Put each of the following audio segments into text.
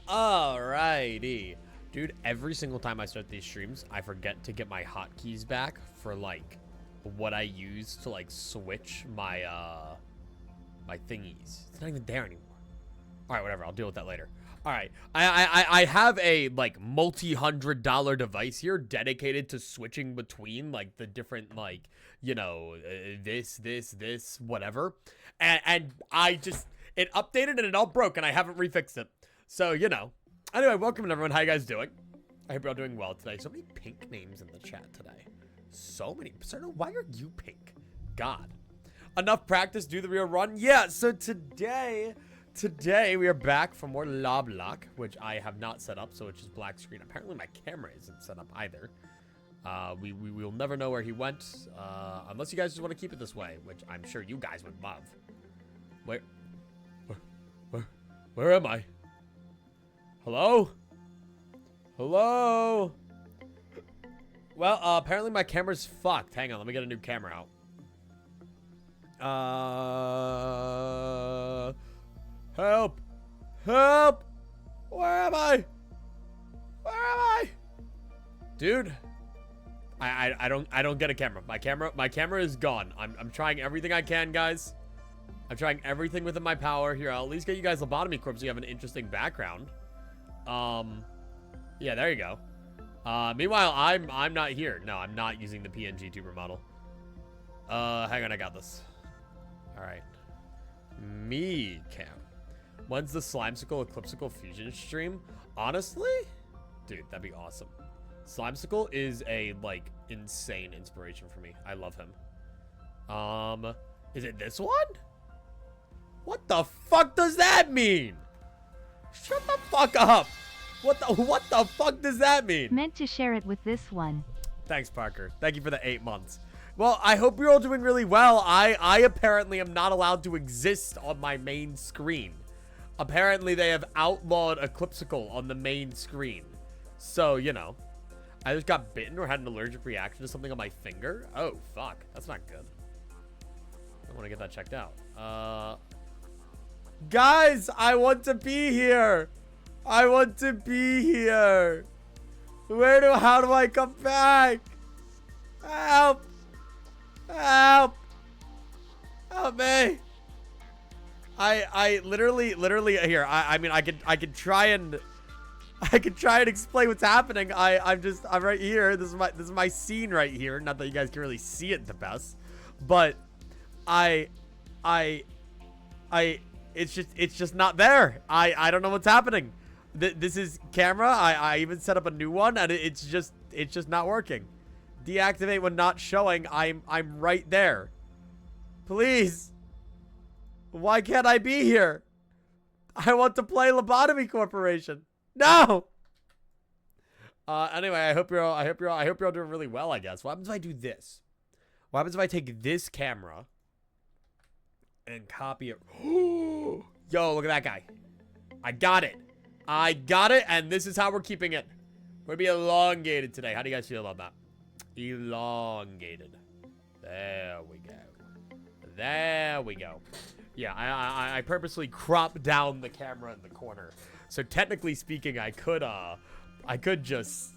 Alrighty. Dude, every single time I start these streams, I forget to get my hotkeys back for, like, what I use to, like, switch my, my thingies. It's not even there anymore. Alright, whatever. I'll deal with that later. Alright. I have a, like, multi-$100 device here dedicated to switching between, like, the different, like, you know, this, whatever. And I just, it updated and it all broke and I haven't refixed it. So, you know. Anyway, welcome everyone. How you guys doing? I hope you're all doing well today. So many pink names in the chat today. So many. Sir, why are you pink? God. Enough practice, do the real run? Yeah, so today we are back for more Loblocke, which I have not set up, so it's just black screen. Apparently my camera isn't set up either. We will never know where he went, unless you guys just want to keep it this way, which I'm sure you guys would love. Where am I? Hello? Hello? Well, apparently my camera's fucked. Hang on, let me get a new camera out. Help! Help! Where am I? Where am I? Dude, I don't get a camera. My camera is gone. I'm trying everything I can, guys. I'm trying everything within my power here. I'll at least get you guys Lobotomy Corp so you have an interesting background. Yeah, there you go. Meanwhile, I'm not here. No, I'm not using the PNG tuber model. Hang on, I got this. All right. Me cam. When's the Slimesicle Eclipsicle fusion stream? Honestly, dude, that'd be awesome. Slimesicle is a like insane inspiration for me. I love him. Is it this one? What the fuck does that mean? Shut the fuck up. What the fuck does that mean? Meant to share it with this one. Thanks, Parker. Thank you for the 8 months. Well, I hope you're all doing really well. I apparently am not allowed to exist on my main screen. Apparently, they have outlawed Eclipsicle on the main screen. So, you know. I just got bitten or had an allergic reaction to something on my finger. Oh, fuck. That's not good. I want to get that checked out. Guys, I want to be here. I want to be here. How do I come back? Help. Help. Help me. I literally here. I mean, I could try and explain what's happening. I'm right here. This is my scene right here. Not that you guys can really see it the best, but it's just not there. I don't know what's happening. This is camera. I even set up a new one and it's just not working. Deactivate when not showing. I'm right there. Please. Why can't I be here? I want to play Lobotomy Corporation. No. Anyway, I hope you're all doing really well, I guess. What happens if I do this? What happens if I take this camera and copy it? Yo, look at that guy. I got it. And this is how we're keeping it. We're gonna be elongated today. How do you guys feel about that? Elongated. There we go. There we go. Yeah, I purposely cropped down the camera in the corner. So technically speaking, I could just...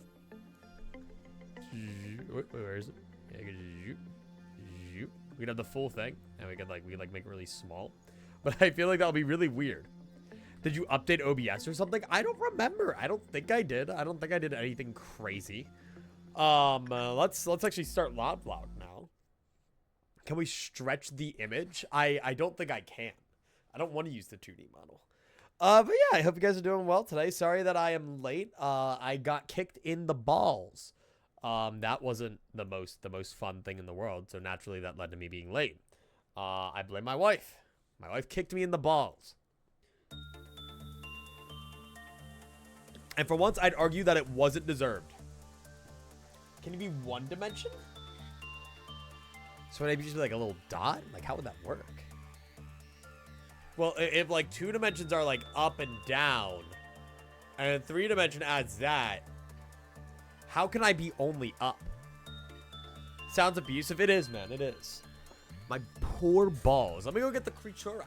Where is it? We could have the full thing, and we could make it really small. But I feel like that'll be really weird. Did you update OBS or something? I don't remember. I don't think I did. I don't think I did anything crazy. Let's actually start Loblocke now. Can we stretch the image? I don't think I can. I don't want to use the 2D model. But yeah, I hope you guys are doing well today. Sorry that I am late. I got kicked in the balls. That wasn't the most fun thing in the world, so naturally that led to me being late. I blame my wife. My wife kicked me in the balls. And for once, I'd argue that it wasn't deserved. Can you be one dimension? So would I just be like a little dot? Like, how would that work? Well, if like 2 dimensions are like up and down, and 3 dimension adds that, how can I be only up? Sounds abusive. It is, man. It is. My poor balls. Let me go get the creatura.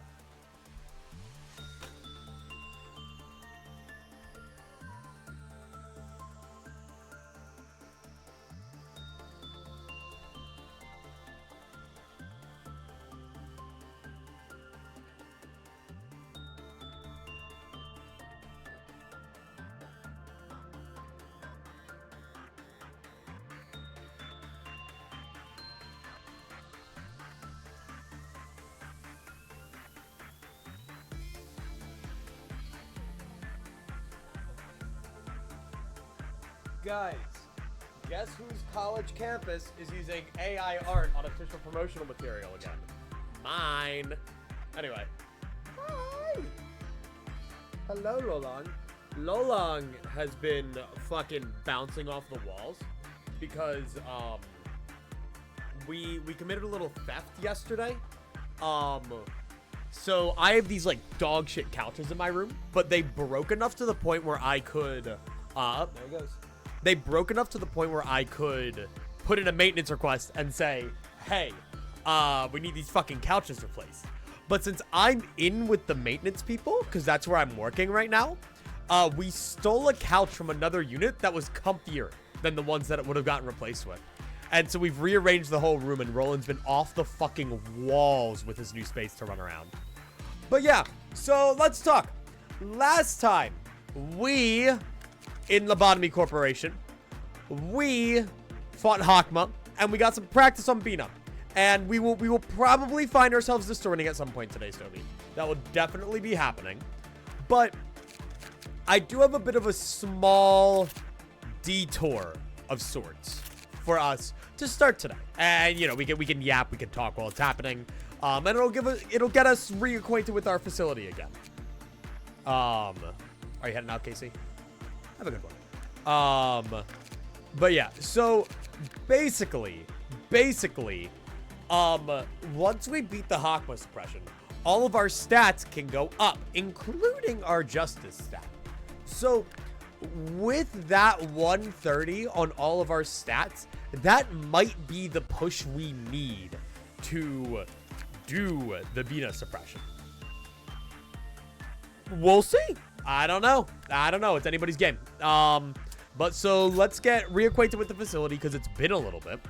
Guys, guess whose college campus is using AI art on official promotional material again? Mine. Anyway. Hi. Hello, Loblocke. Loblocke has been fucking bouncing off the walls because we committed a little theft yesterday. So I have these like dog shit couches in my room, but they broke enough to the point where I could there it goes. They broke enough to the point where I could put in a maintenance request and say, hey, we need these fucking couches replaced. But since I'm in with the maintenance people, because that's where I'm working right now, we stole a couch from another unit that was comfier than the ones that it would have gotten replaced with. And so we've rearranged the whole room, and Roland's been off the fucking walls with his new space to run around. But yeah, so let's talk. Last time, we, in Lobotomy Corporation, we fought Hakma, and we got some practice on Bina. And we will probably find ourselves destroying at some point today, Stoby. That will definitely be happening. But I do have a bit of a small detour of sorts for us to start today. And, you know, we can yap, we can talk while it's happening. And it'll get us reacquainted with our facility again. Are you heading out, Casey? Have a good one. But yeah, so basically, once we beat the Hakma suppression, all of our stats can go up, including our justice stat. So with that 130 on all of our stats, that might be the push we need to do the Bina suppression. We'll see. I don't know. It's anybody's game. But so let's get reacquainted with the facility because it's been a little bit.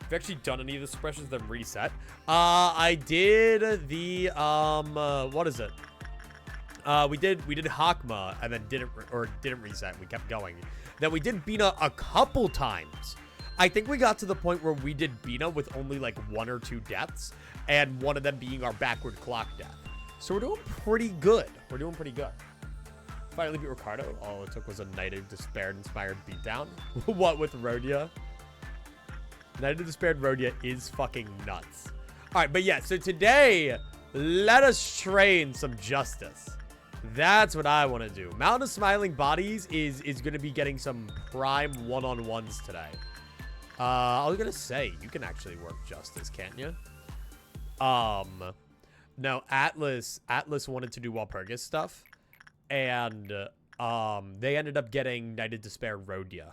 I've actually done any of the suppressions, then reset. I did the what is it? We did Hakma and then didn't reset. We kept going. Then we did Bina a couple times. I think we got to the point where we did Bina with only like 1 or 2 deaths, and one of them being our backward clock death. So we're doing pretty good. Finally beat Ricardo. All it took was a Night of Despair inspired beatdown. What with Rhodia? Night of Despair Rhodia is fucking nuts. All right, but yeah, so today, let us train some justice. That's what I want to do. Mountain of Smiling Bodies is going to be getting some prime one-on-ones today. I was going to say, you can actually work justice, can't you? No, Atlas wanted to do Walpurgis stuff. And they ended up getting Night of Despair Rhodia.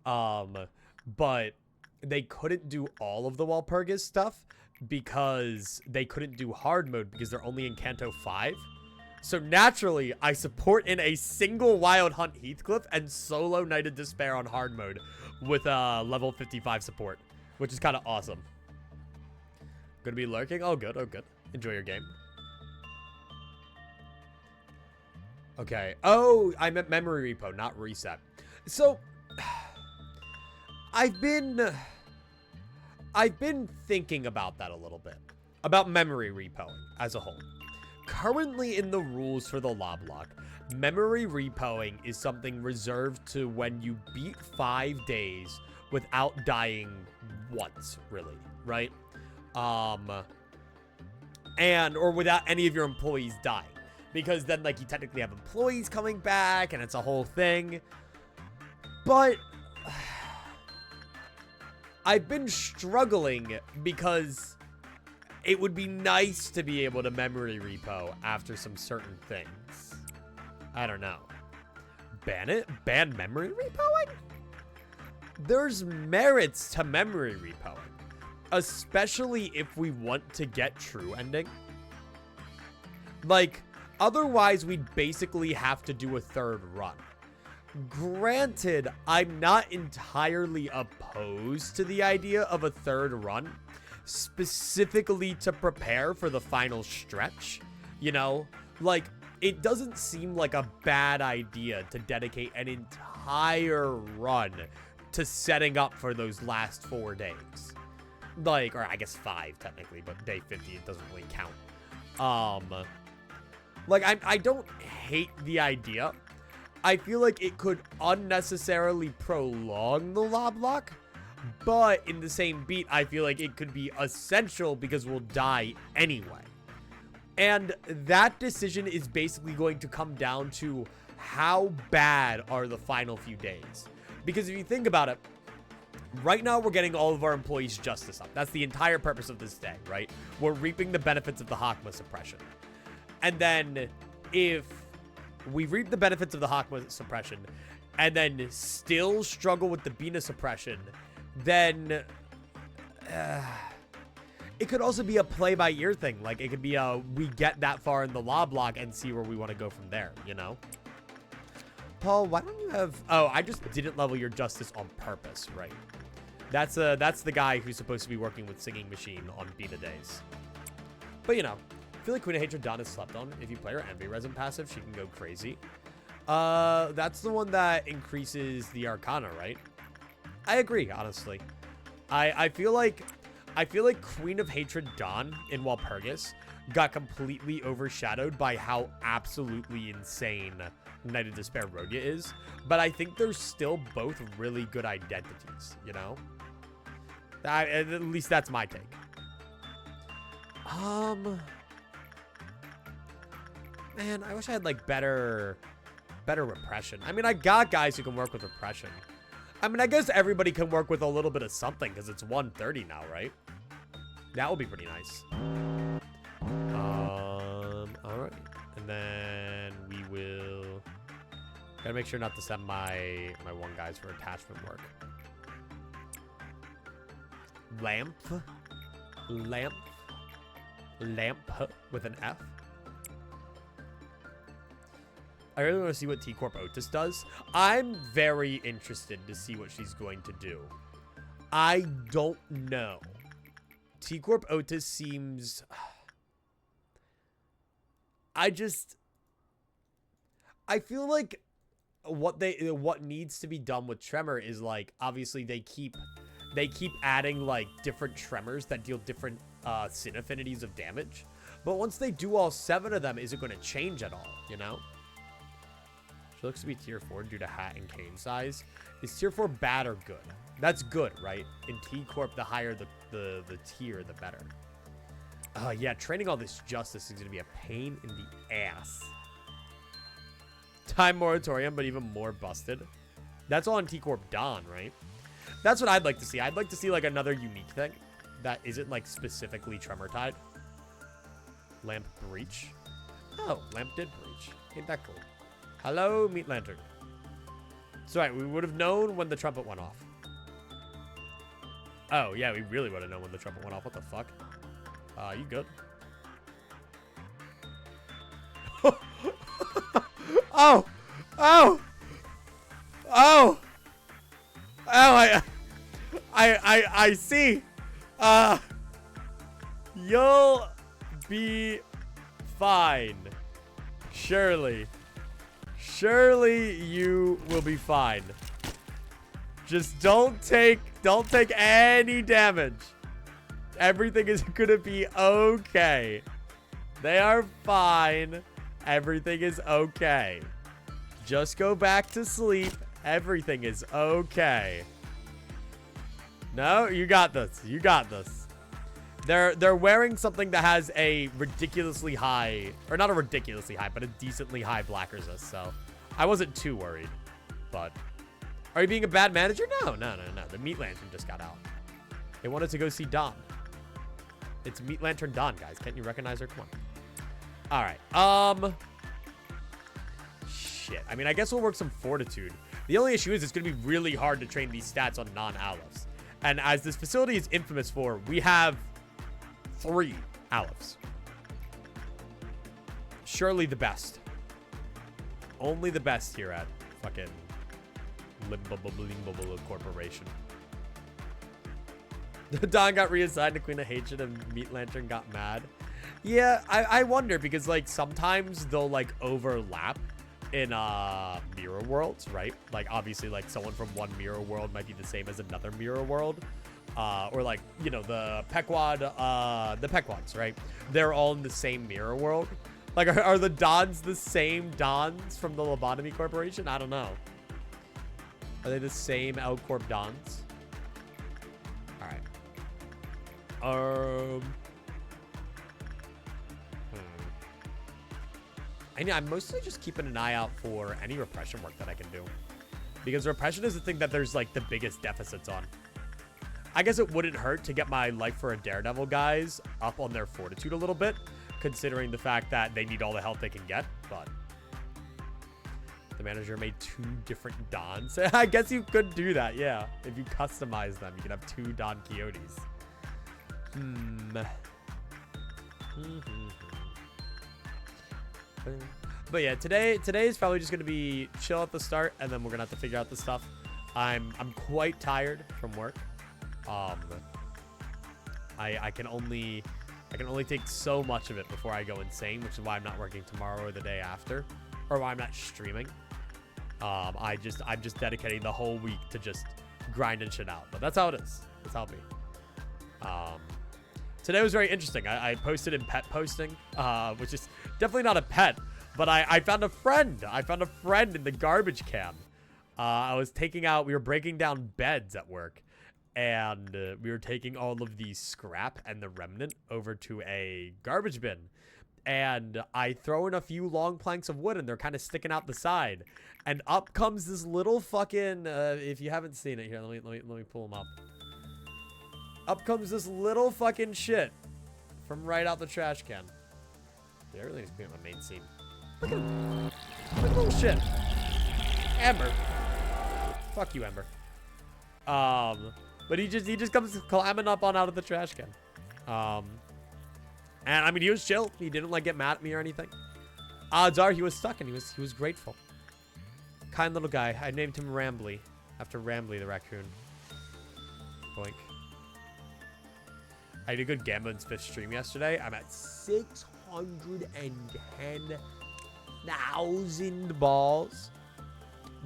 But they couldn't do all of the Walpurgis stuff because they couldn't do hard mode because they're only in Canto 5. So naturally, I support in a single Wild Hunt Heathcliff and solo Night of Despair on hard mode with level 55 support, which is kind of awesome. Gonna be lurking? Oh, good. Enjoy your game. Okay. Oh, I meant memory repo, not reset. So, I've been thinking about that a little bit. About memory repoing as a whole. Currently in the rules for the Loblocke, memory repoing is something reserved to when you beat 5 days without dying once, really, right? Or without any of your employees dying. Because then, like, you technically have employees coming back, and it's a whole thing. But I've been struggling because it would be nice to be able to memory repo after some certain things. I don't know. Ban it? Ban memory repoing? There's merits to memory repoing. Especially if we want to get true ending. Like, otherwise we'd basically have to do a 3rd run. Granted, I'm not entirely opposed to the idea of a 3rd run, specifically to prepare for the final stretch. You know, like, it doesn't seem like a bad idea to dedicate an entire run to setting up for those last 4 days. Like, or I guess 5 technically, but day 50, it doesn't really count. Like, I don't hate the idea I feel like it could unnecessarily prolong the Loblocke, but in the same beat, I feel like it could be essential because we'll die anyway. And that decision is basically going to come down to how bad are the final few days. Because if you think about it, right now we're getting all of our employees' justice up. That's the entire purpose of this day, right? We're reaping the benefits of the Hakma suppression. And then if we reap the benefits of the Hakma suppression and then still struggle with the Bina suppression, then it could also be a play-by-ear thing. Like, it could be a, we get that far in the Loblocke and see where we want to go from there, you know? Paul, why don't you have... Oh, I just didn't level your justice on purpose, right? That's the guy who's supposed to be working with Singing Machine on Bina days. But, you know, I feel like Queen of Hatred Dawn is slept on. If you play her Envy Resin passive, she can go crazy. That's the one that increases the Arcana, right? I agree, honestly. I feel like Queen of Hatred Dawn in Walpurgis got completely overshadowed by how absolutely insane Knight of Despair Rodia is. But I think they're still both really good identities, you know? At least that's my take. Man, I wish I had, like, better repression. I mean, I got guys who can work with repression. I mean, I guess everybody can work with a little bit of something because it's 130 now, right? That would be pretty nice. All right. And then we will... Gotta make sure not to send my one guys for attachment work. Lamp with an F. I really want to see what T Corp Otis does. I'm very interested to see what she's going to do. I don't know. T Corp Otis seems... I feel like what needs to be done with Tremor is, like, obviously they keep adding, like, different tremors that deal different sin affinities of damage. But once they do all 7 of them, is it going to change at all, you know? She looks to be tier 4 due to hat and cane size. Is tier 4 bad or good? That's good, right? In T Corp, the higher the tier, the better. Yeah, training all this justice is going to be a pain in the ass. Time moratorium, but even more busted. That's all on T Corp Dawn, right? That's what I'd like to see. I'd like to see, like, another unique thing that isn't, like, specifically Tremor tied. Lamp Breach. Oh, Lamp did breach. Ain't that cool? Hello, Meat Lantern. It's right, we would have known when the trumpet went off. Oh, yeah, we really would have known when the trumpet went off. What the fuck? You good? Oh! Oh! Oh! Oh, I see. You'll be fine. Surely. Surely you will be fine. Just don't take any damage. Everything is gonna be okay. They are fine. Everything is okay. Just go back to sleep. Everything is okay. No, you got this. You got this. They're wearing something that has a ridiculously high, or not a ridiculously high, but a decently high black resist, so I wasn't too worried. But are you being a bad manager? No. The Meat Lantern just got out. They wanted to go see Dawn. It's Meat Lantern Dawn, guys. Can't you recognize her? Come on. All right. Shit. I mean, I guess we'll work some Fortitude. The only issue is it's going to be really hard to train these stats on non-Aleph. And as this facility is infamous for, we have 3 Alephs. Surely the best. Only the best here at fucking Loblocke Corporation. Dawn got reassigned to Queen of Hatred and Meat Lantern got mad. Yeah, I wonder because, like, sometimes they'll, like, overlap in mirror worlds, right? Like, obviously, like, someone from one mirror world might be the same as another mirror world. Or, like, you know, the Pequods, right? They're all in the same mirror world. Like, are the Dons the same Dons from the Lobotomy Corporation? I don't know. Are they the same L Corp Dons? All right. I know, I'm mostly just keeping an eye out for any repression work that I can do. Because repression is the thing that there's, like, the biggest deficits on. I guess it wouldn't hurt to get my Life for a Daredevil guys up on their fortitude a little bit, considering the fact that they need all the help they can get, but... The manager made 2 different Dons. I guess you could do that, yeah. If you customize them, you could have 2 Don Quixotes. But yeah, today is probably just gonna be chill at the start, and then we're gonna have to figure out the stuff. I'm quite tired from work. I can only take so much of it before I go insane, which is why I'm not working tomorrow or the day after, or why I'm not streaming. I'm just dedicating the whole week to just grinding shit out. But that's how it is. That's how it be. Today was very interesting. I posted in pet posting, which is definitely not a pet, but I found a friend. I found a friend in the garbage can. We were breaking down beds at work, and we were taking all of the scrap and the remnant over to a garbage bin. And I throw in a few long planks of wood, and they're kind of sticking out the side. And up comes this little fucking, if you haven't seen it here, let me pull them up. Up comes this little fucking shit from right out the trash can. Dude, I really need to be on my main scene. Look at him. Look at little shit. Ember. Fuck you, Ember. But he just comes climbing up on out of the trash can. And I mean, he was chill. He didn't like get mad at me or anything. Odds are he was stuck, and he was grateful. Kind little guy. I named him Rambly after Rambly the raccoon. Boink. I had a good Gamba and Spiff stream yesterday. I'm at 610,000 balls.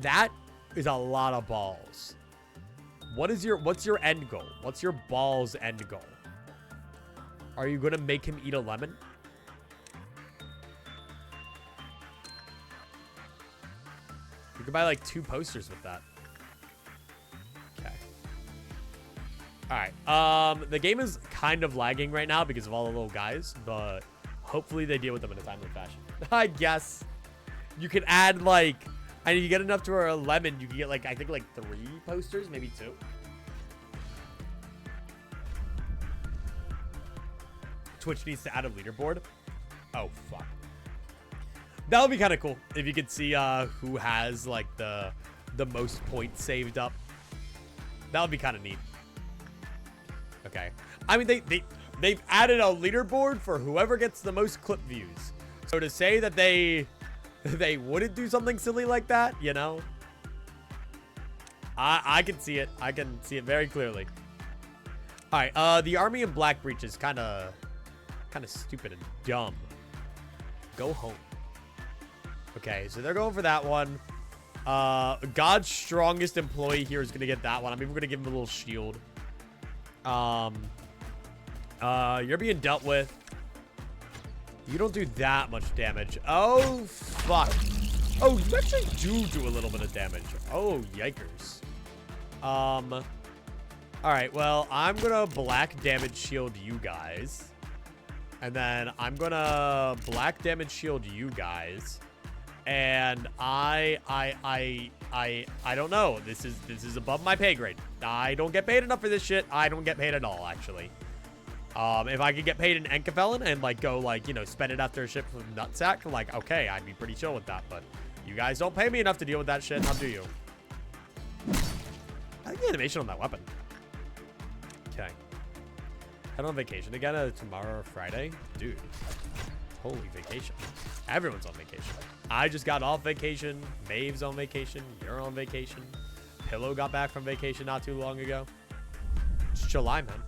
That is a lot of balls. What's your end goal? What's your balls end goal? Are you gonna make him eat a lemon? You could buy like 2 posters with that. Okay. Alright. The game is kind of lagging right now because of all the little guys, but hopefully they deal with them in a timely fashion. I guess you could add like, and if you get enough to a lemon, you can get like, I think like 3 posters, maybe 2. Twitch needs to add a leaderboard. Oh, fuck. That would be kind of cool if you could see who has like the most points saved up. That would be kind of neat. Okay. I mean, they've added a leaderboard for whoever gets the most clip views. So to say that they wouldn't do something silly like that, you know, I can see it. I can see it very clearly. All right. The army in Black Breach is kind of stupid and dumb. Go home. Okay, so they're going for that one. God's strongest employee here is gonna get that one. I mean, we're gonna give him a little shield. You're being dealt with. You don't do that much damage. Oh, fuck. Oh, you actually do a little bit of damage. Oh, yikers. All right, well, I'm gonna black damage shield you guys. And then I'm gonna black damage shield you guys. And I don't know. This is above my pay grade. I don't get paid enough for this shit. I don't get paid at all, actually. If I could get paid in Enkafelin and like go like, you know, spend it after a ship from Nutsack, like, okay, I'd be pretty chill with that. But you guys don't pay me enough to deal with that shit. How do you? I like the animation on that weapon. Okay. Head on vacation again tomorrow or Friday? Dude. Holy vacation. Everyone's on vacation. I just got off vacation. Maeve's on vacation. You're on vacation. Pillow got back from vacation not too long ago. It's July, man.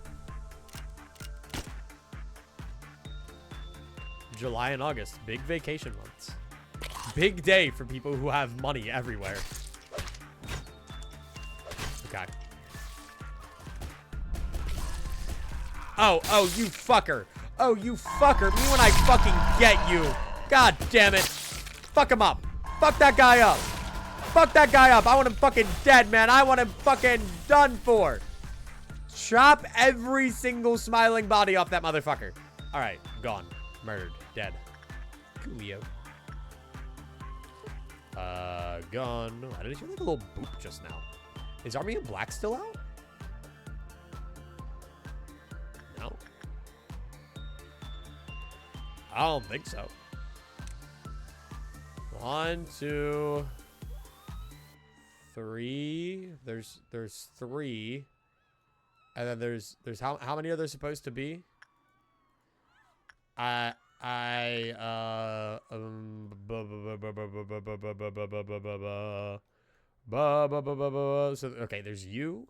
July and August. Big vacation months. Big day for people who have money everywhere. Okay. Oh, you fucker. Oh, you fucker. Me when I fucking get you. God damn it. Fuck him up. Fuck that guy up. Fuck that guy up. I want him fucking dead, man. I want him fucking done for. Chop every single smiling body off that motherfucker. All right, gone. Murdered. Dead. Coolio. Gone. I didn't hear like a little boop just now. Is Army in Black still out? No. I don't think so. 1, 2, 3. There's 3. And then there's how many are there supposed to be? So okay, there's you.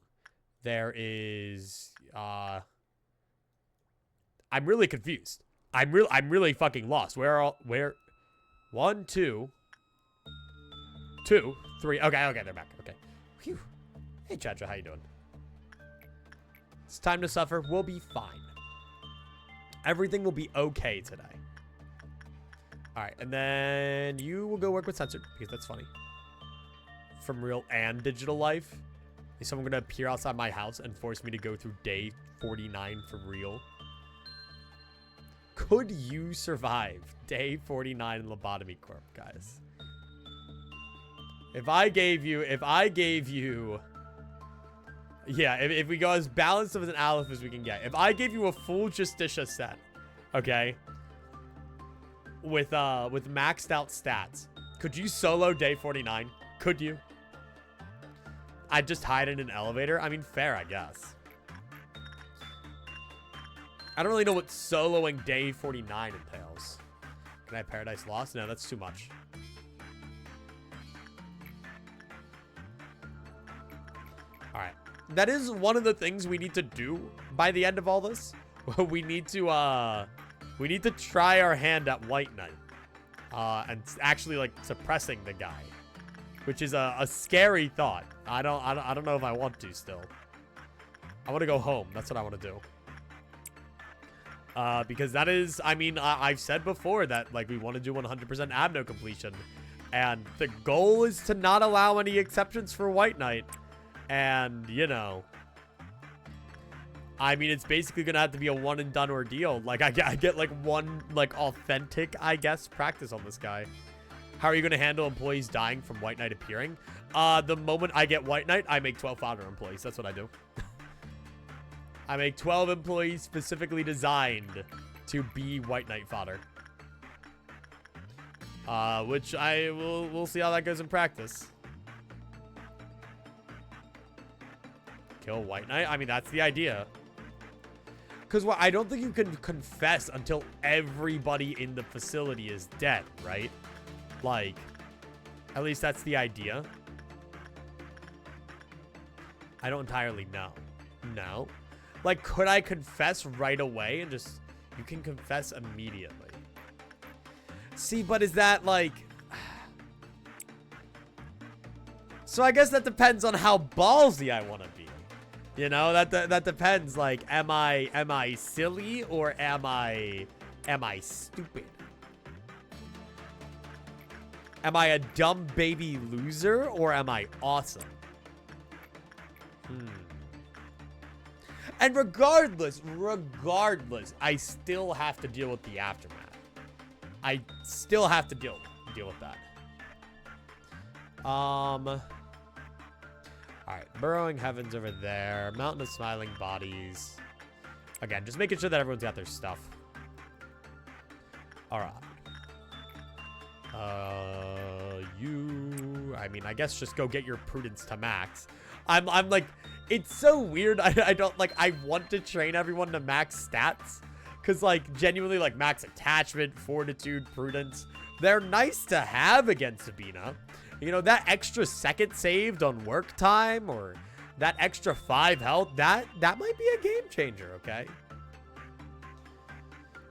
There is I'm really confused. I'm really fucking lost. Where 1, 2, 2, 3. Okay, they're back. Okay. Phew. Hey Chacha, how you doing? It's time to suffer. We'll be fine. Everything will be okay today. All right, and then you will go work with Censored because that's funny. From real and digital life. Is someone gonna appear outside my house and force me to go through day 49 for real? Could you survive day 49 in Lobotomy Corp, guys? If I gave you, yeah, if we go as balanced of an Aleph as we can get. If I gave you a full Justicia set, okay, with maxed out stats, could you solo day 49? Could you? I'd just hide in an elevator. I mean, fair, I guess. I don't really know what soloing day 49 entails. Can I have Paradise Lost? No, that's too much. All right. That is one of the things we need to do by the end of all this. We need to try our hand at White Knight. And actually like suppressing the guy. Which is a scary thought. I don't know if I want to still. I want to go home. That's what I want to do. Because that is, I mean, I've said before that like we want to do 100% Abno completion. And the goal is to not allow any exceptions for White Knight. And, you know, I mean, it's basically going to have to be a one and done ordeal. Like, I get like one, like, authentic, I guess, practice on this guy. How are you going to handle employees dying from White Knight appearing? The moment I get White Knight, I make 12 fodder employees. That's what I do. I make 12 employees specifically designed to be White Knight fodder. Which we'll see how that goes in practice. Kill White Knight? I mean, that's the idea. Because what I don't think you can confess until everybody in the facility is dead, right? Like, at least that's the idea. I don't entirely know. No. Like, could I confess right away and just... You can confess immediately. See, but is that, like... So I guess that depends on how ballsy I want to be. You know, that depends. Like, am I silly or am I stupid? Am I a dumb baby loser or am I awesome? And regardless, I still have to deal with the aftermath. I still have to deal with that. Alright, Burrowing Heavens over there. Mountain of Smiling Bodies. Again, just making sure that everyone's got their stuff. Alright. I mean, I guess just go get your Prudence to max. I'm like, it's so weird. I don't, like, I want to train everyone to max stats. Because, like, genuinely, like, max attachment, fortitude, prudence. They're nice to have against Sabina. You know, that extra second saved on work time or that extra 5 health, that might be a game changer, okay?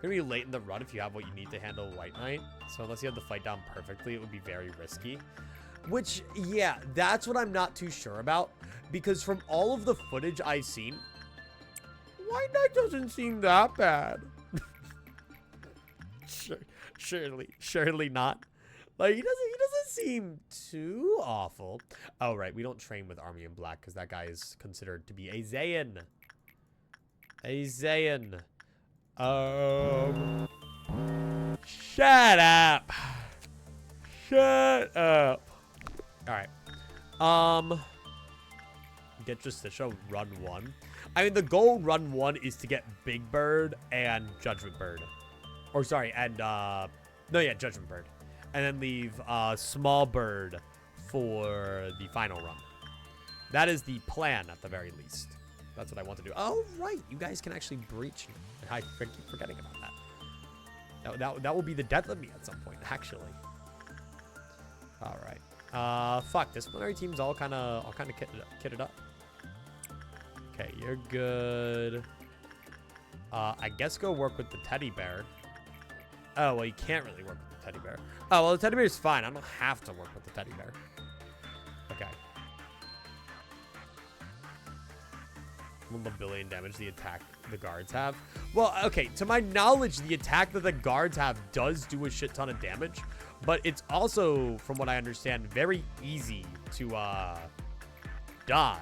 Gonna be late in the run if you have what you need to handle White Knight. So unless you have the fight down perfectly, it would be very risky. Which, yeah, that's what I'm not too sure about. Because from all of the footage I've seen, White Knight doesn't seem that bad. Surely not. Like, he doesn't seem too awful. Oh, right. We don't train with Army in Black because that guy is considered to be a Zayn. A Zayn. Shut up. Shut up. All right. Get Justiciar run 1. I mean, the goal run 1 is to get Big Bird and Judgment Bird. Or, sorry, and, no, yeah, Judgment Bird. And then leave Small Bird for the final run. That is the plan, at the very least. That's what I want to do. Oh, right. You guys can actually breach. I keep forgetting about that. That will be the death of me at some point, actually. All right. Fuck. Disciplinary team's all kind of kitted up. Okay, you're good. I guess go work with the teddy bear. Oh, well, you can't really work with the teddy bear. Oh, well, the teddy bear is fine. I don't have to work with the teddy bear. Okay. 1 billion damage the attack the guards have. Well, okay, to my knowledge, the attack that the guards have does do a shit ton of damage, but it's also, from what I understand, very easy to dodge.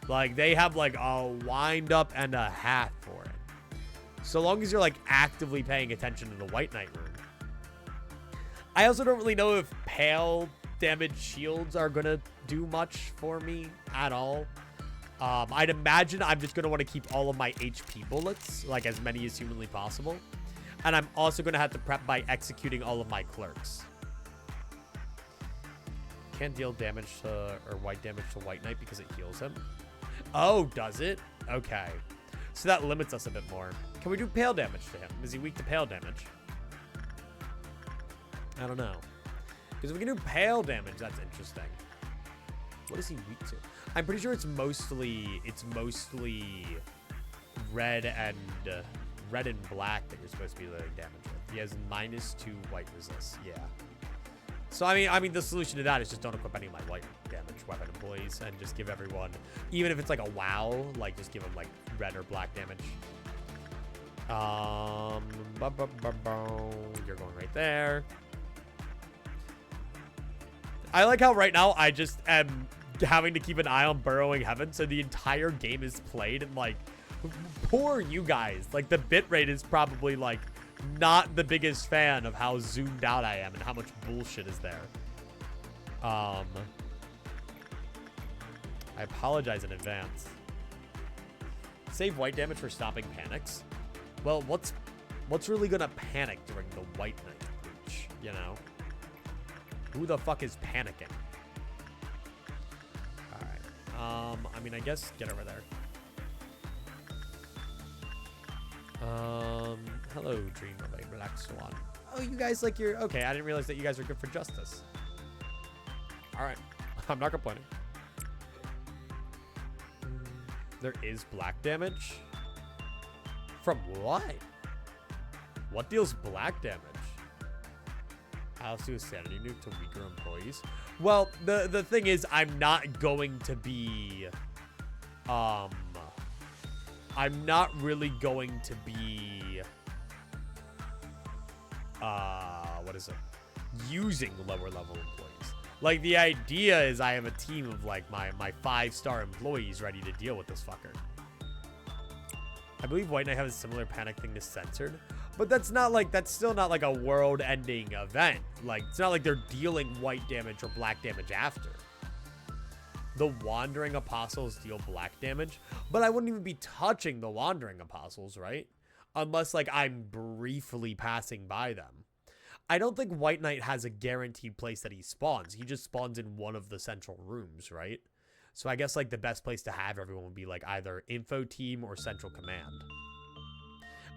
Like, they have like a wind up and a half for it. So long as you're like actively paying attention to the White Knight rune. I also don't really know if pale damage shields are gonna do much for me at all. I'd imagine I'm just gonna want to keep all of my HP bullets, like as many as humanly possible. And I'm also gonna have to prep by executing all of my clerks. Can't deal damage to, or white damage to White Knight because it heals him. Oh, does it? Okay. So that limits us a bit more. Can we do pale damage to him? Is he weak to pale damage? I don't know. Because if we can do pale damage, that's interesting. What is he weak to? I'm pretty sure it's mostly red and black that you're supposed to be dealing damage with. He has -2 white resist. Yeah. So I mean the solution to that is just don't equip any of my white damage weapon employees and just give everyone, even if it's like a WoW, like just give them like red or black damage. You're going right there. I like how right now I just am having to keep an eye on Burrowing Heaven, so the entire game is played, and like, poor you guys. Like, the bitrate is probably like not the biggest fan of how zoomed out I am and how much bullshit is there. I apologize in advance. Save white damage for stopping panics. Well, what's really gonna panic during the White Knight breach, you know? Who the fuck is panicking? Alright. I mean, I guess get over there. Hello, Dream of a Black Swan. Oh, you guys like your... Okay, I didn't realize that you guys are good for justice. Alright. I'm not complaining. There is black damage? From what? What deals black damage? I'll do a sanity nuke to weaker employees. Well, the thing is, I'm not going to be... I'm not really going to be... what is it? Using lower level employees. Like, the idea is I have a team of, like, my 5-star employees ready to deal with this fucker. I believe White Knight has a similar panic thing to Censored. But that's not, like, that's still not, like, a world-ending event. Like, it's not like they're dealing white damage or black damage after. The Wandering Apostles deal black damage. But I wouldn't even be touching the Wandering Apostles, right? Unless, like, I'm briefly passing by them. I don't think White Knight has a guaranteed place that he spawns. He just spawns in one of the central rooms, right? So I guess, like, the best place to have everyone would be, like, either Info Team or Central Command.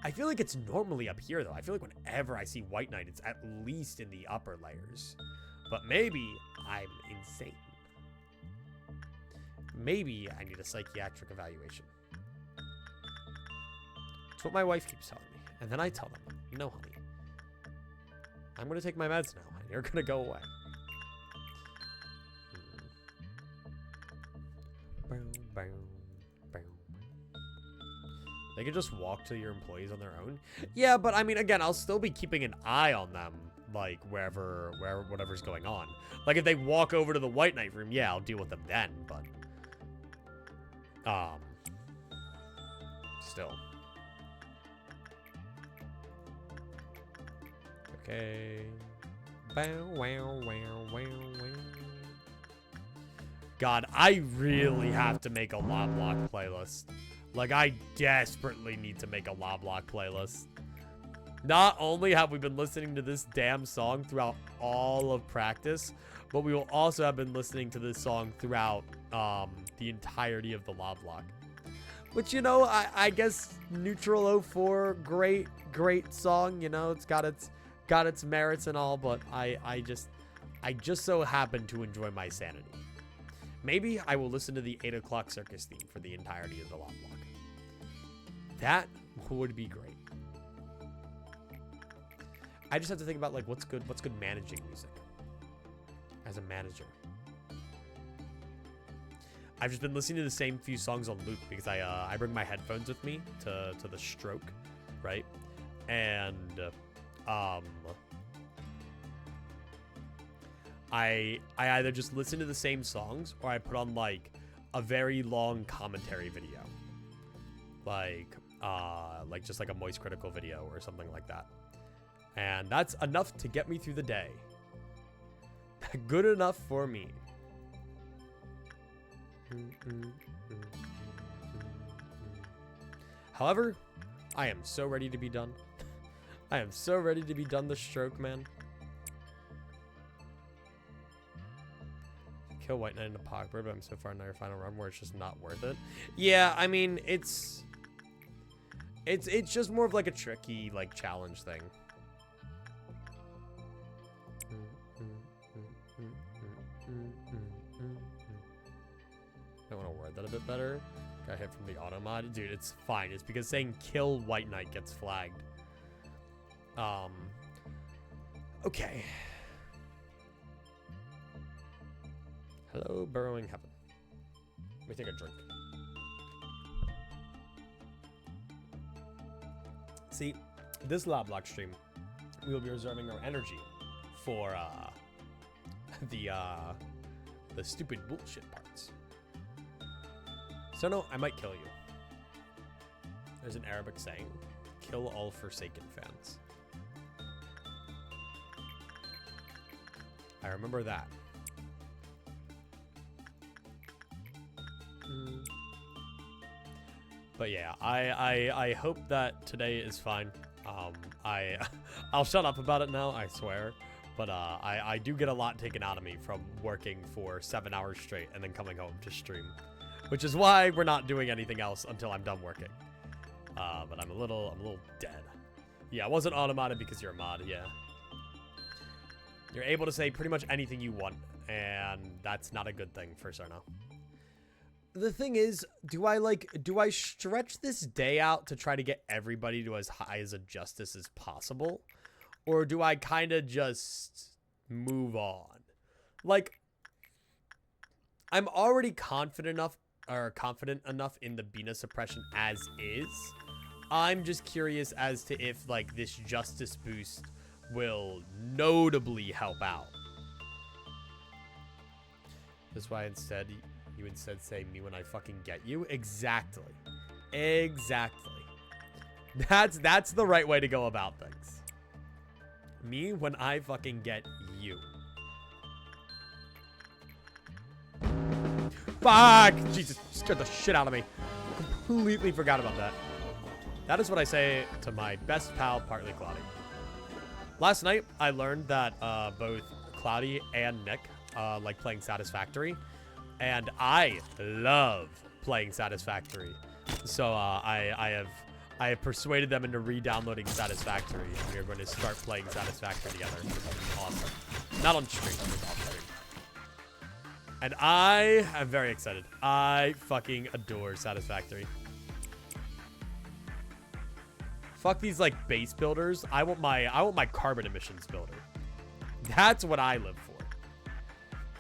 I feel like it's normally up here, though. I feel like whenever I see White Knight, it's at least in the upper layers. But maybe I'm insane. Maybe I need a psychiatric evaluation. That's what my wife keeps telling me. And then I tell them, no, honey. I'm going to take my meds now, and you're going to go away. They can just walk to your employees on their own. Yeah, but I mean, again, I'll still be keeping an eye on them, like wherever whatever's going on. Like if they walk over to the White Knight room, yeah, I'll deal with them then, but still. Okay. Bow, wow, wow, wow, wow. God, I really have to make a Loblocke playlist. Like, I desperately need to make a Loblocke playlist. Not only have we been listening to this damn song throughout all of practice, but we will also have been listening to this song throughout the entirety of the Loblocke. Which, you know, I guess Neutral 04, great song. You know, it's got its merits and all, but I just so happen to enjoy my sanity. Maybe I will listen to the 8 o'clock circus theme for the entirety of the Loblocke. That would be great. I just have to think about like what's good managing music as a manager. I've just been listening to the same few songs on loop because I bring my headphones with me to the stroke, right? And I either just listen to the same songs or I put on like a very long commentary video. Like just like a Moist Critical video or something like that. And that's enough to get me through the day. Good enough for me. However, I am so ready to be done. I am so ready to be done the stroke, man. Kill White Knight in a Pockbird, but I'm so far in your final run where it's just not worth it. Yeah, I mean, it's just more of like a tricky like challenge thing. I want to word that a bit better. Got hit from the auto mod. Dude, it's fine. It's because saying kill White Knight gets flagged. Okay. Hello, burrowing heaven. Let me take a drink. See, this Loblocke stream, we will be reserving our energy for the stupid bullshit parts. So no, I might kill you. There's an Arabic saying, kill all Forsaken fans. I remember that. But yeah, I hope that today is fine. I'll shut up about it now, I swear. But I do get a lot taken out of me from working for 7 hours straight and then coming home to stream. Which is why we're not doing anything else until I'm done working. But I'm a little dead. Yeah, I wasn't automated because you're a mod, yeah. You're able to say pretty much anything you want, and that's not a good thing for Cerno. The thing is, do I stretch this day out to try to get everybody to as high as a justice as possible? Or do I kind of just move on? Like, I'm already confident enough in the Bina suppression as is. I'm just curious as to if, like, this justice boost will notably help out. That's why you instead say me when I fucking get you. Exactly. That's the right way to go about things. Me when I fucking get you. Fuck! Jesus, scared the shit out of me. Completely forgot about that. That is what I say to my best pal, Partly Cloudy. Last night, I learned that both Cloudy and Nick like playing Satisfactory. And I love playing Satisfactory. So I have persuaded them into re-downloading Satisfactory. And we are going to start playing Satisfactory together. Awesome. Not on stream, just off stream. And I am very excited. I fucking adore Satisfactory. Fuck these like base builders. I want my carbon emissions builder. That's what I live for.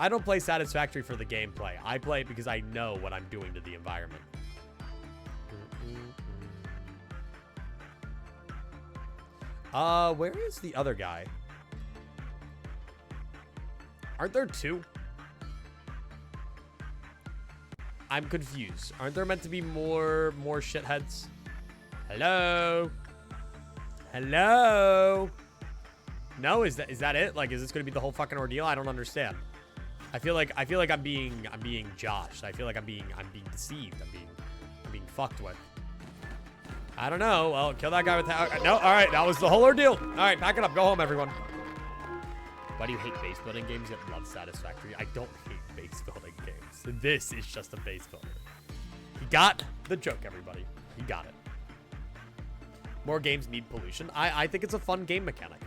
I don't play Satisfactory for the gameplay. I play it because I know what I'm doing to the environment. Where is the other guy? Aren't there two? I'm confused. Aren't there meant to be more shitheads? Hello? Hello? No, is that it? Like, is this gonna be the whole fucking ordeal? I don't understand. I feel like I'm being joshed. I feel like I'm being deceived. I'm being fucked with. I don't know. Well, kill that guy with that. No, all right, that was the whole ordeal. All right, pack it up. Go home, everyone. Why do you hate base building games yet love Satisfactory? I don't hate base building games. This is just a base builder. He got the joke, everybody. He got it. More games need pollution. I think it's a fun game mechanic.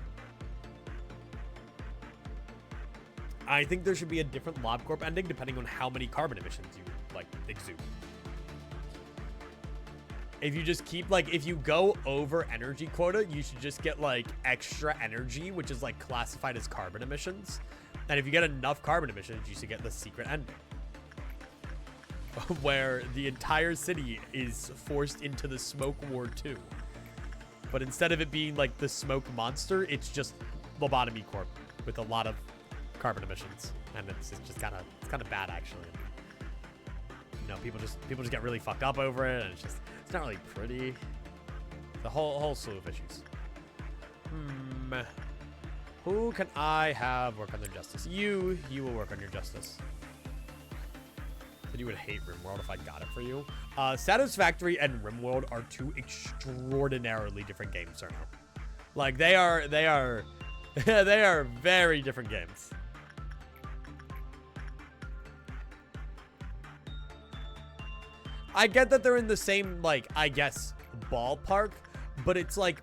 I think there should be a different LobCorp ending depending on how many carbon emissions you, like, exude. If you just keep, like, if you go over energy quota, you should just get, like, extra energy, which is, like, classified as carbon emissions. And if you get enough carbon emissions, you should get the secret ending. Where the entire city is forced into the Smoke War 2. But instead of it being, like, the Smoke Monster, it's just Lobotomy Corp with a lot of carbon emissions. And it's just kind of bad, actually. You know, people just get really fucked up over it, and it's not really pretty. The whole slew of issues. Who can I have work on their justice? You will work on your justice. Said you would hate RimWorld if I got it for you. Satisfactory and RimWorld are two extraordinarily different games, Cerno. Like, they are they are very different games. I get that they're in the same, like, I guess, ballpark, but it's like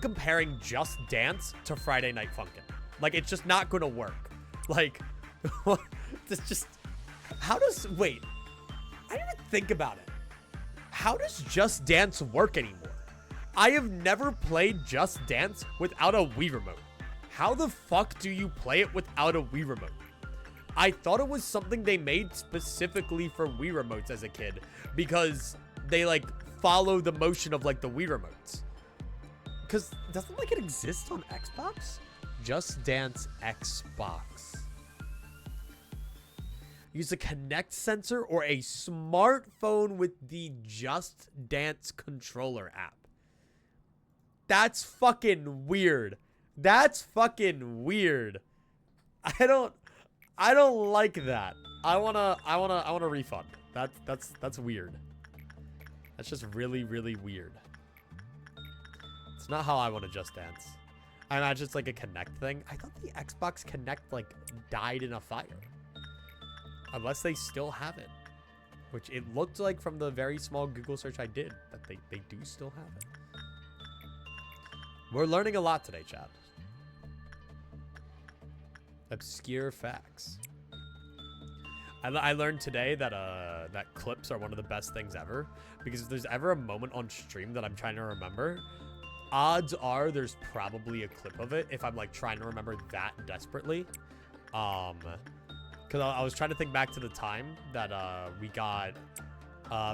comparing Just Dance to Friday Night Funkin'. Like, it's just not gonna work. Like, it's just, wait, I didn't even think about it. How does Just Dance work anymore? I have never played Just Dance without a Wii remote. How the fuck do you play it without a Wii remote? I thought it was something they made specifically for Wii remotes as a kid because they, like, follow the motion of, like, the Wii remotes. Because doesn't, like, it exist on Xbox? Just Dance Xbox. Use a Kinect sensor or a smartphone with the Just Dance controller app. That's fucking weird. That's fucking weird. I don't like that. I wanna refund. That's weird. That's just really, really weird. It's not how I want to Just Dance. I imagine it's like a Kinect thing. I thought the Xbox Kinect, like, died in a fire. Unless they still have it. Which it looked like from the very small Google search I did that they do still have it. We're learning a lot today, chat. Obscure facts. I learned today that that clips are one of the best things ever, because if there's ever a moment on stream that I'm trying to remember, odds are there's probably a clip of it if I'm, like, trying to remember that desperately. Because I was trying to think back to the time that we got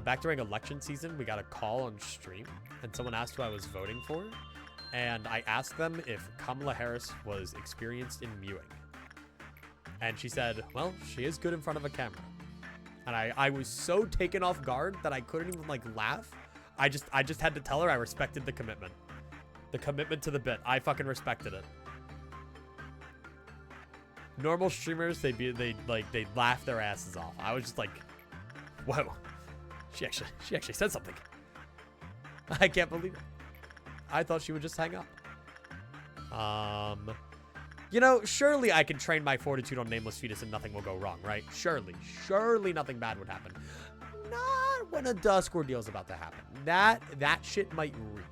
back during election season, we got a call on stream and someone asked who I was voting for, and I asked them if Kamala Harris was experienced in mewing. And she said, well, she is good in front of a camera. And I was so taken off guard that I couldn't even, like, laugh. I just had to tell her I respected the commitment. The commitment to the bit. I fucking respected it. Normal streamers, they'd laugh their asses off. I was just like, whoa. She actually said something. I can't believe it. I thought she would just hang up. You know, surely I can train my fortitude on Nameless Fetus and nothing will go wrong, right? Surely nothing bad would happen. Not when a Dusk Ordeal is about to happen. That shit might reek.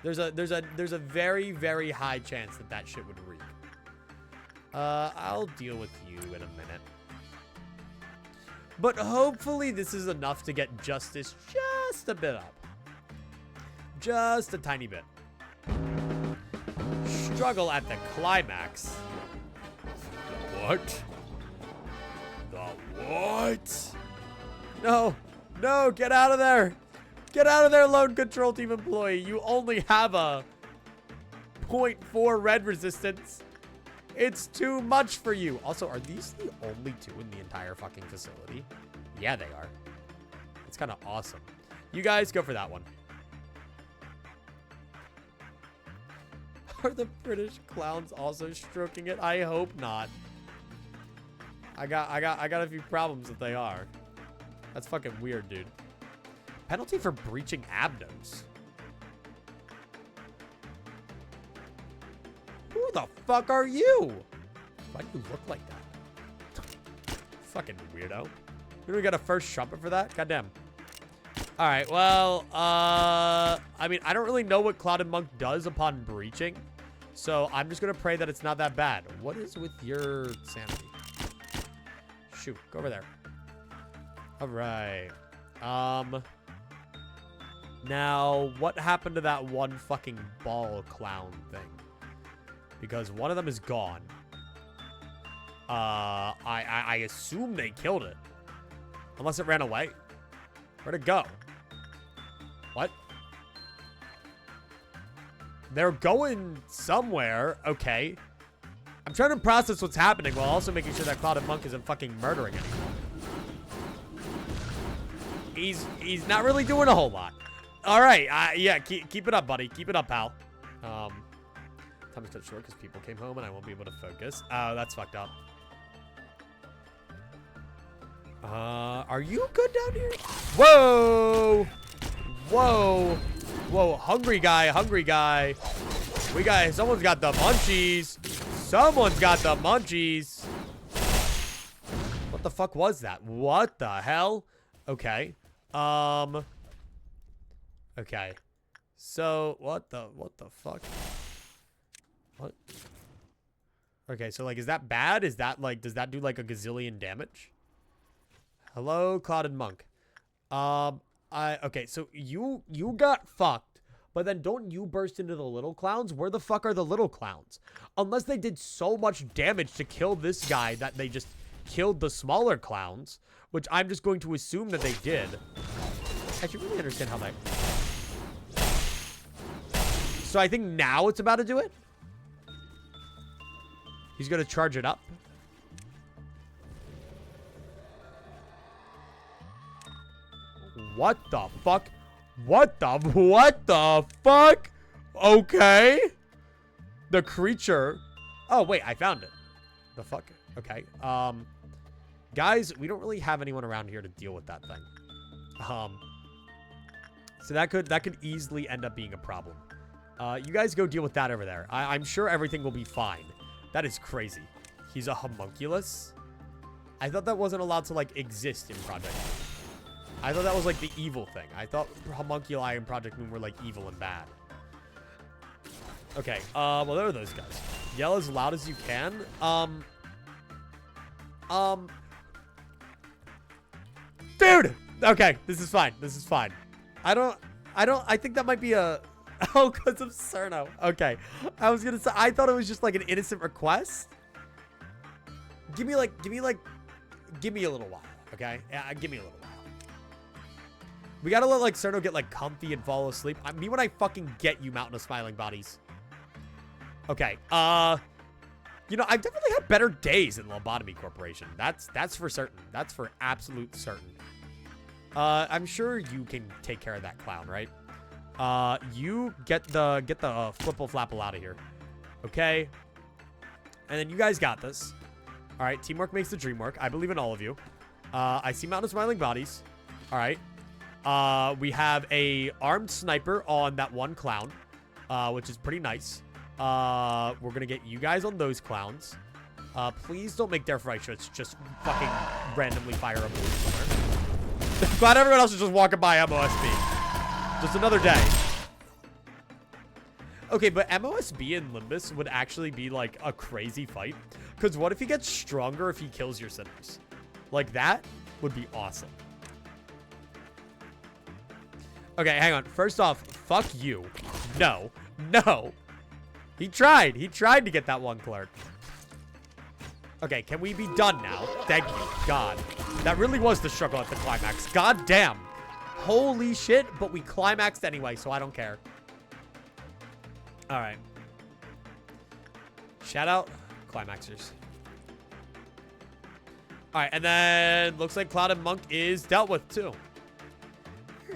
There's a very, very high chance that shit would reek. I'll deal with you in a minute. But hopefully this is enough to get justice just a bit up. Just a tiny bit. Struggle at the climax. The what? The what? No, get out of there. Get out of there, lone control team employee. You only have a 0.4 red resistance. It's too much for you. Also, are these the only 2 in the entire fucking facility? Yeah, they are. It's kind of awesome. You guys go for that one. Are the British clowns also stroking it? I hope not. I got a few problems if they are. That's fucking weird, dude. Penalty for breaching abnos. Who the fuck are you? Why do you look like that? Fucking weirdo. We don't got a first trumpet for that? Goddamn. All right, well, I mean, I don't really know what Clouded Monk does upon breaching, so I'm just gonna pray that it's not that bad. What is with your sanity? Shoot, go over there. All right. Now, what happened to that one fucking ball clown thing? Because one of them is gone. I assume they killed it. Unless it ran away. Where'd it go? What? They're going somewhere. Okay. I'm trying to process what's happening while also making sure that Clouded Monk isn't fucking murdering anyone. He's not really doing a whole lot. All right. Yeah, keep it up, buddy. Keep it up, pal. Time is cut short because people came home and I won't be able to focus. Oh, that's fucked up. Are you good down here? Whoa! Whoa! Whoa, hungry guy, hungry guy. Someone's got the munchies. Someone's got the munchies. What the fuck was that? What the hell? Okay. Okay. So, what the fuck? What? Okay, so, like, is that bad? Is that, like, does that do, like, a gazillion damage? Hello, Clouded Monk. Okay, so you got fucked, but then don't you burst into the little clowns? Where the fuck are the little clowns? Unless they did so much damage to kill this guy that they just killed the smaller clowns, which I'm just going to assume that they did. I should really understand how that... So I think now it's about to do it? He's gonna charge it up. What the fuck? What the fuck? Okay. The creature. Oh, wait, I found it. The fuck? Okay. Guys, we don't really have anyone around here to deal with that thing. So that could easily end up being a problem. You guys go deal with that over there. I'm sure everything will be fine. That is crazy. He's a homunculus? I thought that wasn't allowed to, like, exist in Project Moon. I thought that was, like, the evil thing. I thought homunculi in Project Moon were, like, evil and bad. Okay, well, there are those guys. Yell as loud as you can. Dude! Okay, this is fine. This is fine. I think that might be a... Oh, because of Cerno. Okay. I was going to say, I thought it was just like an innocent request. Give me a little while. Okay. Yeah, give me a little while. We got to let like Cerno get like comfy and fall asleep. Me when I fucking get you, Mountain of Smiling Bodies. Okay. You know, I've definitely had better days in Lobotomy Corporation. That's for certain. That's for absolute certain. I'm sure you can take care of that clown, right? You get the flipple flapple out of here. Okay. And then you guys got this. All right. Teamwork makes the dream work. I believe in all of you. I see Mountain of Smiling Bodies. All right. We have a armed sniper on that one clown, which is pretty nice. We're going to get you guys on those clowns. Please don't make their right shots just fucking randomly fire a bullet somewhere. Glad everyone else is just walking by MOSB. Just another day. Okay, but MOSB and Limbus would actually be like a crazy fight. Because what if he gets stronger if he kills your sinners? Like that would be awesome. Okay, hang on. First off, fuck you. No. No. He tried. He tried to get that one clerk. Okay, can we be done now? Thank you, God. That really was the struggle at the climax. God damn. Holy shit, but we climaxed anyway, so I don't care. All right. Shout out Climaxers. All right, and then looks like Cloud and Monk is dealt with too.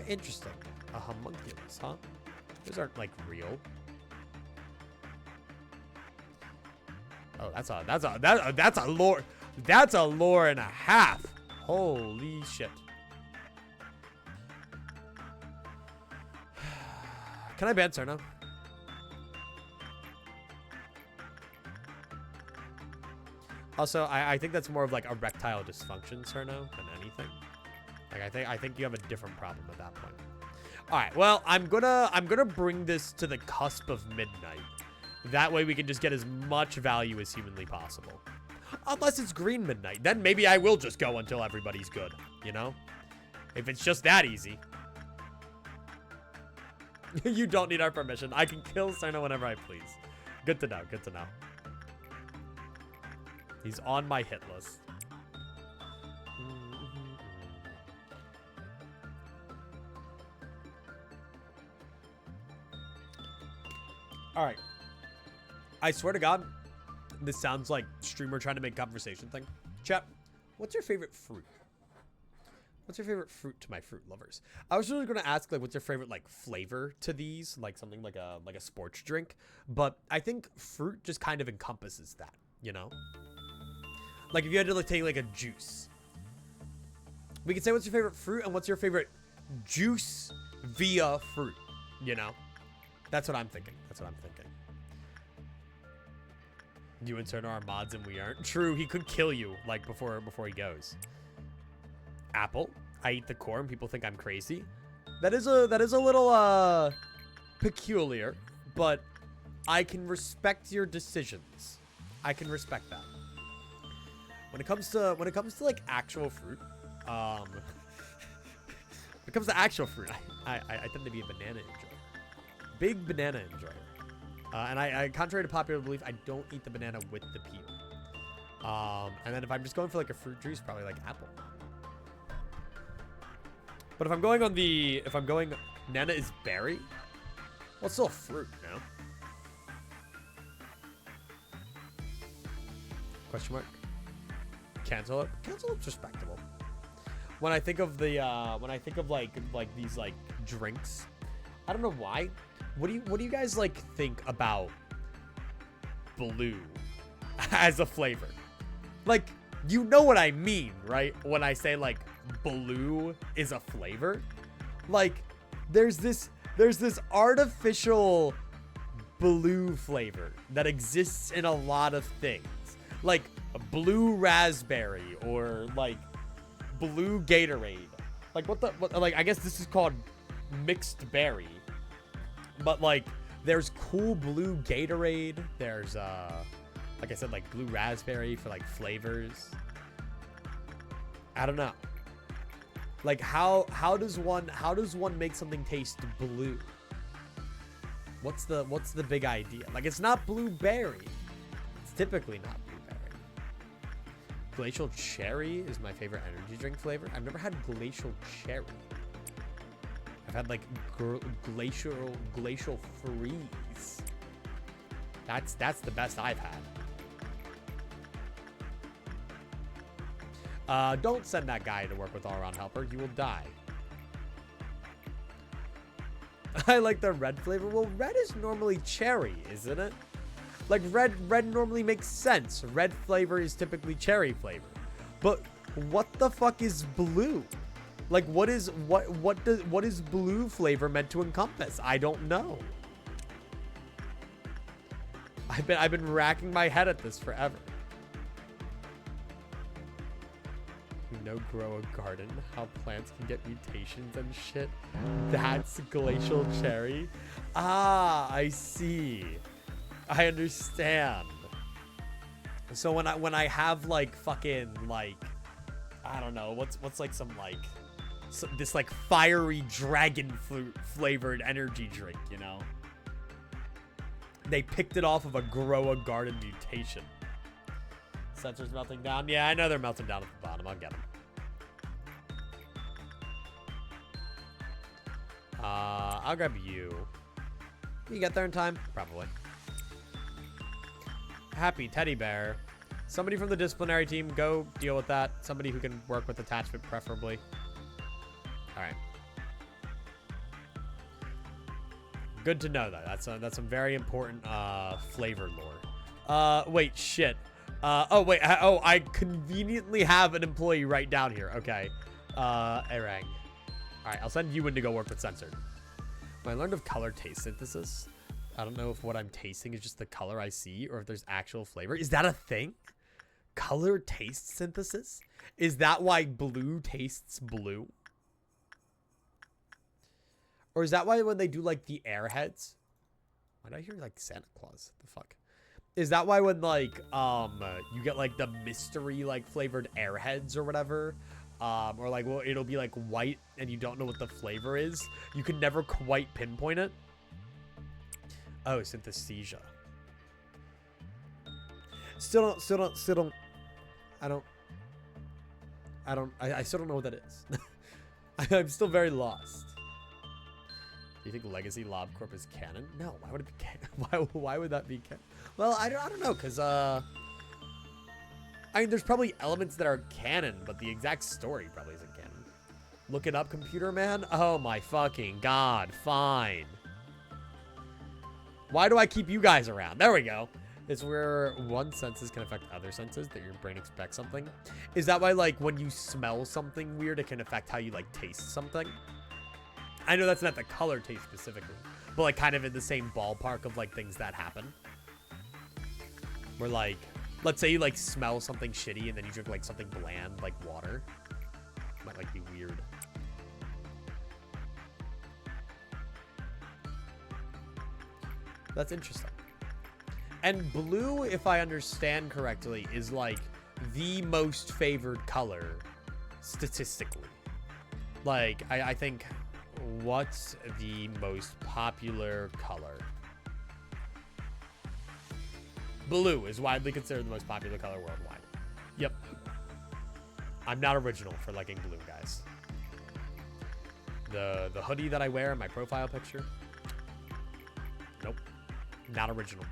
Interesting. A homunculus, huh? Those aren't like real. Oh, that's a lore. That's a lore and a half. Holy shit. Can I ban Cerno? Also, I think that's more of like erectile dysfunction, Cerno, than anything. Like I think you have a different problem at that point. All right, well, I'm gonna bring this to the cusp of midnight. That way we can just get as much value as humanly possible. Unless it's green midnight, then maybe I will just go until everybody's good, you know? If it's just that easy. You don't need our permission. I can kill Cerno whenever I please. Good to know, good to know. He's on my hit list. All right. I swear to God, this sounds like streamer trying to make conversation thing. Chat, what's your favorite fruit? What's your favorite fruit to my fruit lovers? I was really going to ask, like, what's your favorite, like, flavor to these? Like, something like a sports drink. But I think fruit just kind of encompasses that, you know? Like, if you had to, like, take, like, a juice. We could say what's your favorite fruit and what's your favorite juice via fruit, you know? That's what I'm thinking. That's what I'm thinking. You and Cerno are mods and we aren't. True, he could kill you, like, before he goes. Apple. I eat the core and people think I'm crazy. That is a little peculiar, but I can respect your decisions. I can respect that. When it comes to like actual fruit, when it comes to actual fruit, I tend to be a banana enjoyer. Big banana enjoyer. And I contrary to popular belief, I don't eat the banana with the peel. And then if I'm just going for like a fruit juice, probably like apple. But if I'm going Nana is berry. Well, it's still a fruit, no? Question mark. Cantaloupe. Cantaloupe's respectable. When I think of like these like drinks, I don't know why. What do you guys like think about blue as a flavor? Like, you know what I mean, right? When I say like blue is a flavor, like there's this artificial blue flavor that exists in a lot of things, like a blue raspberry or like blue Gatorade. Like what like I guess this is called mixed berry. But like there's cool blue Gatorade. There's like I said, like blue raspberry for like flavors. I don't know. Like how does one make something taste blue? What's the big idea? Like it's not blueberry. It's typically not blueberry. Glacial cherry is my favorite energy drink flavor. I've never had glacial cherry. I've had like glacial freeze. That's the best I've had. Don't send that guy to work with all-around helper. You will die. I like the red flavor. Well, red is normally cherry, isn't it? Like red normally makes sense. Red flavor is typically cherry flavor. But what the fuck is blue? Like what is blue flavor meant to encompass? I don't know. I've been racking my head at this forever. You know, grow a garden, how plants can get mutations and shit. That's glacial cherry. Ah, I see. I understand. So when I have like fucking like, I don't know, what's like some like this like fiery dragon fruit flavored energy drink, you know? They picked it off of a grow a garden mutation. Sensors melting down. Yeah, I know they're melting down at the bottom. I'll get them. I'll grab you. You get there in time? Probably. Happy teddy bear. Somebody from the disciplinary team, go deal with that. Somebody who can work with attachment, preferably. All right. Good to know, though. That's some very important flavor lore. Wait, shit. Oh, wait. I conveniently have an employee right down here. Okay. Erang. All right, I'll send you in to go work with censored. When I learned of color taste synthesis, I don't know if what I'm tasting is just the color I see or if there's actual flavor. Is that a thing? Color taste synthesis? Is that why blue tastes blue? Or is that why when they do like the airheads? Why did I hear like Santa Claus? The fuck? Is that why when like you get like the mystery like flavored airheads or whatever? Or like, well, it'll be like white and you don't know what the flavor is. You can never quite pinpoint it. Oh, synthesthesia. Still don't. I still don't know what that is. I'm still very lost. Do you think Legacy Lob Corp is canon? No, why would it be canon? Why would that be canon? Well, I don't know, because, I mean, there's probably elements that are canon, but the exact story probably isn't canon. Look it up, computer man? Oh my fucking god, fine. Why do I keep you guys around? There we go. It's where one senses can affect other senses, that your brain expects something. Is that why, like, when you smell something weird, it can affect how you, like, taste something? I know that's not the color taste specifically, but, like, kind of in the same ballpark of, like, things that happen. Where, like, let's say you, like, smell something shitty and then you drink, like, something bland, like water. Might, like, be weird. That's interesting. And blue, if I understand correctly, is like the most favored color statistically. Like, I think, what's the most popular color? Blue is widely considered the most popular color worldwide. Yep. I'm not original for liking blue, guys. The hoodie that I wear in my profile picture. Nope. Not original.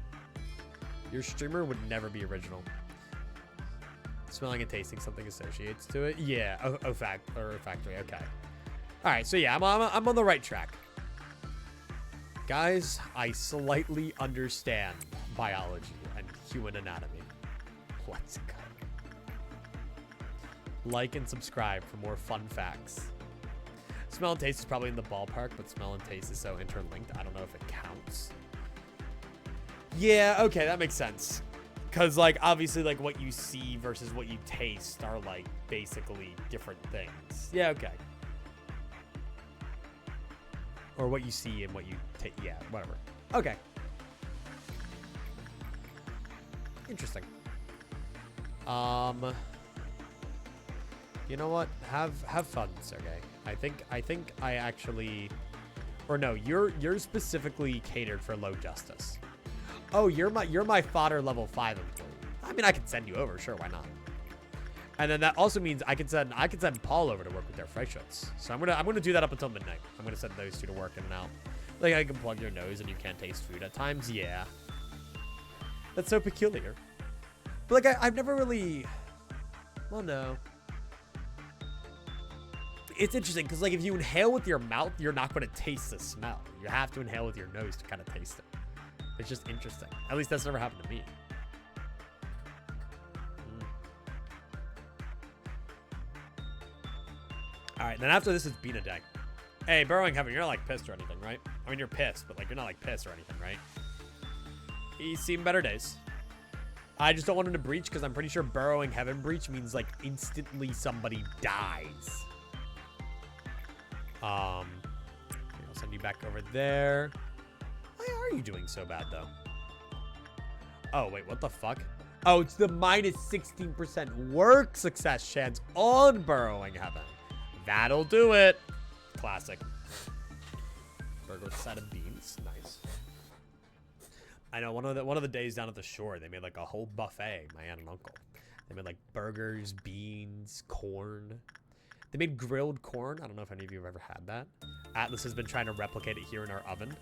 Your streamer would never be original. Smelling and tasting something associates to it. Yeah, olfactory. Okay. All right. So yeah, I'm on the right track. Guys, I slightly understand biology and human anatomy. Let's go. Like and subscribe for more fun facts. Smell and taste is probably in the ballpark, but smell and taste is so interlinked. I don't know if it counts. Yeah, okay, that makes sense. Because, like, obviously, like, what you see versus what you taste are, like, basically different things. Yeah, okay. Or what you see and what you take. Yeah, whatever. Okay. Interesting. You know what? Have fun, Sergey. I think I actually, or no, you're specifically catered for low justice. Oh, you're my fodder level 5 employee. I mean, I can send you over, sure, why not? And then that also means I can send Paul over to work with their Freischutz. So I'm gonna do that up until midnight. I'm gonna send those two to work in and out. Like, I can plug your nose and you can't taste food at times. Yeah, that's so peculiar. But like, I've never really. Well, no. It's interesting because like if you inhale with your mouth, you're not going to taste the smell. You have to inhale with your nose to kind of taste it. It's just interesting. At least that's never happened to me. All right, then after this is Bina Day. Hey, Burrowing Heaven, you're not like pissed or anything, right? I mean, you're pissed, but like you're not like pissed or anything, right? He's seen better days. I just don't want him to breach because I'm pretty sure Burrowing Heaven breach means like instantly somebody dies. I'll send you back over there. Why are you doing so bad, though? Oh, wait, what the fuck? Oh, it's the minus 16% work success chance on Burrowing Heaven. That'll do it. Classic. Burger with a side of beans. Nice. I know one of the days down at the shore, they made like a whole buffet, my aunt and uncle. They made like burgers, beans, corn. They made grilled corn. I don't know if any of you have ever had that. Atlas has been trying to replicate it here in our oven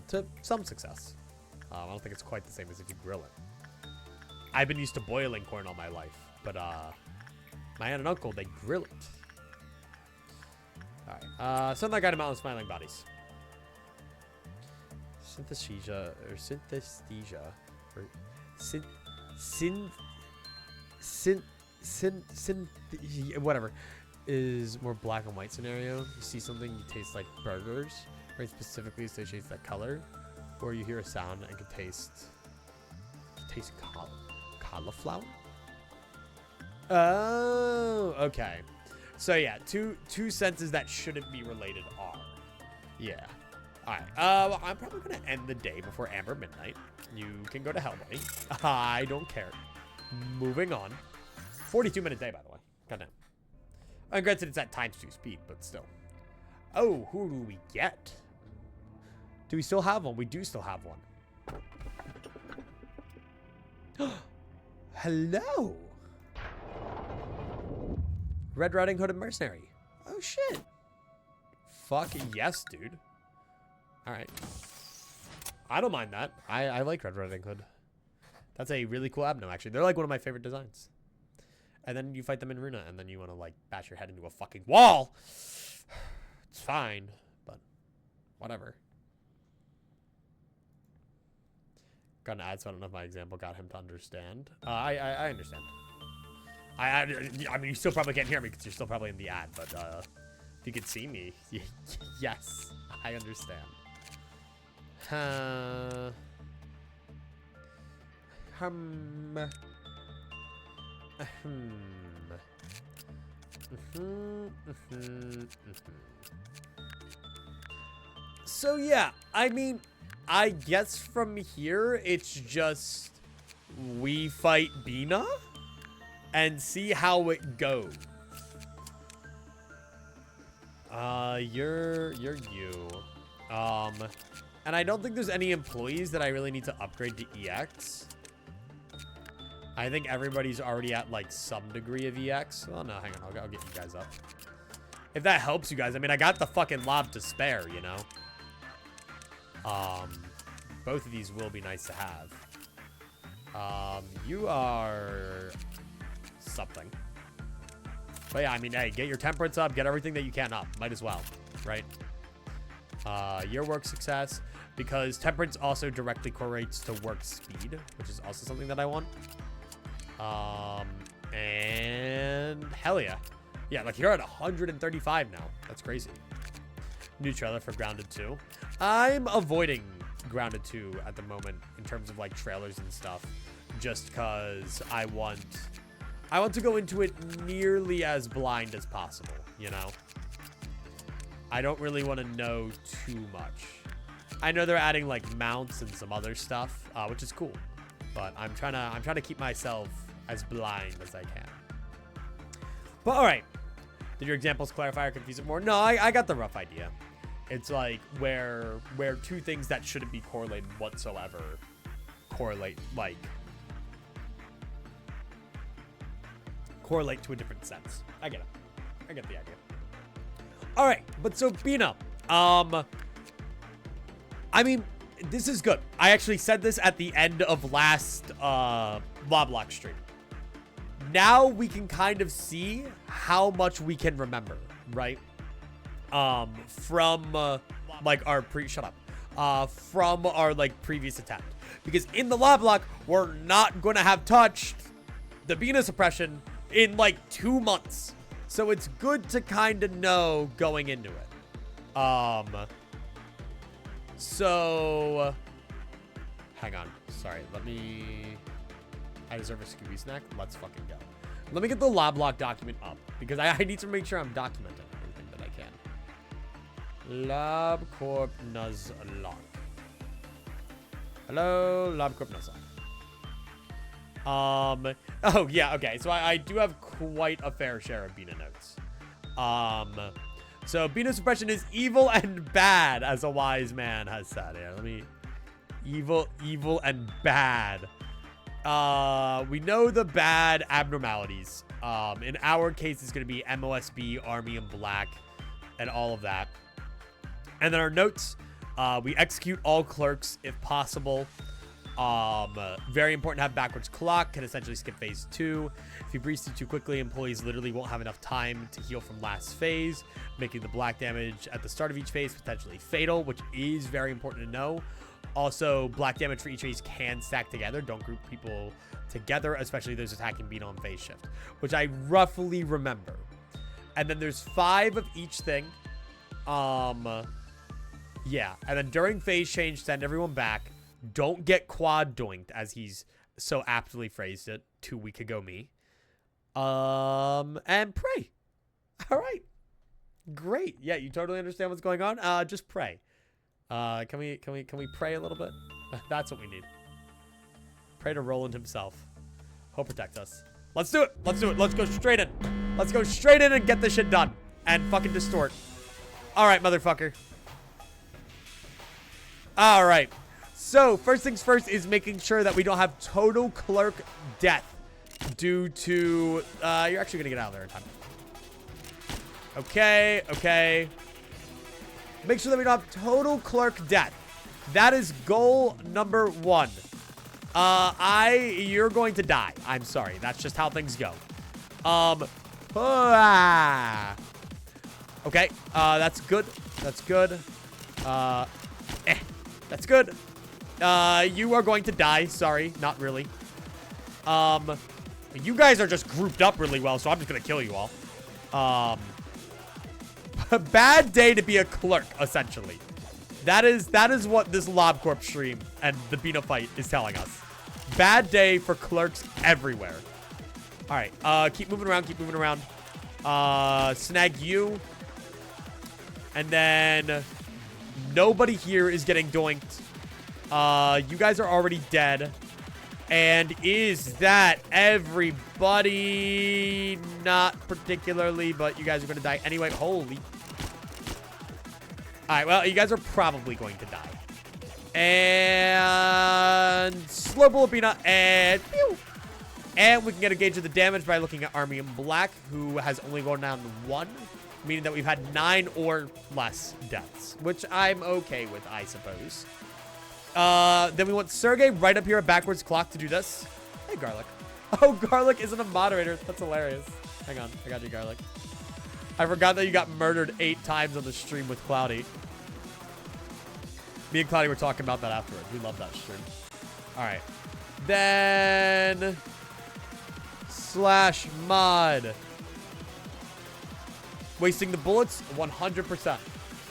to some success. I don't think it's quite the same as if you grill it. I've been used to boiling corn all my life, but my aunt and uncle, they grill it. All right, send that guy to Mountain Smiling Bodies. Synesthesia or whatever is more black and white scenario. You see something, you taste like burgers, very specifically associates that color, or you hear a sound and can taste cauliflower. Oh, okay. So yeah, two senses that shouldn't be related are, yeah. All right. I'm probably gonna end the day before Amber Midnight. You can go to hell, buddy. I don't care. Moving on. 42-minute day, by the way. Goddamn. And granted, it's at ×2 speed, but still. Oh, who do we get? Do we still have one? We do still have one. Hello. Red Riding Hood and Mercenary. Oh, shit. Fuck yes, dude. All right. I don't mind that. I like Red Riding Hood. That's a really cool abno, actually. They're like one of my favorite designs. And then you fight them in Runa, and then you want to, like, bash your head into a fucking wall. It's fine, but whatever. Gonna add, so I don't know if my example got him to understand. I understand. I mean, you still probably can't hear me because you're still probably in the ad, but if you could see me, yes, I understand. So yeah, I mean, I guess from here it's just we fight Bina and see how it goes. You're you. And I don't think there's any employees that I really need to upgrade to EX. I think everybody's already at, like, some degree of EX. Oh, no, hang on. I'll get you guys up. If that helps you guys. I mean, I got the fucking lob to spare, you know? Both of these will be nice to have. You are something. But, yeah, I mean, hey, get your temperance up. Get everything that you can up. Might as well, right? Your work success. Because temperance also directly correlates to work speed, which is also something that I want. And hell yeah. Yeah, like you're at 135 now. That's crazy. New trailer for Grounded 2. I'm avoiding Grounded 2 at the moment in terms of like trailers and stuff, just because I want to go into it nearly as blind as possible, you know? I don't really want to know too much. I know they're adding like mounts and some other stuff, which is cool, but I'm trying to keep myself as blind as I can. But all right, did your examples clarify or confuse it more? No, I got the rough idea. It's like where two things that shouldn't be correlated whatsoever correlate to a different sense. I get it. I get the idea. All right, but so Bina, I mean, this is good. I actually said this at the end of last Loblocke stream. Now we can kind of see how much we can remember, right? From like our from our like previous attempt, because in the Loblocke we're not gonna have touched the Bina suppression in like 2 months, so it's good to kind of know going into it. So, hang on. Sorry, I deserve a Scooby snack. Let's fucking go. Let me get the Loblocke document up, because I need to make sure I'm documenting everything that I can. Lobotomy Nuzlocke. Hello, Lobotomy Nuzlocke. Oh, yeah, okay. So I do have quite a fair share of Bina notes. So Bina suppression is evil and bad, as a wise man has said. Here, evil and bad. We know the bad abnormalities. In our case, it's going to be MOSB, Army and Black, and all of that. And then our notes, we execute all clerks if possible. Very important to have backwards clock. Can essentially skip phase 2. If you breeze through too quickly, employees literally won't have enough time to heal from last phase, making the black damage at the start of each phase potentially fatal, which is very important to know. Also, black damage for each phase can stack together. Don't group people together, especially those attacking Beano on phase shift, which I roughly remember. And then there's 5 of each thing. Yeah, and then during phase change, send everyone back. Don't get quad doinked, as he's so aptly phrased it 2 weeks ago me. And pray. All right. Great. Yeah, you totally understand what's going on. Just pray. Can we pray a little bit? That's what we need. Pray to Roland himself. He'll protect us. Let's do it. Let's do it. Let's go straight in. Let's go straight in and get this shit done. And fucking distort. All right, motherfucker. All right. So, first things first is making sure that we don't have total clerk death due to... you're actually going to get out of there in time. Okay, okay. Make sure that we don't have total clerk death. That is goal number 1. You're going to die. I'm sorry. That's just how things go. Okay, that's good. That's good. That's good. You are going to die. Sorry, not really. You guys are just grouped up really well, so I'm just gonna kill you all. A bad day to be a clerk, essentially. That is what this Lob Corp stream and the Beano fight is telling us. Bad day for clerks everywhere. All right, keep moving around, keep moving around. Snag you. And then nobody here is getting doinked. You guys are already dead. And is that everybody? Not particularly, but you guys are going to die anyway. Holy. All right, well, you guys are probably going to die. And slow bullet Beano, and pew. And we can get a gauge of the damage by looking at Army in Black, who has only gone down 1, meaning that we've had 9 or less deaths, which I'm okay with, I suppose. Then we want Sergey right up here at backwards clock to do this. Hey, Garlic. Oh, Garlic isn't a moderator. That's hilarious. Hang on. I got you, Garlic. I forgot that you got murdered 8 times on the stream with Cloudy. Me and Cloudy were talking about that afterwards. We love that stream. All right. Then... slash mod. Wasting the bullets 100%.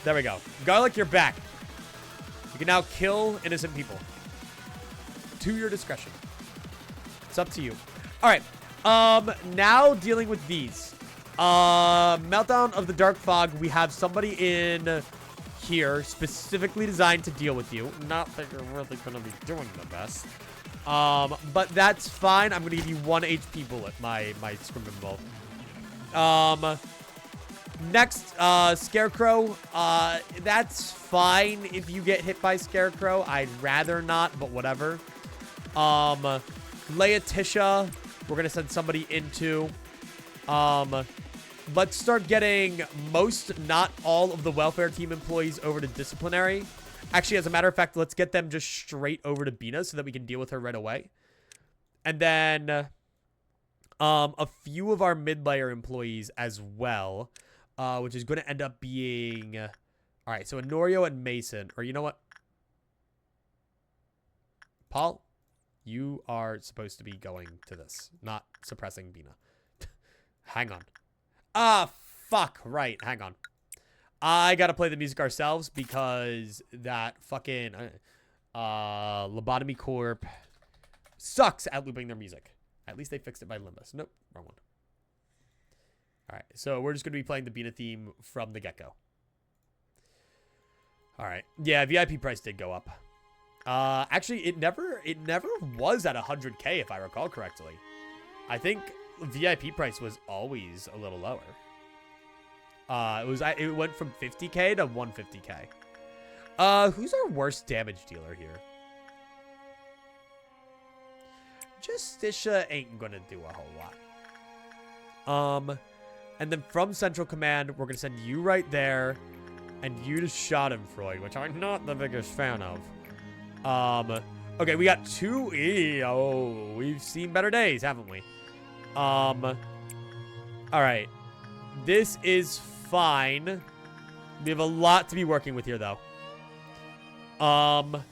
There we go. Garlic, you're back. You can now kill innocent people. To your discretion. It's up to you. All right. Now dealing with these. Meltdown of the Dark Fog. We have somebody in here specifically designed to deal with you. Not that you're really going to be doing the best. But that's fine. I'm going to give you 1 HP bullet, my scrim involved. Next, Scarecrow. That's fine if you get hit by Scarecrow. I'd rather not, but whatever. Laetitia, we're going to send somebody into. Let's start getting most, not all, of the welfare team employees over to disciplinary. Actually, as a matter of fact, let's get them just straight over to Beano so that we can deal with her right away. And then a few of our mid-layer employees as well, which is going to end up being... all right, so Honorio and Mason. Or you know what? Paul, you are supposed to be going to this, not suppressing Beano. Hang on. Ah, fuck. Right, hang on. I gotta play the music ourselves because that fucking Lobotomy Corp sucks at looping their music. At least they fixed it by Limbus. Nope, wrong one. All right, so we're just gonna be playing the Beano theme from the get-go. All right, yeah, VIP price did go up. Actually, it never was at 100K if I recall correctly. I think VIP price was always a little lower. It went from 50K to 150K. Who's our worst damage dealer here? Justicia ain't gonna do a whole lot. And then from Central Command, we're gonna send you right there, and you to Schadenfreude, which I'm not the biggest fan of. Okay, we got 2. Oh, we've seen better days, haven't we? All right. This is fine. We have a lot to be working with here, though. All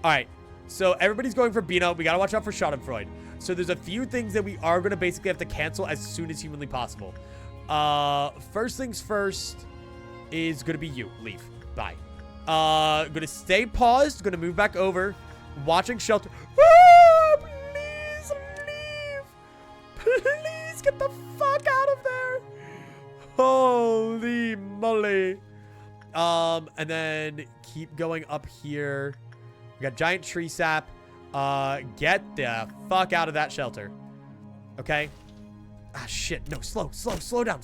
right. So everybody's going for Bino. We got to watch out for Schadenfreude. So there's a few things that we are going to basically have to cancel as soon as humanly possible. First things first is going to be you. Leave. Bye. Going to stay paused. Going to move back over. Watching shelter. Ah, please leave. Please get the fuck out of there. Holy moly. And then keep going up here. We got giant tree sap. Get the fuck out of that shelter. Okay. Ah, shit. No, slow down.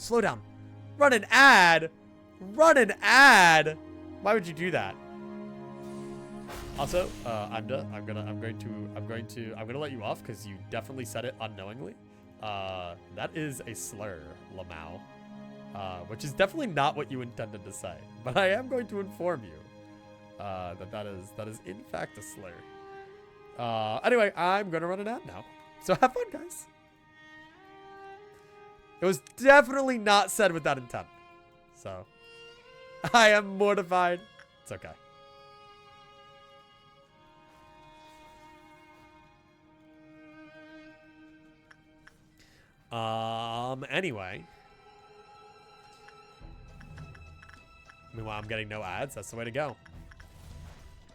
Run an ad. Why would you do that? Also, I'm going to let you off because you definitely said it unknowingly. That is a slur, Lamau. Which is definitely not what you intended to say. But I am going to inform you that is in fact a slur. Anyway, I'm going to run an ad now. So have fun, guys. It was definitely not said with that intent. So, I am mortified. It's okay. Anyway. Meanwhile, I'm getting no ads. That's the way to go.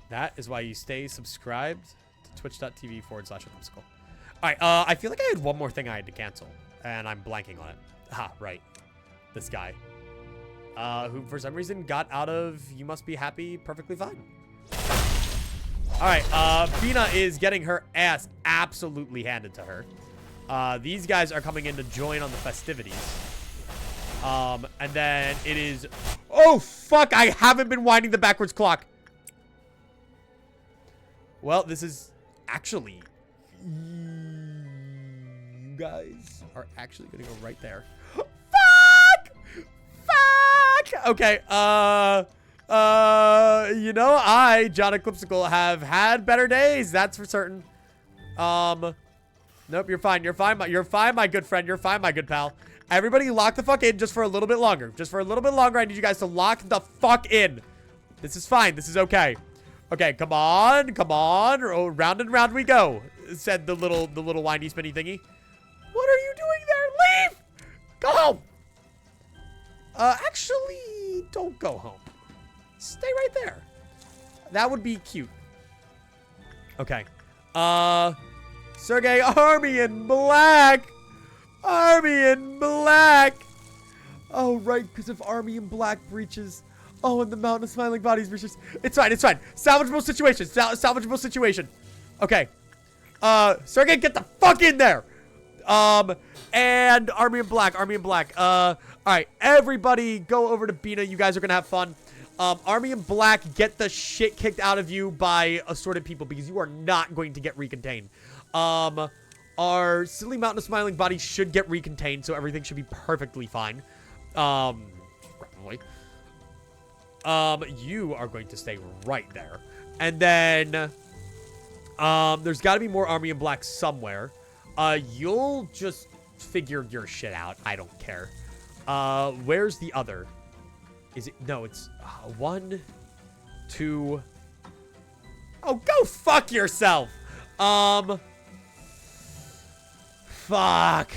That is why you stay subscribed to twitch.tv/Whimsical. All right. I feel like I had one more thing I had to cancel, and I'm blanking on it. Ah, right. This guy. Who for some reason got out of You Must Be Happy perfectly fine. All right. Bina is getting her ass absolutely handed to her. These guys are coming in to join on the festivities. And then it is... Oh, fuck! I haven't been winding the backwards clock. Well, this is actually... You guys are actually going to go right there. Fuck! Fuck! Okay, you know, I, John Eclipsical, have had better days. That's for certain. Nope, you're fine. You're fine, my good friend. You're fine, my good pal. Everybody lock the fuck in just for a little bit longer. Just for a little bit longer, I need you guys to lock the fuck in. This is fine. This is okay. Okay, come on. Come on. Oh, round and round we go, said the little windy spinny thingy. What are you doing there? Leave! Go home! Actually, don't go home. Stay right there. That would be cute. Okay. Sergey, Army in Black! Army in Black! Oh, right, because if Army in Black breaches... Oh, and the Mountain of Smiling Bodies breaches... It's fine, it's fine. Salvageable situation. Salvageable situation. Okay. Sergey, get the fuck in there! And Army in Black, Army in Black. Alright, everybody go over to Bina. You guys are gonna have fun. Army in Black, get the shit kicked out of you by assorted people because you are not going to get recontained. Our silly Mountain of Smiling Bodies should get recontained, so everything should be perfectly fine. Probably. You are going to stay right there. And then, there's got to be more Army in Black somewhere. You'll just figure your shit out. I don't care. Where's the other? Is it? No, it's 1, 2. Oh, go fuck yourself. Fuck.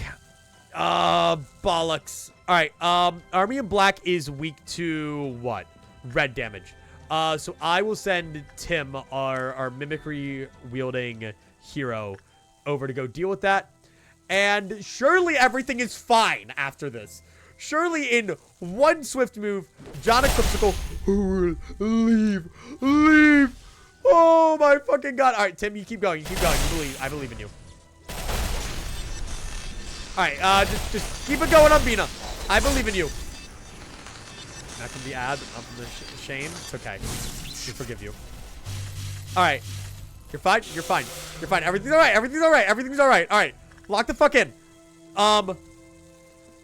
Bollocks. All right. Army in Black is weak to what? Red damage. So I will send Tim, our mimicry wielding hero, over to go deal with that. And surely everything is fine after this. Surely in one swift move, John Eclipsical will leave. Oh my fucking god. All right, Tim, you keep going. You keep going. I believe in you. All right, just keep it going on Bina. I believe in you. Not from the ad, not from the shame. It's okay. We forgive you. All right. You're fine. You're fine. You're fine. Everything's all right. Everything's all right. Everything's all right. All right. Lock the fuck in.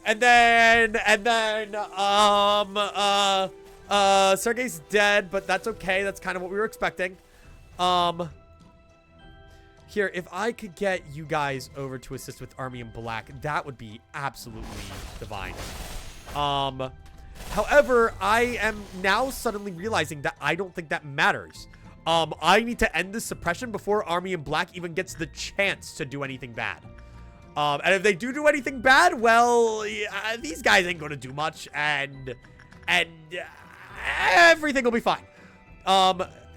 And then, Sergey's dead, but that's okay. That's kind of what we were expecting. Here, if I could get you guys over to assist with Army in Black, that would be absolutely divine. However, I am now suddenly realizing that I don't think that matters. I need to end this suppression before Army in Black even gets the chance to do anything bad. And if they do anything bad, well, these guys ain't gonna do much, and everything will be fine.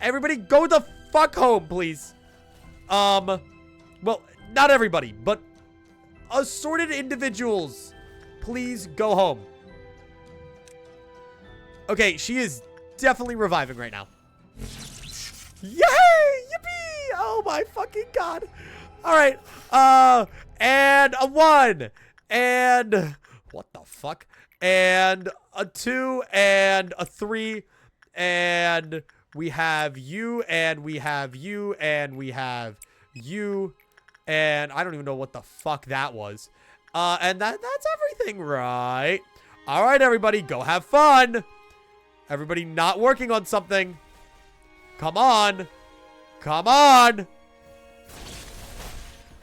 Everybody go the fuck home, please. Well, not everybody, but assorted individuals, please go home. Okay, she is definitely reviving right now. Yay! Yippee! Oh my fucking god. All right. And a 1. And what the fuck? And a 2 and a 3. And we have you, and we have you, and we have you. And I don't even know what the fuck that was. And that's everything, right? All right, everybody, go have fun. Everybody not working on something. Come on. Come on.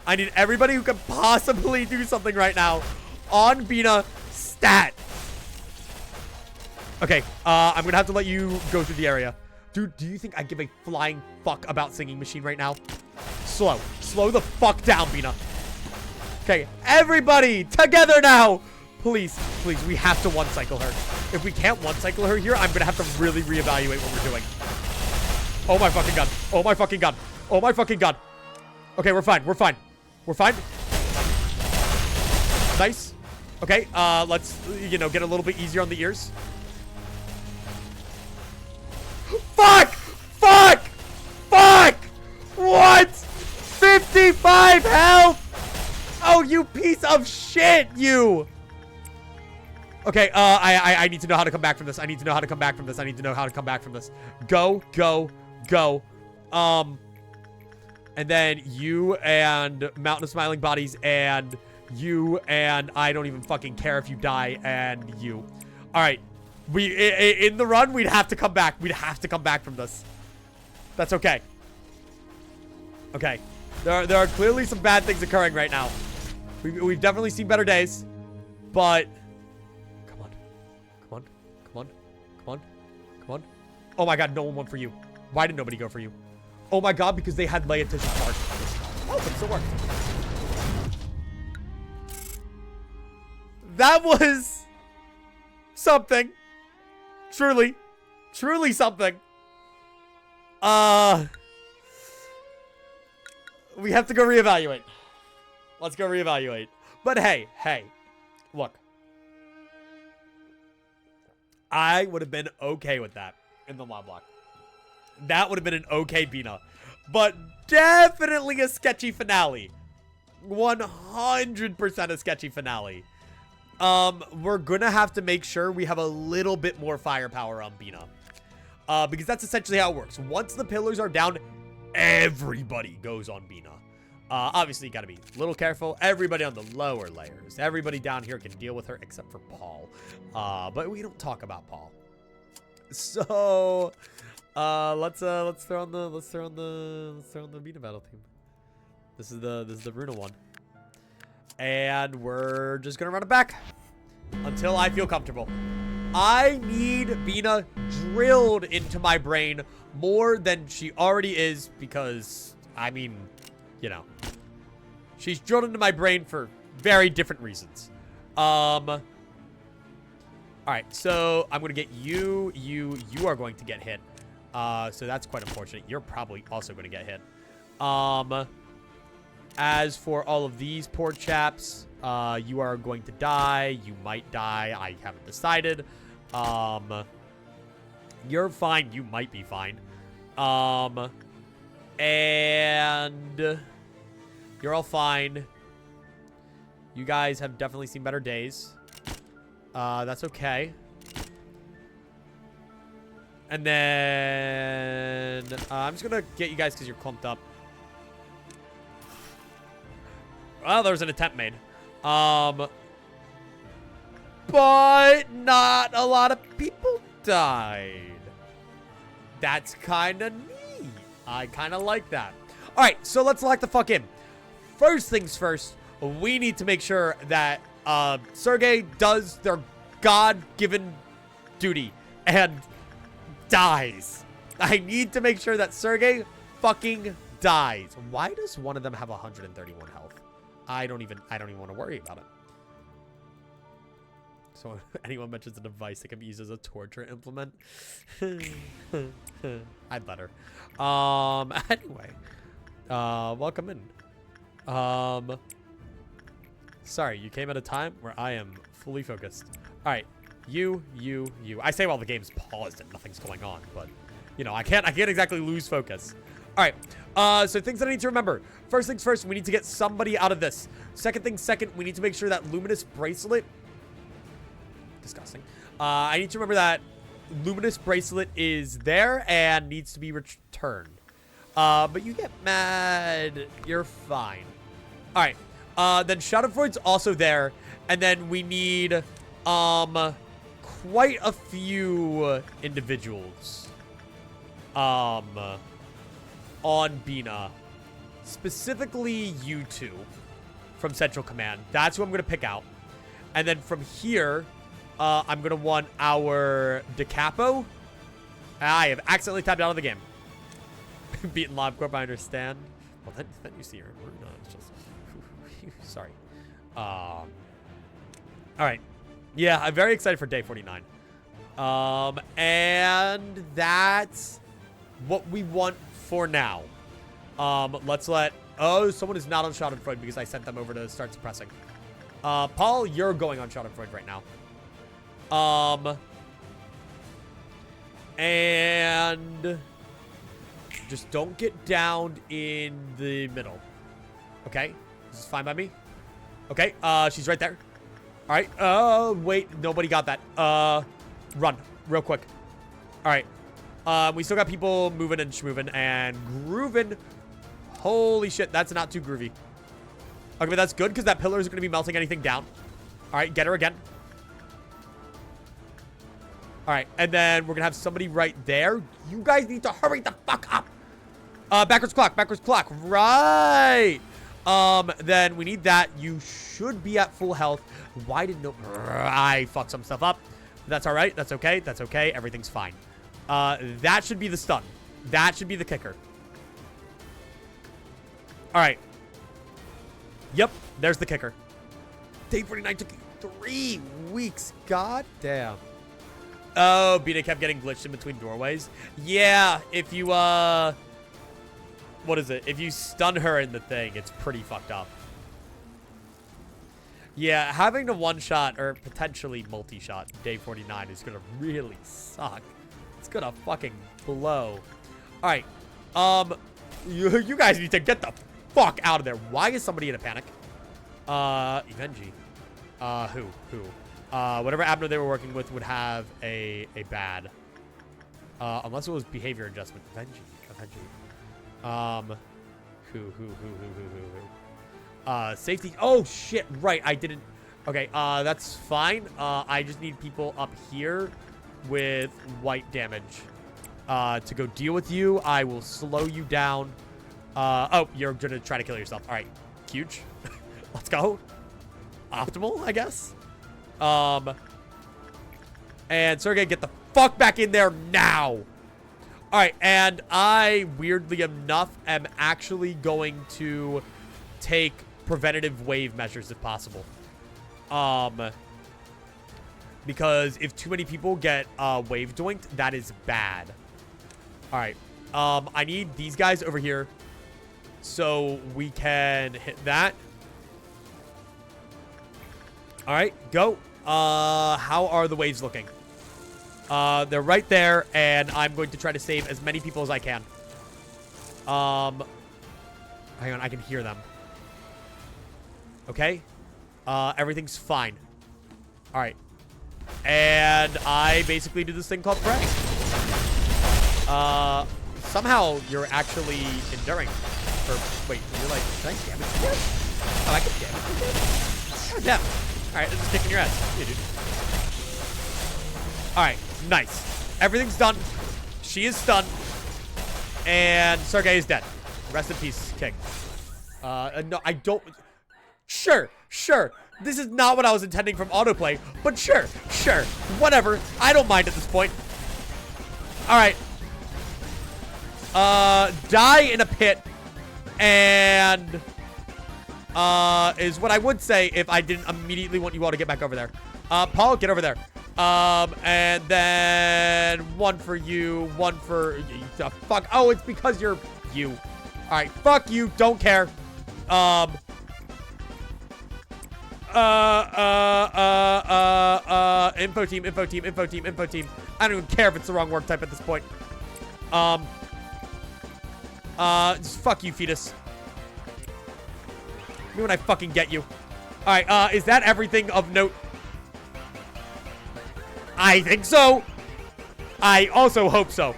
I need everybody who can possibly do something right now on Bina stat. Okay, I'm gonna have to let you go through the area. Dude, do you think I give a flying fuck about Singing Machine right now? Slow. Slow the fuck down, Bina. Okay, everybody together now. Please, please, we have to one-cycle her. If we can't one-cycle her here, I'm gonna have to really reevaluate what we're doing. Oh my fucking god. Oh my fucking god. Oh my fucking god. Okay, we're fine. We're fine. We're fine. Nice. Okay, let's, you know, get a little bit easier on the ears. Fuck! Fuck! Fuck! What? 55 health! Oh, you piece of shit, you! Okay, I need to know how to come back from this. I need to know how to come back from this. I need to know how to come back from this. Go, go, go. And then you and Mountain of Smiling Bodies and you and I don't even fucking care if you die and you. All right. In the run, we'd have to come back. We'd have to come back from this. That's okay. Okay. There are clearly some bad things occurring right now. We've definitely seen better days. But come on. Come on. Come on. Come on. Come on. Oh my god, no one went for you. Why did nobody go for you? Oh my god, because they had Leia to start. Oh, but it still worked. That was something. Truly. Truly something. We have to go reevaluate. Let's go reevaluate. But hey, look. I would have been okay with that in the Loblocke. That would have been an okay Bina. But definitely a sketchy finale. 100% a sketchy finale. We're gonna have to make sure we have a little bit more firepower on Bina. Because that's essentially how it works. Once the pillars are down, everybody goes on Bina. Obviously, you gotta be a little careful. Everybody on the lower layers. Everybody down here can deal with her except for Paul. But we don't talk about Paul. So, let's throw on the Bina battle team. This is the Runa one. And we're just gonna run it back until I feel comfortable. I need Bina drilled into my brain more than she already is because, I mean, you know, she's drilled into my brain for very different reasons. All right, so I'm gonna get you are going to get hit. So that's quite unfortunate. You're probably also gonna get hit. As for all of these poor chaps, you are going to die. You might die. I haven't decided. You're fine. You might be fine. And you're all fine. You guys have definitely seen better days. That's okay. And then I'm just gonna get you guys because you're clumped up. Well, there was an attempt made. But not a lot of people died. That's kind of neat. I kind of like that. All right, so let's lock the fuck in. First things first, we need to make sure that Sergey does their God-given duty and dies. I need to make sure that Sergey fucking dies. Why does one of them have 131 health? I don't even want to worry about it. So if anyone mentions a device that can be used as a torture implement, I'd let her. Anyway, welcome in. Sorry, you came at a time where I am fully focused. All right, you. I say while the game's paused and nothing's going on, but you know, I can't exactly lose focus. All right, so things that I need to remember. First things first, we need to get somebody out of this. Second thing second, we need to make sure that luminous bracelet. Disgusting. I need to remember that luminous bracelet is there and needs to be returned. But you get mad. You're fine. All right. Then Schadenfreude's also there. And then we need quite a few individuals on Bina. Specifically you two from Central Command. That's who I'm going to pick out. And then from here, I'm going to want our DeCapo. I have accidentally tapped out of the game. Beaten LobCorp, I understand. Well, then you see her. No, it's just... Sorry. All right. Yeah, I'm very excited for day 49. And that's what we want for now. Let's let... Oh, someone is not on Schadenfreude because I sent them over to start suppressing. Paul, you're going on Schadenfreude right now. And just don't get downed in the middle. Okay? This is fine by me. Okay, she's right there. All right. Oh, wait. Nobody got that. Run real quick. All right. We still got people moving and schmoving and grooving. Holy shit. That's not too groovy. Okay, but that's good because that pillar isn't going to be melting anything down. All right. Get her again. All right. And then we're going to have somebody right there. You guys need to hurry the fuck up. Backwards clock. Backwards clock. Right. Then we need that. You should be at full health. Why didn't no... I fucked some stuff up. That's all right. That's okay. That's okay. Everything's fine. That should be the stun. That should be the kicker. All right. Yep. There's the kicker. Day 49 took 3 weeks. God damn. Oh, Bina kept getting glitched in between doorways. Yeah. If you, what is it? If you stun her in the thing, it's pretty fucked up. Yeah, having to one-shot or potentially multi-shot day 49 is gonna really suck. It's gonna fucking blow. All right, you guys need to get the fuck out of there. Why is somebody in a panic? Evenji. Who? Whatever Abner they were working with would have a bad. Unless it was behavior adjustment. Evenji. Who? Safety. Oh, shit. Right. I didn't. Okay. That's fine. I just need people up here with white damage to go deal with you. I will slow you down. Oh, you're going to try to kill yourself. All right. Huge. Let's go. Optimal, I guess. And Sergey, get the fuck back in there now. All right, and I, weirdly enough, am actually going to take preventative wave measures if possible. Because if too many people get wave doinked, that is bad. All right, I need these guys over here so we can hit that. All right, go. How are the waves looking? They're right there, and I'm going to try to save as many people as I can. Hang on, I can hear them. Okay. Everything's fine. All right. And I basically do this thing called press. Somehow you're actually enduring. Or, wait, you're like, can I damage you? Oh, I can damage you. Oh, yeah. All right, let's just kick in your ass. Yeah, dude. All right, nice. Everything's done. She is stunned. And Sergey is dead. Rest in peace. king. No, I don't. Sure. This is not what I was intending from autoplay, but sure. Whatever. I don't mind at this point. All right. Die in a pit, and is what I would say if I didn't immediately want you all to get back over there. Paul, get over there. And then one for you, one for fuck. Oh, it's because you're you. All right, fuck you. Don't care. Info team. I don't even care if it's the wrong work type at this point. Just fuck you, fetus. Me when I fucking get you. All right, is that everything of note? I think so. I also hope so.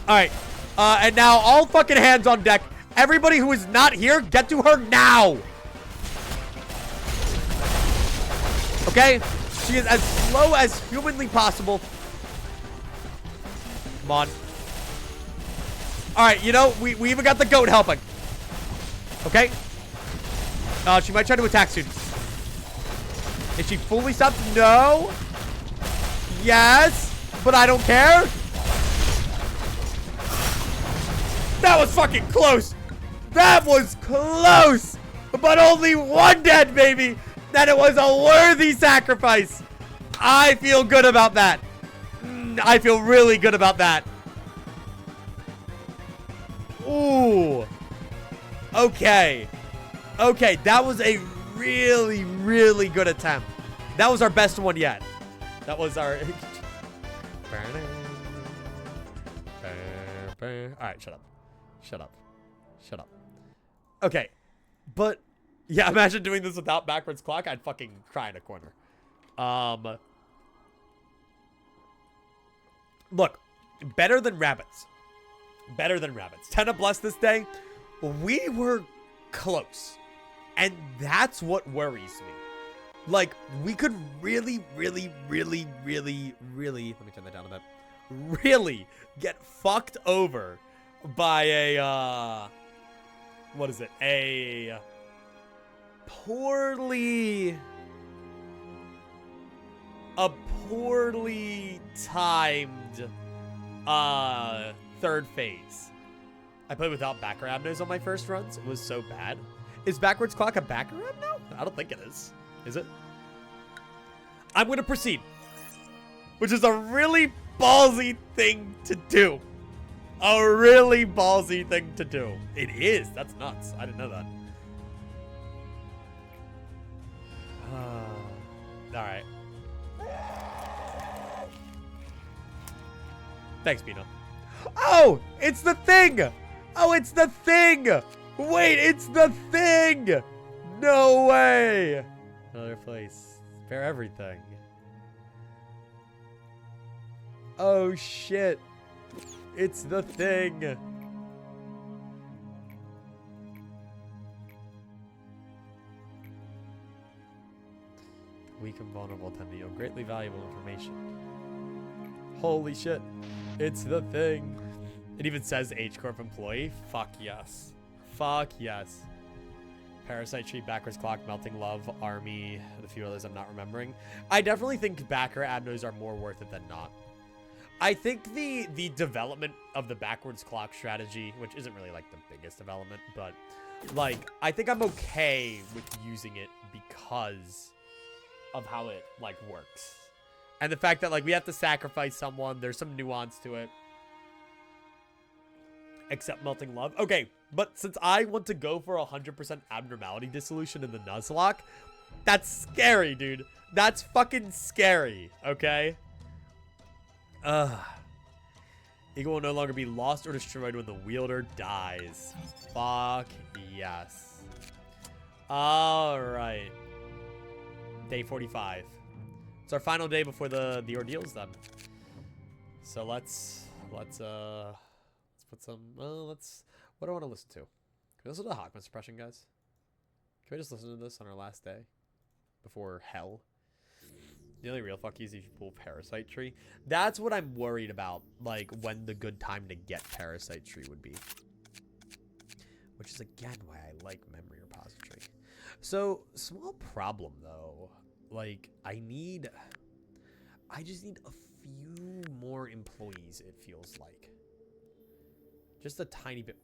All right, and now all fucking hands on deck. Everybody who is not here, get to her now. Okay? She is as slow as humanly possible. Come on. All right, you know, we even got the goat helping. Okay? She might try to attack soon. Is she fully stopped? No. Yes, but I don't care. That was fucking close. That was close. But only one dead, baby. That it was a worthy sacrifice. I feel good about that. I feel really good about that. Ooh. Okay. Okay, that was a really, really good attempt. That was our best one yet. That was our... Alright, shut up. Okay. But, yeah, imagine doing this without backwards clock. I'd fucking cry in a corner. Look, better than rabbits. 10 to bless this day. We were close. And that's what worries me. Like, we could really, let me turn that down a bit. Really get fucked over by a, what is it? A poorly timed, third phase. I played without backer abnos on my first runs. It was so bad. Is backwards clock a backer abno? I don't think it is. Is it? I'm going to proceed. Which is a really ballsy thing to do. It is. That's nuts. I didn't know that. Alright. Thanks, Bino. Oh! It's the thing! Wait, it's the thing! No way! Another place. Spare everything. Oh, shit. It's the thing. Weak and vulnerable tend to yield greatly valuable information. Holy shit. It's the thing. It even says H-Corp employee. Fuck yes. Parasite Tree, Backwards Clock, Melting Love, Army, and a few others I'm not remembering. I definitely think backer abnos are more worth it than not. I think the development of the backwards clock strategy, which isn't really like the biggest development, but like I think I'm okay with using it because of how it like works. And the fact that like we have to sacrifice someone, there's some nuance to it. Except Melting Love. Okay, but since I want to go for 100% abnormality dissolution in the Nuzlocke, that's scary, dude. That's fucking scary, okay? Eagle will no longer be lost or destroyed when the wielder dies. Fuck yes. Alright. Day 45. It's our final day before the ordeal's done. So let's put some, what do I want to listen to? Can we listen to the Hawkman suppression, guys? Can we just listen to this on our last day? Before hell? The only real fuck is if you pull Parasite Tree. That's what I'm worried about, like, when the good time to get Parasite Tree would be. which is again why I like memory repository. So, small problem though. Like, I just need a few more employees, it feels like. Just a tiny bit.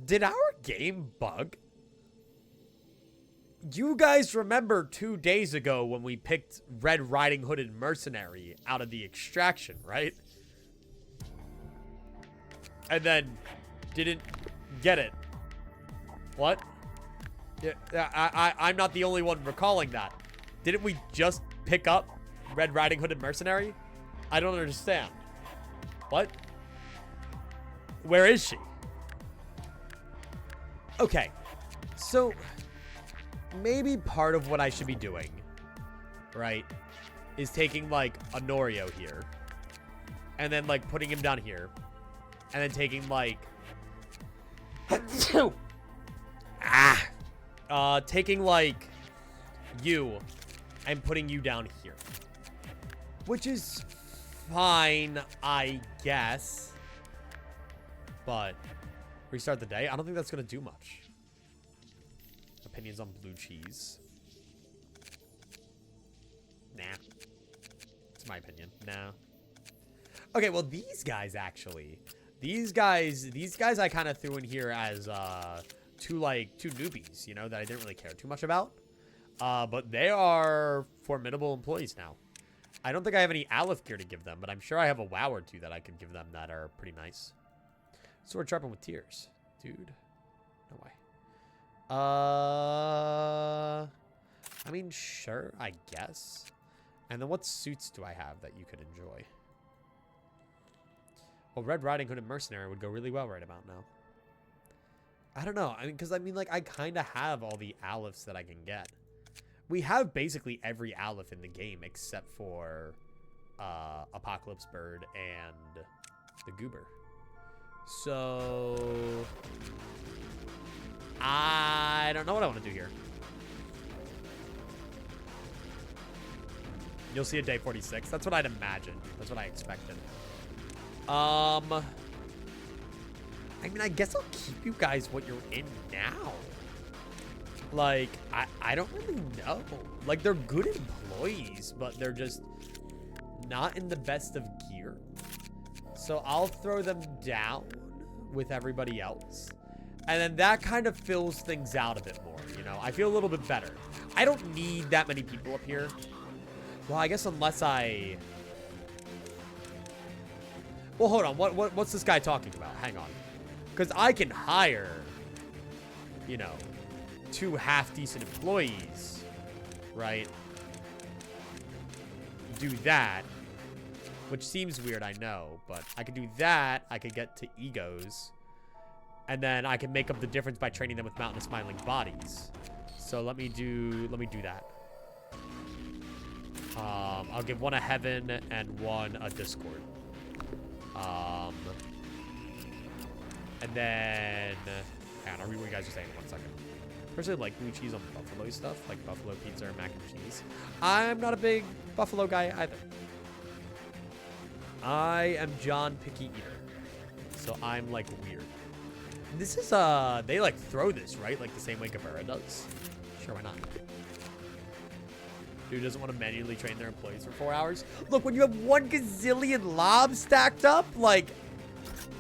Did our game bug? You guys remember 2 days ago when we picked Red Riding Hood and Mercenary out of the extraction, right? And then didn't get it. What? Yeah, I'm not the only one recalling that. Didn't we just pick up Red Riding Hood and Mercenary? I don't understand. What? Where is she? Okay, so maybe part of what I should be doing, right, is taking like a Norio here and then like putting him down here and then taking like taking like you and putting you down here, which is fine, I guess, but restart the day? I don't think that's going to do much. Opinions on blue cheese. Nah. It's my opinion. Nah. Okay, well, these guys, actually. These guys I kind of threw in here as two newbies, you know, that I didn't really care too much about. But they are formidable employees now. I don't think I have any Aleph gear to give them, but I'm sure I have a WoW or two that I could give them that are pretty nice. Sword sharpened with tears. Dude. No way. I mean, sure, I guess. And then what suits do I have that you could enjoy? Well, Red Riding Hood and Mercenary would go really well right about now. I don't know. I mean, because I mean, like, I kind of have all the Alephs that I can get. We have basically every Aleph in the game except for Apocalypse Bird and the Goober. So I don't know what I want to do here. You'll see a day 46. That's what I'd imagine. That's what I expected. I mean, I guess I'll keep you guys what you're in now. Like, I don't really know. Like, they're good employees, but they're just not in the best of gear. So I'll throw them down with everybody else. And then that kind of fills things out a bit more, you know? I feel a little bit better. I don't need that many people up here. Well, I guess unless I... Well, hold on. What's this guy talking about? Hang on. Because I can hire, you know, 2 half-decent employees, right? Do that. Which seems weird, I know, but I could do that. I could get to egos. And then I can make up the difference by training them with Mountain of Smiling Bodies. So let me do that. I'll give 1 a Heaven and 1 a Discord. And then... Hang on, I'll read what you guys are saying in 1 second. Personally, like blue cheese on buffalo stuff, like buffalo pizza or mac and cheese. I'm not a big buffalo guy either. I am John Picky Eater. So I'm like weird. This is they like throw this, right? Like the same way Guevara does. Sure, why not? Dude doesn't want to manually train their employees for 4 hours. Look, when you have 1 gazillion lobs stacked up, like,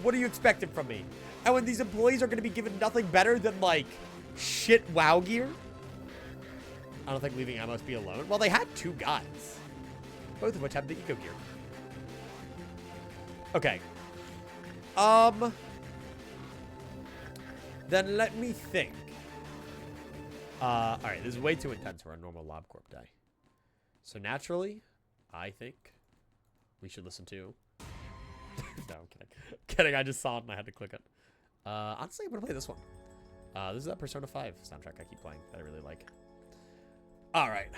what are you expecting from me? And when these employees are going to be given nothing better than like shit WoW gear. I don't think leaving Amos be alone. Well, they had 2 guys, both of which have the eco gear. Okay. Then let me think. All right, this is way too intense for a normal LobCorp day. So naturally, I think we should listen to... No, I'm kidding. Kidding, I just saw it and I had to click it. Honestly, I'm gonna play this one. This is that Persona 5 soundtrack I keep playing that I really like. All right.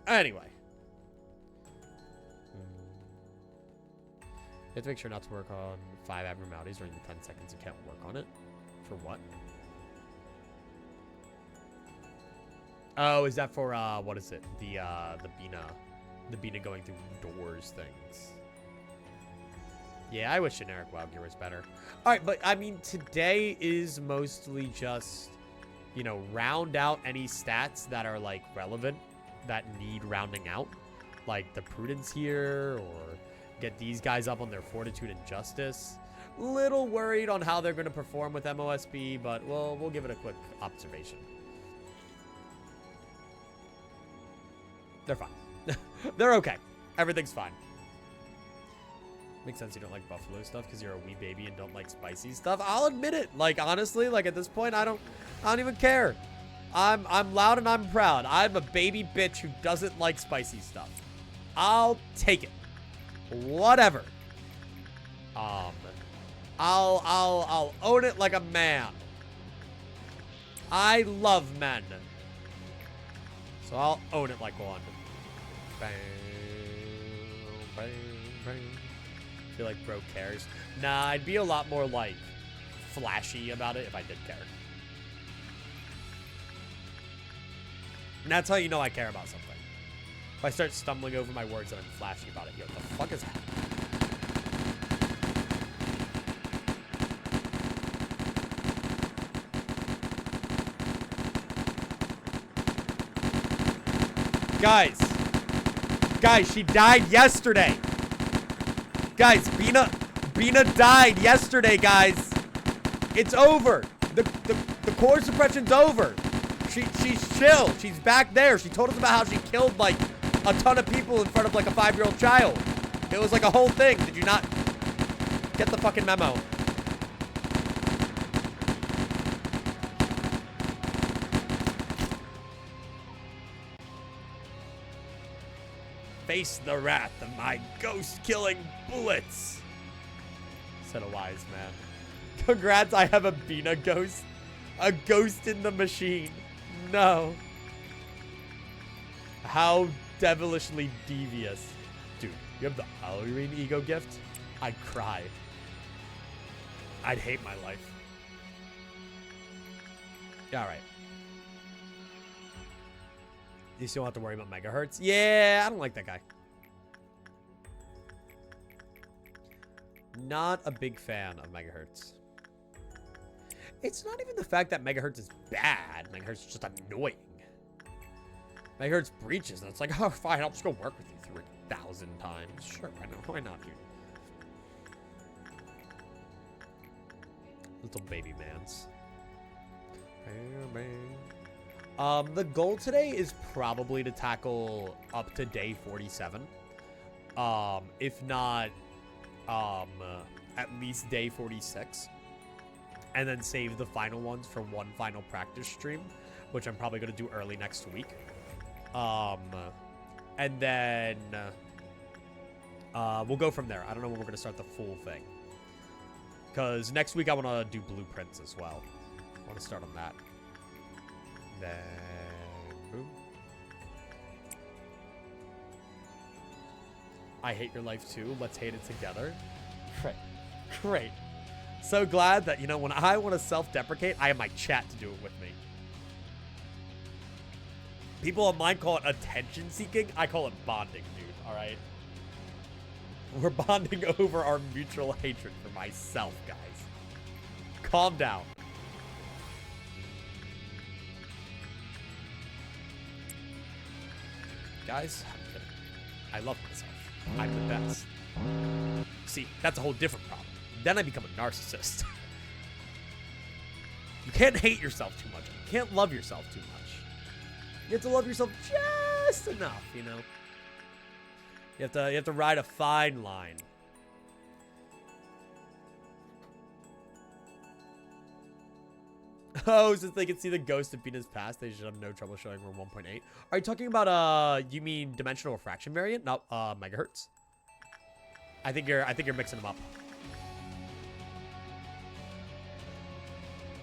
Anyway. You have to make sure not to work on 5 abnormalities during the 10 seconds you can't work on it. For what? Oh, is that for, what is it? The Bina going through doors things. Yeah, I wish generic WoW gear was better. Alright, but, I mean, today is mostly just, you know, round out any stats that are, like, relevant, that need rounding out. Like, the Prudence here, or get these guys up on their Fortitude and Justice. Little worried on how they're going to perform with MOSB, but we'll give it a quick observation. They're fine. They're okay. Everything's fine. Makes sense you don't like buffalo stuff because you're a wee baby and don't like spicy stuff. I'll admit it. Like, honestly, like, at this point, I don't even care. I'm loud and I'm proud. I'm a baby bitch who doesn't like spicy stuff. I'll take it. Whatever. I'll own it like a man. I love men. So I'll own it like one. Bang, bang, bang. I feel like bro cares. Nah, I'd be a lot more, like, flashy about it if I did care. And that's how you know I care about something. If I start stumbling over my words and I'm flashy about it. Yo, what the fuck is that? Guys, she died yesterday. Guys, Bina died yesterday, guys. It's over. The core suppression's over. She's chill. She's back there. She told us about how she killed, like, a ton of people in front of, like, a 5-year-old child. It was, like, a whole thing. Did you not get the fucking memo? Face the wrath of my ghost-killing bullets, said a wise man. Congrats, I have a Bina ghost. A ghost in the machine. No. How devilishly devious. Dude, you have the Halloween ego gift? I'd cry. I'd hate my life. Alright. You still don't have to worry about megahertz? Yeah, I don't like that guy. Not a big fan of megahertz. It's not even the fact that megahertz is bad. Megahertz is just annoying. Megahertz breaches, and it's like, oh, fine, I'll just go work with you 3,000 times. Sure, why not, dude? Little baby mans. The goal today is probably to tackle up to day 47. If not, at least day 46. And then save the final ones for one final practice stream, which I'm probably going to do early next week. And then we'll go from there. I don't know when we're going to start the full thing. Because next week I want to do blueprints as well. I want to start on that. Then, boom. I hate your life too. Let's hate it together. Great. Great. So glad that, you know, when I want to self-deprecate, I have my chat to do it with me. People online call it attention seeking. I call it bonding, dude. All right. We're bonding over our mutual hatred for myself, guys. Calm down. Guys, I'm kidding. I love myself. I'm the best. See, that's a whole different problem. Then I become a narcissist. You can't hate yourself too much. You can't love yourself too much. You have to love yourself just enough, you know? You have to ride a fine line. Oh, since they can see the ghost of Bina's past, they should have no trouble showing room 1.8. Are you talking about you mean dimensional refraction variant? No, megahertz. I think you're mixing them up.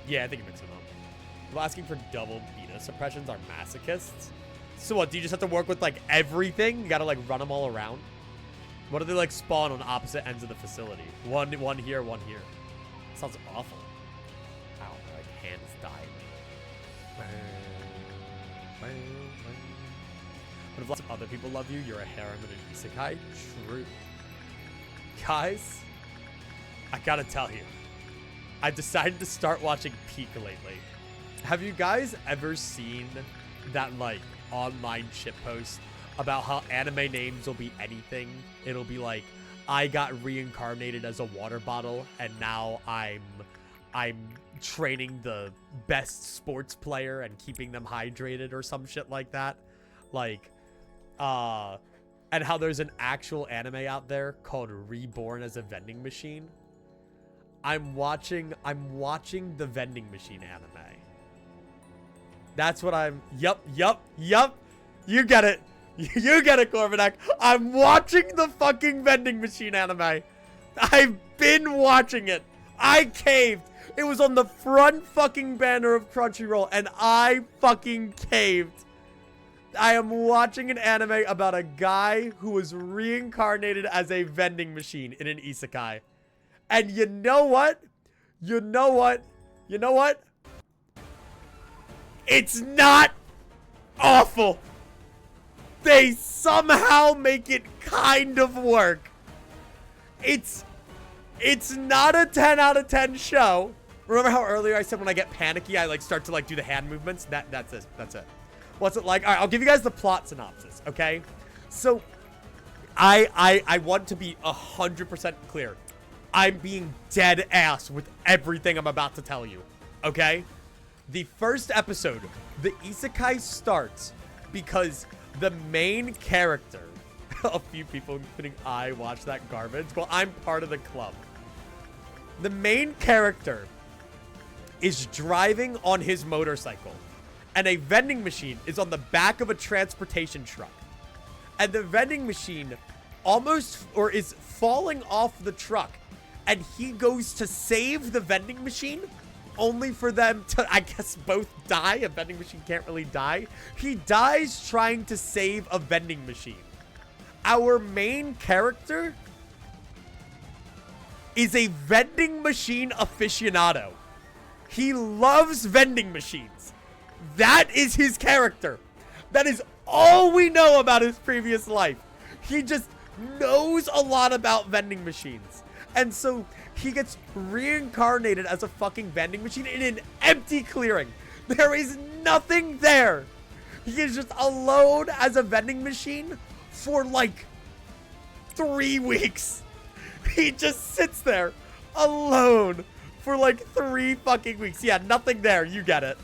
Yeah, I think you're mixing them up. People asking for double Bina suppressions are masochists. So what, do you just have to work with like everything? You gotta like run them all around? What do they like spawn on opposite ends of the facility? One here, one here. Sounds awful. Ow, my like hands died. But if lots of other people love you, you're a harem and an isekai. True. Guys, I gotta tell you, I decided to start watching Peak lately. Have you guys ever seen that, like, online shitpost about how anime names will be anything? It'll be like, I got reincarnated as a water bottle, and now I'm training the best sports player and keeping them hydrated or some shit like that. Like, and how there's an actual anime out there called Reborn as a Vending Machine. I'm watching the vending machine anime. That's what yup. You get it. You get it, Corvinak. I'm watching the fucking vending machine anime. I've been watching it. I caved. It was on the front fucking banner of Crunchyroll, and I fucking caved. I am watching an anime about a guy who was reincarnated as a vending machine in an isekai. And you know what? You know what? You know what? It's not awful. They somehow make it kind of work. It's not a 10 out of 10 show. Remember how earlier I said when I get panicky, I like start to like do the hand movements? That's it. That's it. What's it like? All right, I'll give you guys the plot synopsis, okay? So, I want to be 100% clear. I'm being dead ass with everything I'm about to tell you, okay? The first episode, the isekai starts because the main character, a few people, including I, watch that garbage. Well, I'm part of the club. The main character is driving on his motorcycle, and a vending machine is on the back of a transportation truck. And the vending machine is falling off the truck, and he goes to save the vending machine, only for them to, I guess, both die. A vending machine can't really die. He dies trying to save a vending machine. Our main character is a vending machine aficionado. He loves vending machines. That is his character. That is all we know about his previous life. He just knows a lot about vending machines. And so he gets reincarnated as a fucking vending machine in an empty clearing. There is nothing there. He is just alone as a vending machine for like 3 weeks. He just sits there alone for like 3 fucking weeks. Yeah, nothing there. You get it.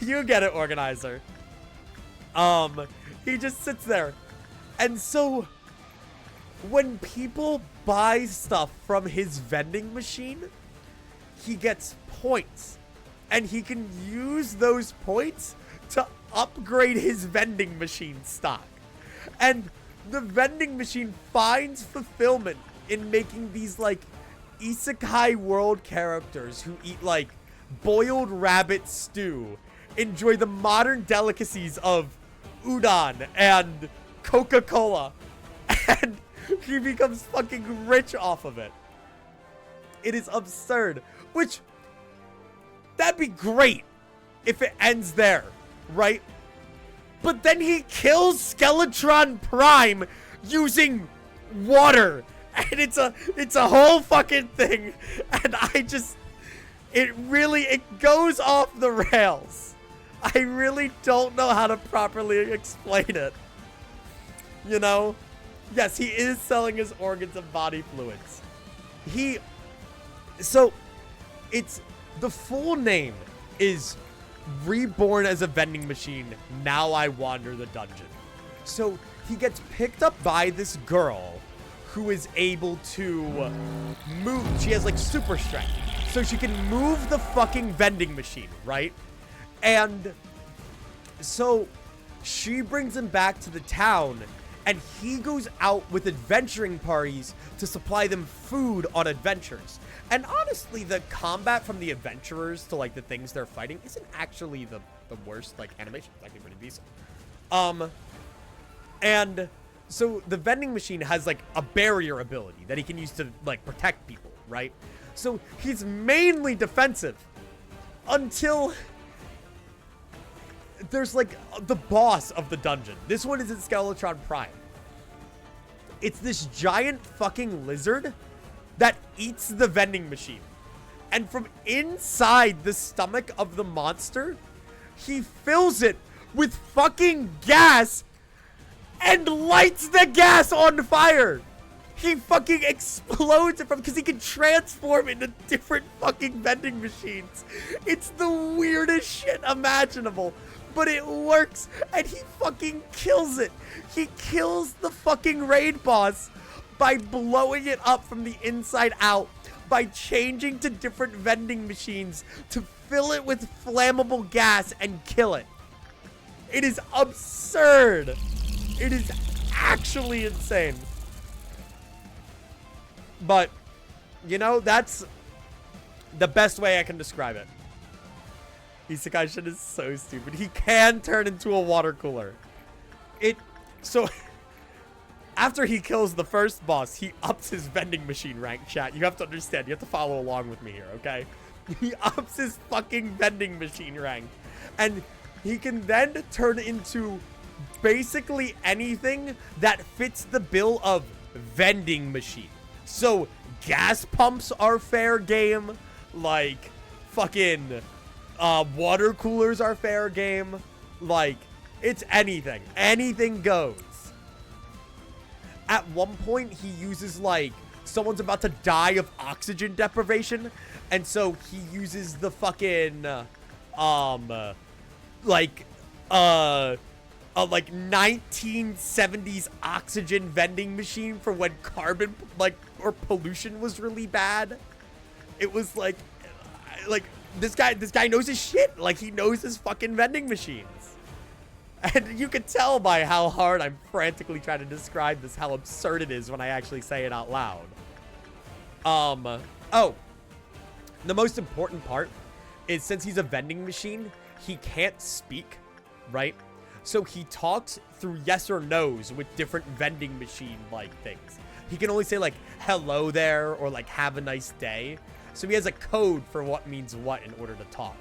You get it, organizer. He just sits there. And so when people buy stuff from his vending machine, he gets points. And he can use those points to upgrade his vending machine stock. And the vending machine finds fulfillment in making these, like, isekai world characters who eat, like, boiled rabbit stew, enjoy the modern delicacies of udon and Coca-Cola, and he becomes fucking rich off of it. It is absurd. Which, that'd be great if it ends there, right? But then he kills Skeletron Prime using water. And it's a whole fucking thing. And it goes off the rails. I really don't know how to properly explain it. You know? Yes, he is selling his organs and body fluids. The full name is Reborn as a Vending Machine, Now I Wander the Dungeon. So he gets picked up by this girl who is able to move. She has like super strength. So she can move the fucking vending machine, right? And so she brings him back to the town, and he goes out with adventuring parties to supply them food on adventures. And honestly, the combat from the adventurers to like the things they're fighting isn't actually the worst. Like, animation is actually pretty decent. And so the vending machine has like a barrier ability that he can use to like protect people, right? So he's mainly defensive until there's like the boss of the dungeon. This one is in Skeletron Prime. It's this giant fucking lizard that eats the vending machine. And from inside the stomach of the monster, he fills it with fucking gas and lights the gas on fire. He fucking explodes it because he can transform into different fucking vending machines. It's the weirdest shit imaginable, but it works, and he fucking kills it. He kills the fucking raid boss by blowing it up from the inside out, by changing to different vending machines to fill it with flammable gas and kill it. It is absurd. It is actually insane. But, you know, that's the best way I can describe it. Isekai shit is so stupid. He can turn into a water cooler. So, after he kills the first boss, he ups his vending machine rank, chat. You have to understand. You have to follow along with me here, okay? He ups his fucking vending machine rank. And he can then turn into basically anything that fits the bill of vending machine. So, gas pumps are fair game. Like, fucking water coolers are fair game. Like, it's anything. Anything goes. At one point, he uses, like, someone's about to die of oxygen deprivation. And so, he uses the fucking, like 1970s oxygen vending machine for when carbon, like, or pollution was really bad. It was like this guy knows his shit. Like, he knows his fucking vending machines. And you can tell by how hard I'm frantically trying to describe this, how absurd it is when I actually say it out loud. Oh, the most important part is, since he's a vending machine, he can't speak, right? So he talks through yes or no's with different vending machine-like things. He can only say, like, hello there, or, like, have a nice day. So he has a code for what means what in order to talk.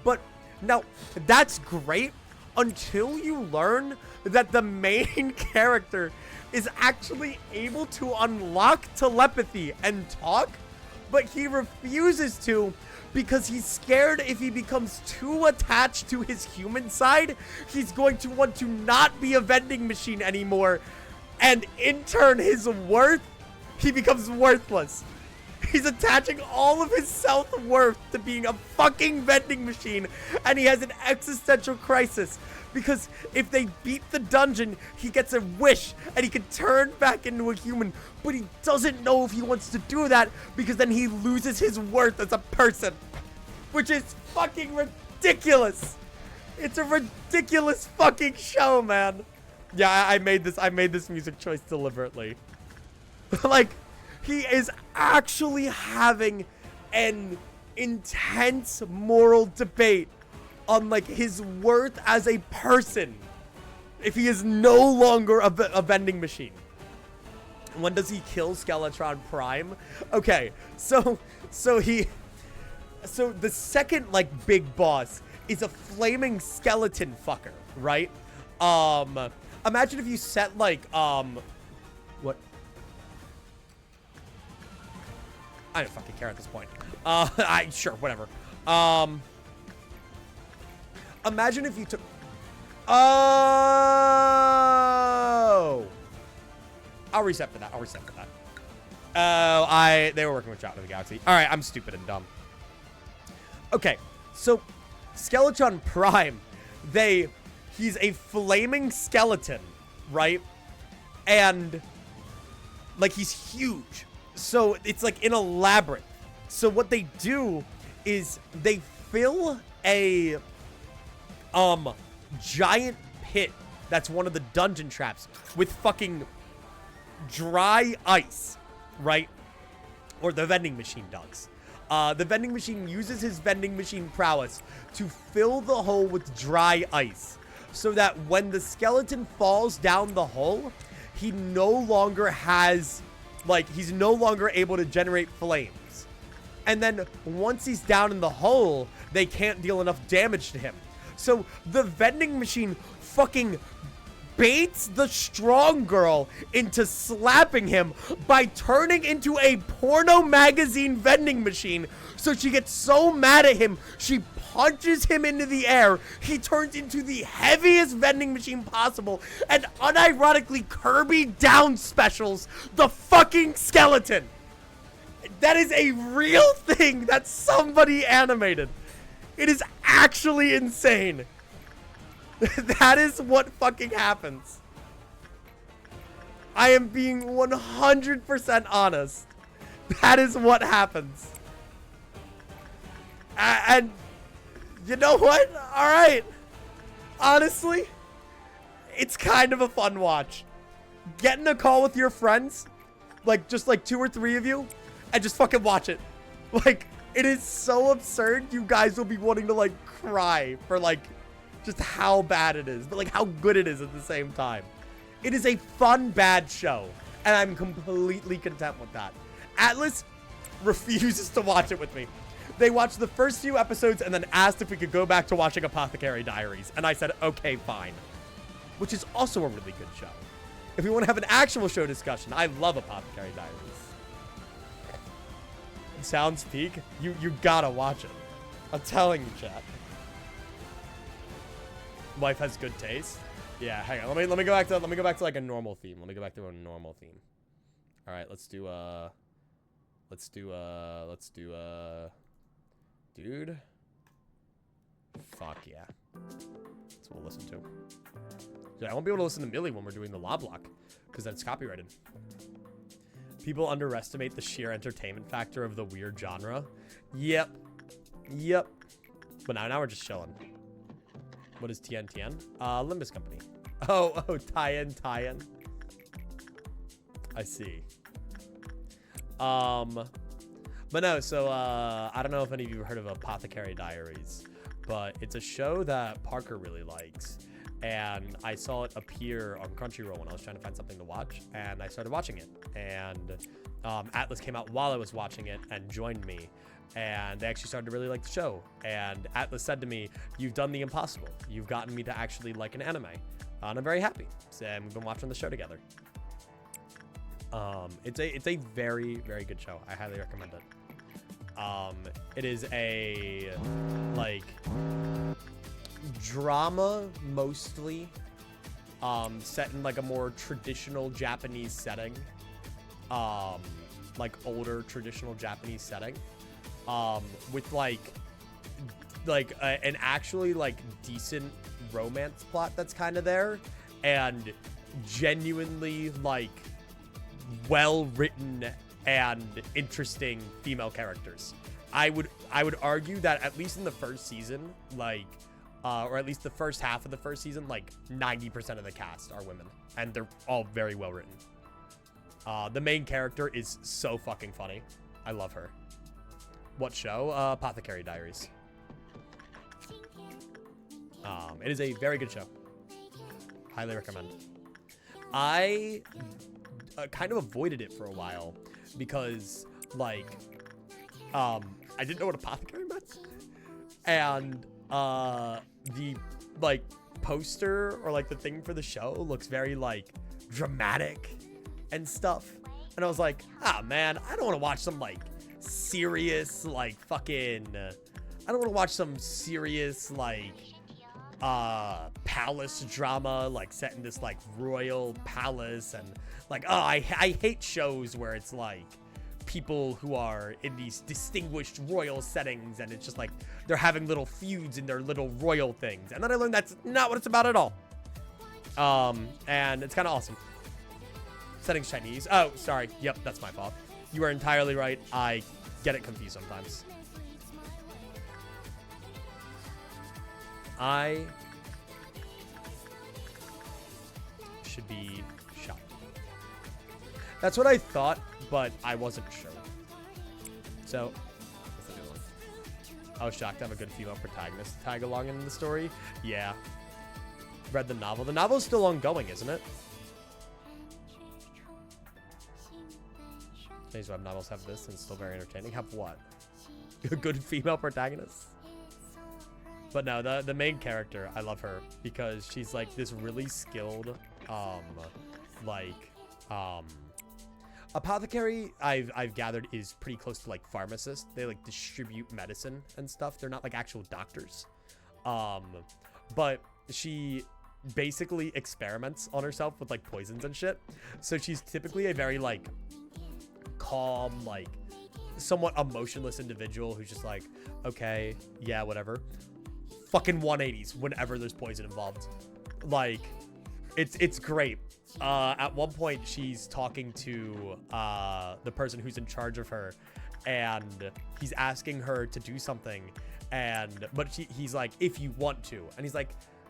But, now, that's great until you learn that the main character is actually able to unlock telepathy and talk, but he refuses to because he's scared if he becomes too attached to his human side, he's going to want to not be a vending machine anymore, and in turn, his worth, he becomes worthless. He's attaching all of his self-worth to being a fucking vending machine, and he has an existential crisis. Because if they beat the dungeon, he gets a wish, and he can turn back into a human. But he doesn't know if he wants to do that, because then he loses his worth as a person. Which is fucking ridiculous. It's a ridiculous fucking show, man. Yeah, I made this music choice deliberately. Like, he is actually having an intense moral debate on, like, his worth as a person if he is no longer a vending machine. When does he kill Skeletron Prime? Okay, so the second, like, big boss is a flaming skeleton fucker, right? Imagine if you set, like, what? I don't fucking care at this point. Sure, whatever. Imagine if you took... Oh! I'll reset for that. Oh, they were working with Shot of the Galaxy. Alright, I'm stupid and dumb. Okay, so Skeletron Prime, he's a flaming skeleton, right? And, like, he's huge. So it's like in a labyrinth. So what they do is they fill a giant pit that's one of the dungeon traps with fucking dry ice, right? Or the vending machine does. The vending machine uses his vending machine prowess to fill the hole with dry ice, so that when the skeleton falls down the hole, he no longer has, like, he's no longer able to generate flames. And then once he's down in the hole, they can't deal enough damage to him. So the vending machine fucking baits the strong girl into slapping him by turning into a porno magazine vending machine. So she gets so mad at him, she punches him into the air. He turns into the heaviest vending machine possible and unironically Kirby down specials the fucking skeleton. That is a real thing that somebody animated. It is actually insane. That is what fucking happens. I am being 100% honest. That is what happens. And you know what? All right. Honestly, it's kind of a fun watch. Get in a call with your friends, like just like 2 or 3 of you, and just fucking watch it. Like, it is so absurd. You guys will be wanting to like cry for like just how bad it is, but like how good it is at the same time. It is a fun, bad show, and I'm completely content with that. Atlas refuses to watch it with me. They watched the first few episodes and then asked if we could go back to watching Apothecary Diaries, and I said, okay, fine. Which is also a really good show. If we want to have an actual show discussion, I love Apothecary Diaries. Sounds peak. You gotta watch it. I'm telling you, chat. Wife has good taste. Yeah, hang on. Let me go back to like a normal theme. Let me go back to a normal theme. All right, let's do dude. Fuck yeah. That's what we'll listen to. Yeah, I won't be able to listen to Millie when we're doing the Loblocke, because that's copyrighted. People underestimate the sheer entertainment factor of the weird genre. Yep. But now we're just chilling. What is TNTN? Limbus Company. Oh, tie-in. I see. But no, so, I don't know if any of you have heard of Apothecary Diaries, but it's a show that Parker really likes. And I saw it appear on Crunchyroll when I was trying to find something to watch, and I started watching it. And Atlas came out while I was watching it and joined me, and they actually started to really like the show. And Atlas said to me, "You've done the impossible. You've gotten me to actually like an anime." And I'm very happy. And we've been watching the show together. It's a very, very good show. I highly recommend it. It is a like drama mostly, set in like a more traditional Japanese setting, like older traditional Japanese setting, with like an actually like decent romance plot that's kind of there, and genuinely like well written and interesting female characters. I would argue that at least in the first season, like or at least the first half of the first season, like 90% of the cast are women, and they're all very well written. The main character is so fucking funny. I love her. What show? Apothecary Diaries. It is a very good show. Highly recommend. I kind of avoided it for a while because, like, I didn't know what apothecary meant, and the like poster or like the thing for the show looks very like dramatic and stuff, and I was like, ah man, I don't want to watch some like serious like fucking I don't want to watch some serious like palace drama like set in this like royal palace, and like, oh, I hate shows where it's like people who are in these distinguished royal settings and it's just like they're having little feuds in their little royal things. And then I learned that's not what it's about at all. And it's kind of awesome. Settings Chinese. Oh, sorry. Yep, that's my fault. You are entirely right. I get it confused sometimes. I should be shocked. That's what I thought, but I wasn't sure. So, what's the new one? I was shocked to have a good female protagonist tag along in the story. Yeah. Read the novel. The novel is still ongoing, isn't it? These web novels have this and still very entertaining. Have what? A good female protagonist? But no, the main character, I love her because she's like this really skilled, apothecary. I've gathered is pretty close to like pharmacist. They like distribute medicine and stuff. They're not like actual doctors. But she basically experiments on herself with like poisons and shit. So she's typically a very like calm, like somewhat emotionless individual who's just like, okay, yeah, whatever. Fucking 180s whenever there's poison involved. Like, it's great. At one point, she's talking to the person who's in charge of her, and he's asking her to do something, but he's like, if you want to, and he's like,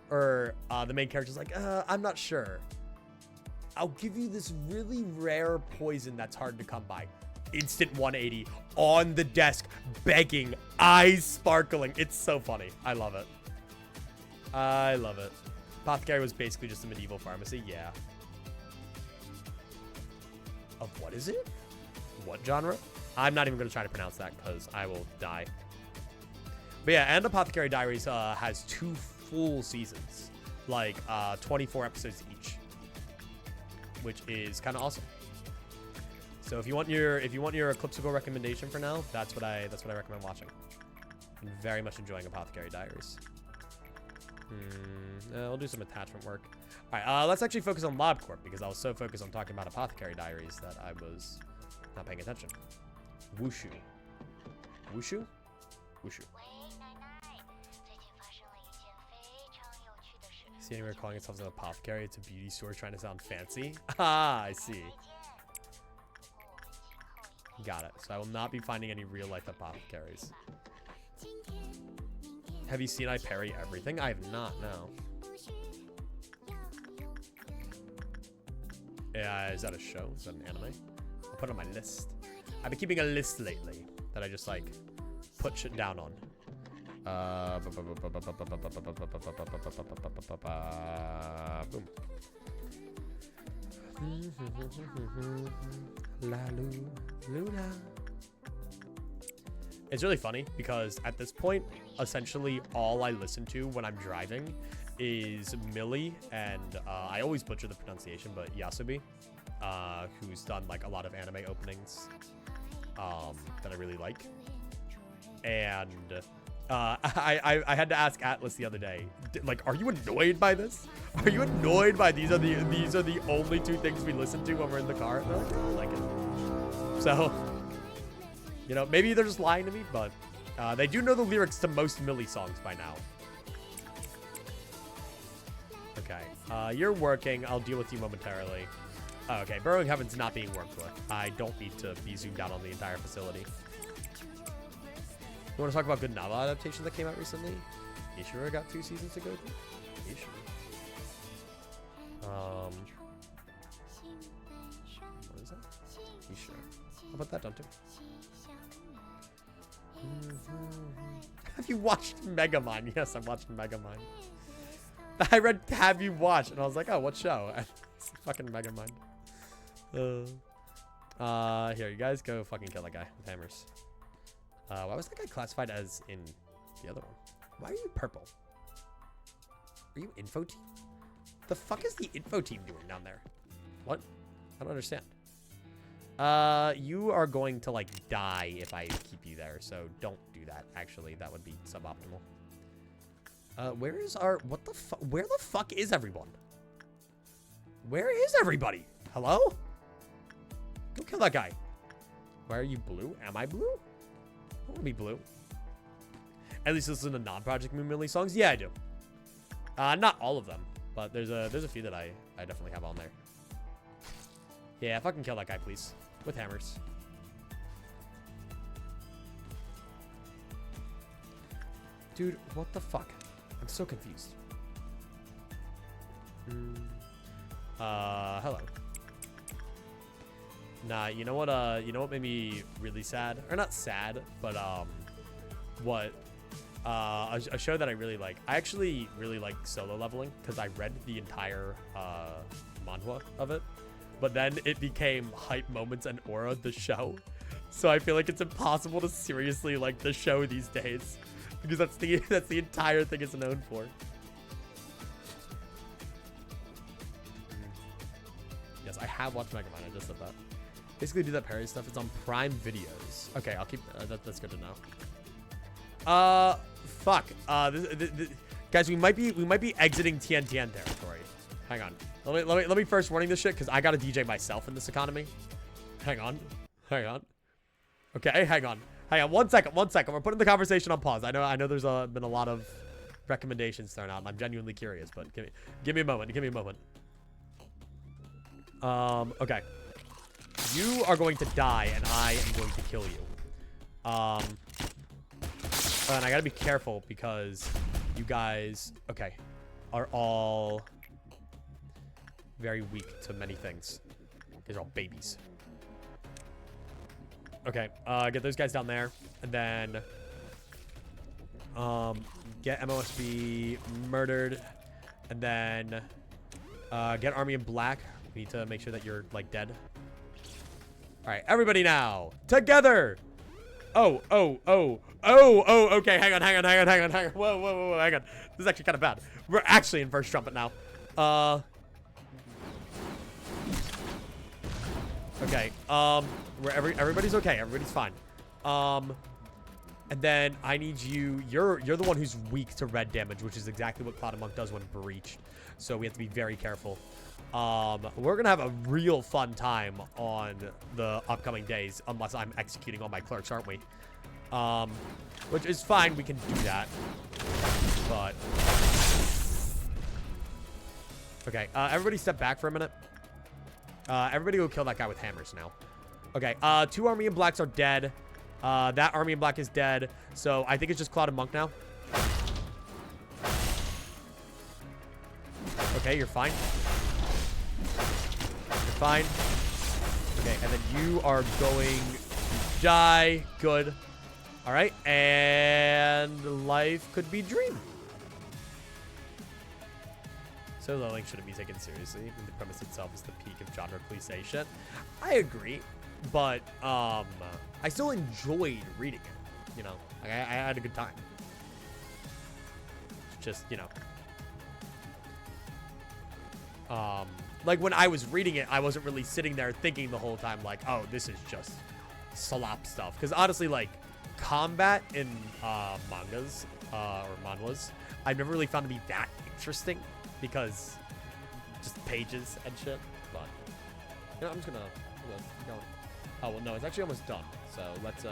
the main character's like, I'm not sure. I'll give you this really rare poison that's hard to come by. Instant 180 on the desk, begging, eyes sparkling. It's so funny. I love it. I love it. Apothecary was basically just a medieval pharmacy. Yeah. Of what is it? What genre? I'm not even going to try to pronounce that because I will die. But yeah, and Apothecary Diaries has 2 full seasons, like 24 episodes each, which is kind of awesome. So if you want your Eclipsical recommendation for now, that's what I recommend watching. I'm very much enjoying Apothecary Diaries. We'll do some attachment work. All right, let's actually focus on LobCorp because I was so focused on talking about Apothecary Diaries that I was not paying attention. Wushu. Wushu? Wushu. See anywhere calling itself an apothecary? It's a beauty store trying to sound fancy. Ah, I see. Got it. So I will not be finding any real-life apothecaries. Have you seen I Parry Everything? I have not, no. Yeah, is that a show? Is that an anime? I'll put it on my list. I've been keeping a list lately that I just, like, put shit down on. Boom. It's really funny because at this point, essentially all I listen to when I'm driving is Millie and I always butcher the pronunciation, but Yasubi, who's done like a lot of anime openings that I really like. And I had to ask Atlas the other day, like, are you annoyed by this? Are you annoyed by these are the only 2 things we listen to when we're in the car? And they're like, I like it. So, you know, maybe they're just lying to me, but they do know the lyrics to most Millie songs by now. Okay, you're working. I'll deal with you momentarily. Oh, okay, Burrowing Heaven's not being worked with. I don't need to be zoomed out on the entire facility. You want to talk about good novel adaptations that came out recently? Ishura got 2 seasons to go through. Ishura. What is that? Ishura. How about that done too? Have you watched Megamind? Yes, I watched Megamind. I read have you watched, and I was like, oh, what show? It's fucking Megamind. Here, you guys go fucking kill that guy with hammers. Why was that guy classified as in the other one? Why are you purple? Are you info team? The fuck is the info team doing down there? What? I don't understand. You are going to like die if I keep you there, so don't do that. Actually, that would be suboptimal. Where is our, what the fuck? Where the fuck is everyone? Where is everybody? Hello? Go kill that guy. Why are you blue? Am I blue? I want to be blue. At least listen to non-Project Moon Millie songs. Yeah, I do. Not all of them, but there's a few that I definitely have on there. Yeah, fucking kill that guy, please, with hammers. Dude, what the fuck? I'm so confused. Hello. Nah, you know what made me really sad? Or not sad, but a show that I really like. I actually really like Solo Leveling because I read the entire manhwa of it, but then it became Hype Moments and Aura the show. So I feel like it's impossible to seriously like the show these days. Because that's the entire thing it's known for. Yes, I have watched Megamind. I just said that. Basically, do that parody stuff. It's on Prime Videos. Okay, I'll keep. That's good to know. Fuck. Guys, we might be exiting TNTN territory. Hang on. Let me first warning this shit because I gotta DJ myself in this economy. Hang on. Okay, hang on. 1 second. We're putting the conversation on pause. I know there's been a lot of recommendations thrown out, and I'm genuinely curious, but give me a moment. Okay. You are going to die, and I am going to kill you. And I gotta be careful because you guys, okay, are all very weak to many things. These are all babies. Okay, get those guys down there, and then get MOSB murdered, and then get Army in Black. We need to make sure that you're like dead. All right, everybody now together. Oh, okay, hang on. Whoa, hang on. This is actually kind of bad. We're actually in first trumpet now. Okay, everybody's okay. Everybody's fine. And then I need you. You're the one who's weak to red damage, which is exactly what Cloud and Monk does when breached. So we have to be very careful. We're gonna have a real fun time on the upcoming days, unless I'm executing all my clerks, aren't we? Which is fine. We can do that. But okay, everybody step back for a minute. Everybody go kill that guy with hammers now. Okay, 2 Army in Blacks are dead. That Army in Black is dead. So I think it's just Cloud and Monk now. Okay, you're fine. You're fine. Okay, and then you are going to die. Good. All right, and life could be dream. So Lowling shouldn't be taken seriously. The premise itself is the peak of genre cliche shit. I agree, but I still enjoyed reading it. You know, like, I had a good time. Just, you know, like when I was reading it, I wasn't really sitting there thinking the whole time like, oh, this is just slop stuff. Because honestly, like combat in mangas or manhwas, I've never really found to be that interesting. Because just pages and shit, but you know, I'm just gonna go. Oh well, no, it's actually almost done. So let's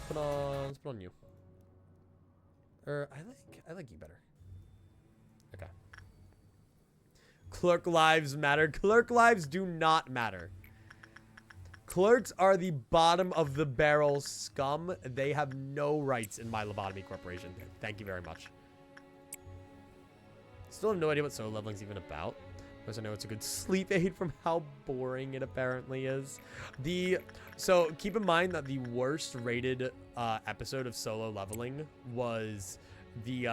put on you. Or I like you better. Okay. Clerk lives matter. Clerk lives do not matter. Clerks are the bottom of the barrel scum. They have no rights in my Lobotomy Corporation. Thank you very much. Still have no idea what solo leveling's even about. Because I know it's a good sleep aid from how boring it apparently is. So keep in mind that the worst rated episode of solo leveling was the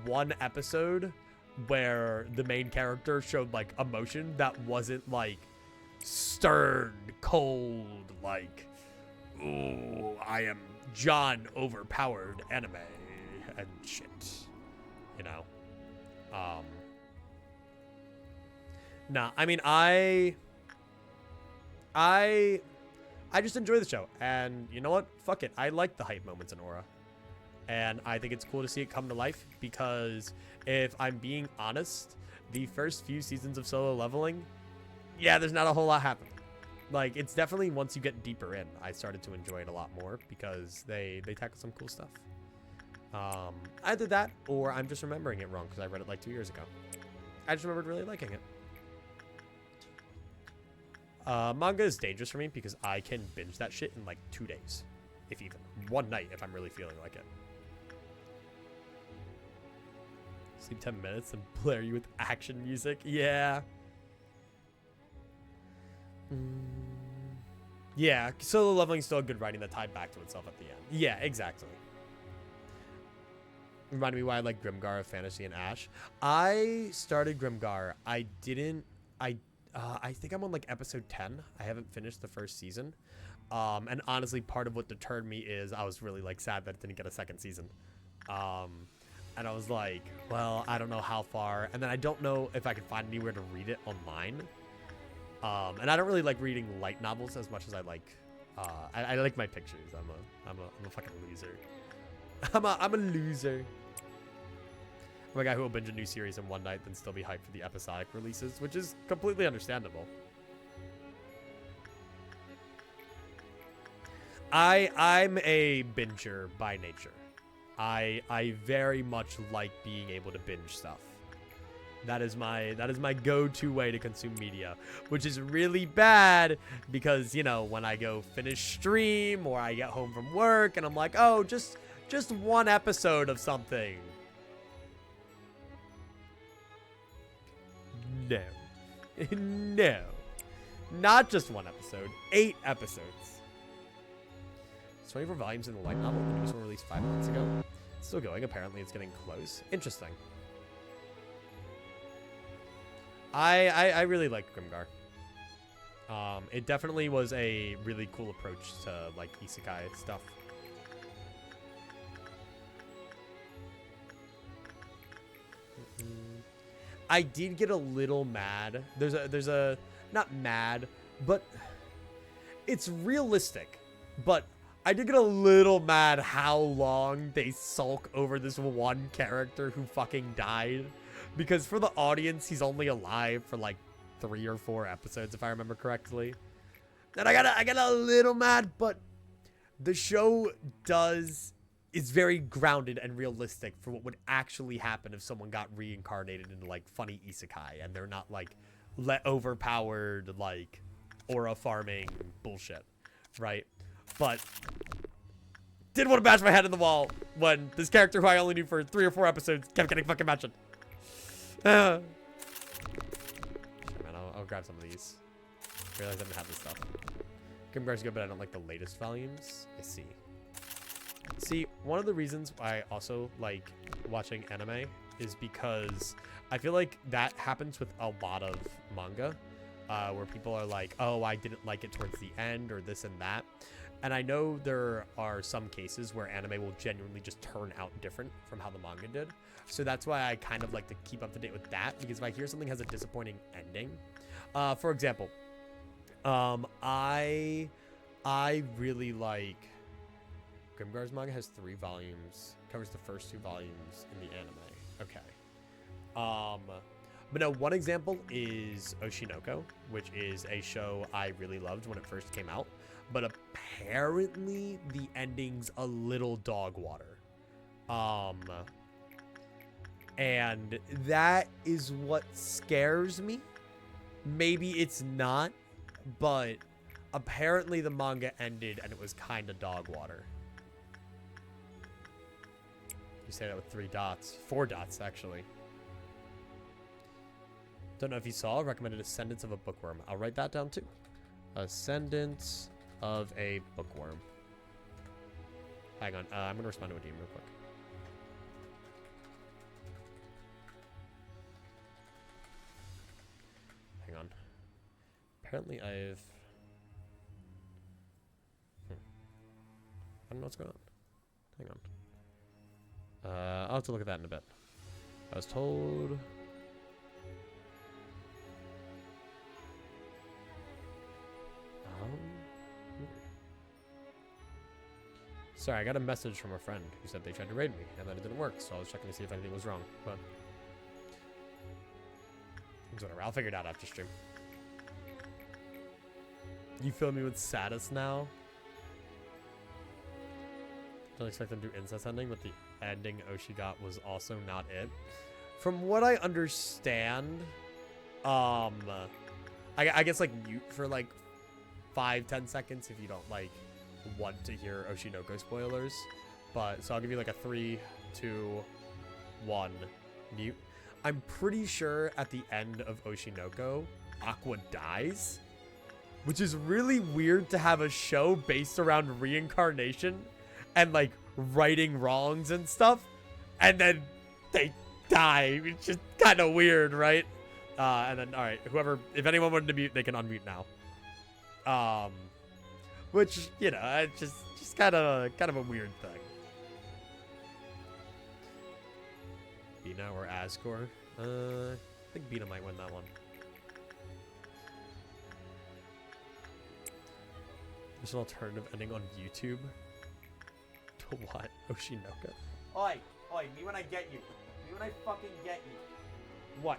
one episode where the main character showed like emotion that wasn't like stern, cold, like, ooh, I am John overpowered anime and shit. You know, nah, I mean, I just enjoy the show, and you know what? Fuck it. I like the hype moments in Aura, and I think it's cool to see it come to life because if I'm being honest, the first few seasons of solo leveling, yeah, there's not a whole lot happening. Like, it's definitely once you get deeper in, I started to enjoy it a lot more because they tackle some cool stuff. Either that or I'm just remembering it wrong because I read it like 2 years ago. I just remembered really liking it. Manga is dangerous for me because I can binge that shit in like 2 days. If even. One night if I'm really feeling like it. Sleep 10 minutes and blare you with action music. Yeah. Yeah, solo leveling's still a good writing that tied back to itself at the end. Yeah, exactly. Reminded me why I like Grimgar of Fantasy and Ash. I started Grimgar. I I think I'm on like episode 10. I haven't finished the first season. And honestly, part of what deterred me is I was really like sad that it didn't get a second season. And I was like, well, I don't know how far. And then I don't know if I can find anywhere to read it online. And I don't really like reading light novels as much as I like. I like my pictures. I'm a fucking loser. I'm a loser. I'm a guy who will binge a new series in one night, then still be hyped for the episodic releases, which is completely understandable. I'm a binger by nature. I very much like being able to binge stuff. That is my go-to way to consume media, which is really bad because, you know, when I go finish stream or I get home from work and I'm like, oh, just one episode of something. No. No. Not just one episode. 8 episodes. It's 24 volumes in the light novel. The newest one released 5 months ago. It's still going. Apparently, it's getting close. Interesting. I really like Grimgar. It definitely was a really cool approach to, like, isekai stuff. I did get a little mad. There's a not mad, but it's realistic. But I did get a little mad how long they sulk over this one character who fucking died. Because for the audience, he's only alive for like 3 or 4 episodes, if I remember correctly. And I got a little mad, but the show is very grounded and realistic for what would actually happen if someone got reincarnated into like funny isekai and they're not like overpowered like aura farming bullshit, right? But did want to bash my head in the wall when this character who I only knew for 3 or 4 episodes kept getting fucking mentioned. Man, I'll grab some of these. I realize I didn't have this stuff. Grimgar's good, but I don't like the latest volumes. I see. See, one of the reasons I also like watching anime is because I feel like that happens with a lot of manga, where people are like, oh, I didn't like it towards the end or this and that. And I know there are some cases where anime will genuinely just turn out different from how the manga did. So that's why I kind of like to keep up to date with that, because if I hear something has a disappointing ending, for example, I really like Grimgar's manga has 3 volumes, covers the first 2 volumes in the anime. Okay. But no, one example is Oshinoko, which is a show I really loved when it first came out. But apparently the ending's a little dog water. And that is what scares me. Maybe it's not, but apparently the manga ended and it was kind of dog water. You say that with 3 dots. 4 dots, actually. Don't know if you saw. Recommended Ascendance of a Bookworm. I'll write that down too. Ascendance of a Bookworm. Hang on. I'm going to respond to a DM real quick. Hang on. Apparently I've... I don't know what's going on. Hang on. I'll have to look at that in a bit. I was told... Sorry, I got a message from a friend who said they tried to raid me, and then it didn't work, so I was checking to see if anything was wrong, but... It's whatever, I'll figure it out after stream. You fill me with saddest now? Don't expect them to do incest ending, but the ending Oshi got was also not it. From what I understand, I guess like mute for like 5-10 seconds if you don't like want to hear Oshinoko spoilers. But so I'll give you like a 3, 2, 1 mute. I'm pretty sure at the end of Oshinoko, Aqua dies, which is really weird to have a show based around reincarnation and like righting wrongs and stuff, and then they die. It's just kind of weird, right? And then, all right, whoever, if anyone wanted to mute, they can unmute now. Which, you know, it's just kind of a weird thing. Bina or Asgore? I think Bina might win that one. There's an alternative ending on YouTube. To what? Oshinoka? Oi, me when I get you. Me when I fucking get you. What?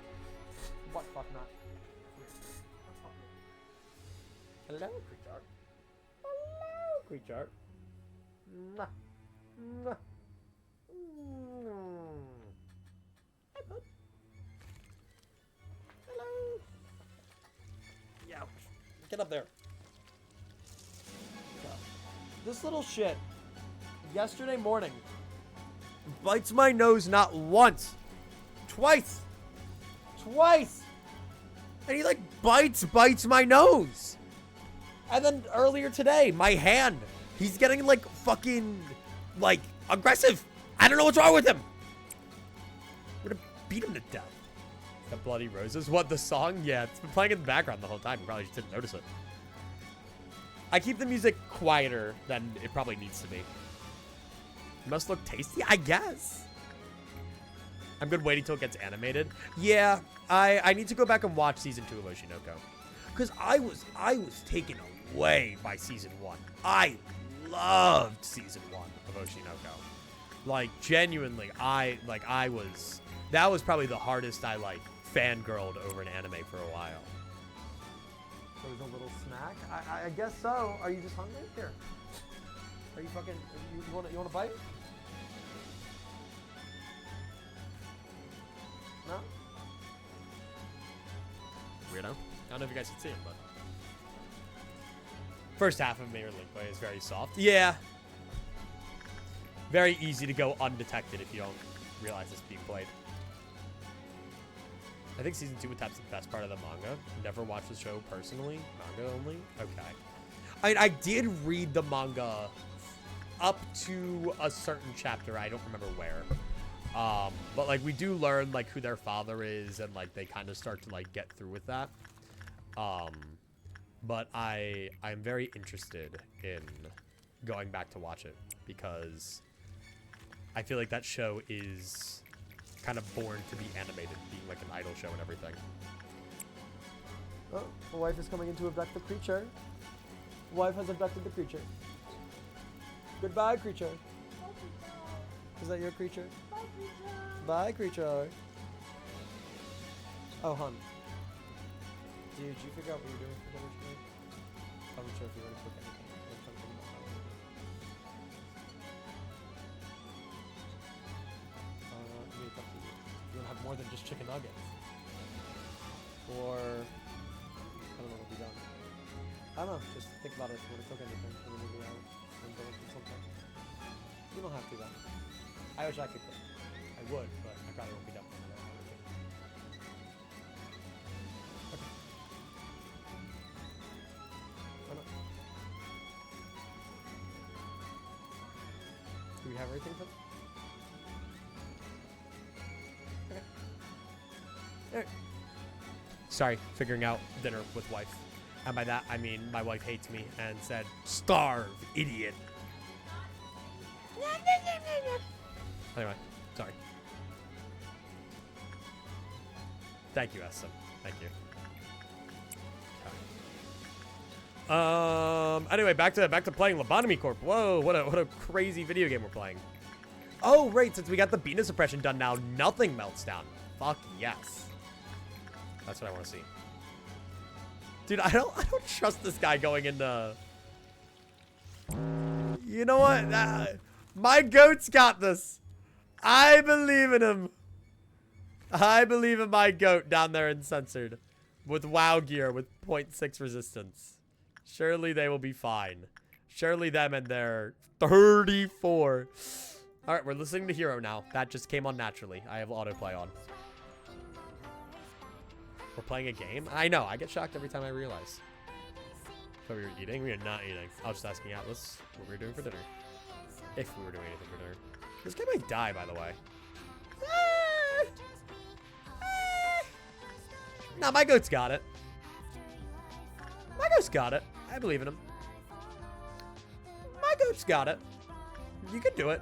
What fuck not? Hello, creature. Hello, creature. Mwah. Mwah. Hi, bud. Hello. Yeah. Get up there. This little shit, yesterday morning, bites my nose not once, twice. And he like bites my nose. And then earlier today, my hand, he's getting like fucking like aggressive. I don't know what's wrong with him. I'm gonna beat him to death. The Bloody Roses? What, the song? Yeah, it's been playing in the background the whole time. You probably just didn't notice it. I keep the music quieter than it probably needs to be. Must look tasty, I guess. I'm good waiting till it gets animated. Yeah, I need to go back and watch season 2 of Oshinoko. Because I was taken away by season 1. I loved season 1 of Oshinoko. Like, genuinely, that was probably the hardest I, like, fangirled over an anime for a while. There was a little snack? I guess so. Are you just hungry? Here. Are you fucking, you want a bite? No? Weirdo. I don't know if you guys can see him, but first half of Mirror Link is very soft. Yeah. Very easy to go undetected if you don't realize it's being played. I think season 2 with Tap's the best part of the manga. Never watched the show personally. Manga only? Okay. I did read the manga up to a certain chapter. I don't remember where. But like we do learn like who their father is and like they kind of start to like get through with that. But I'm very interested in going back to watch it because I feel like that show is kind of born to be animated, being like an idol show and everything. Oh, the wife is coming in to abduct the creature. The wife has abducted the creature. Goodbye, creature. Bye, creature. Is that your creature? Bye, creature. Bye, creature. Oh, hon. Did you figure out what you're doing for dinner tonight? I'm not sure if you want to cook anything. You want to have more than just chicken nuggets? Or, I don't know what you got. I don't know, just think about it if you want to cook anything. And then we'll go out and go into something. You don't have to though. I wish I could cook. I would, but I probably won't be done with that. Okay. Why not? Do we have everything for them? Sorry, figuring out dinner with wife. And by that, I mean my wife hates me and said, starve, idiot. Anyway, sorry. Thank you, Essom. Thank you. Okay. Anyway, back to playing Lobotomy Corp. Whoa, what a crazy video game we're playing. Oh, right, since we got the beta suppression done now, nothing melts down. Fuck yes. That's what I want to see. Dude, I don't trust this guy going into... You know what? My goat's got this. I believe in him. I believe in my goat down there in Censored. With WoW gear with 0.6 resistance. Surely they will be fine. Surely them and their 34. Alright, we're listening to Hero now. That just came on naturally. I have autoplay on. We're playing a game? I know. I get shocked every time I realize. So we were eating? We are not eating. I was just asking Atlas what we were doing for dinner. If we were doing anything for dinner. This guy might die, by the way. Should Nah, my goat's got it. My goat's got it. I believe in him. My goat's got it. You can do it.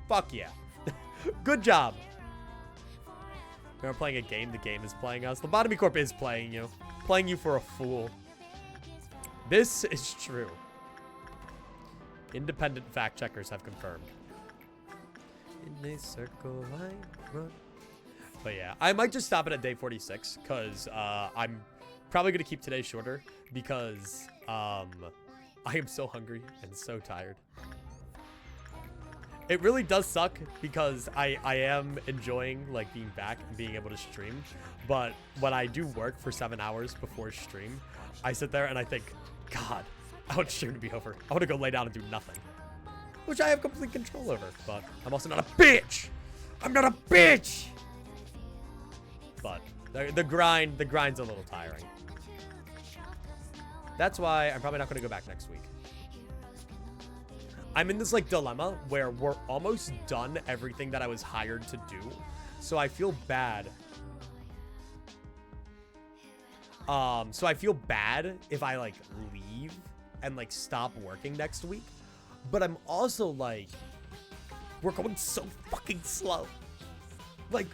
Fuck yeah. Good job. We're playing a game. The game is playing us. Lobotomy Corp is playing you. Playing you for a fool. This is true. Independent fact checkers have confirmed. In a circle I run. But yeah, I might just stop it at day 46 because I'm probably going to keep today shorter because I am so hungry and so tired. It really does suck because I am enjoying like being back and being able to stream. But when I do work for 7 hours before stream, I sit there and I think, God, I want stream to be over. I want to go lay down and do nothing. Which I have complete control over. But I'm also not a bitch. I'm not a bitch. But the grind's a little tiring. That's why I'm probably not going to go back next week. I'm in this like dilemma where we're almost done everything that I was hired to do. So I feel bad. So I feel bad if I like leave and like stop working next week. But I'm also like, we're going so fucking slow. Like,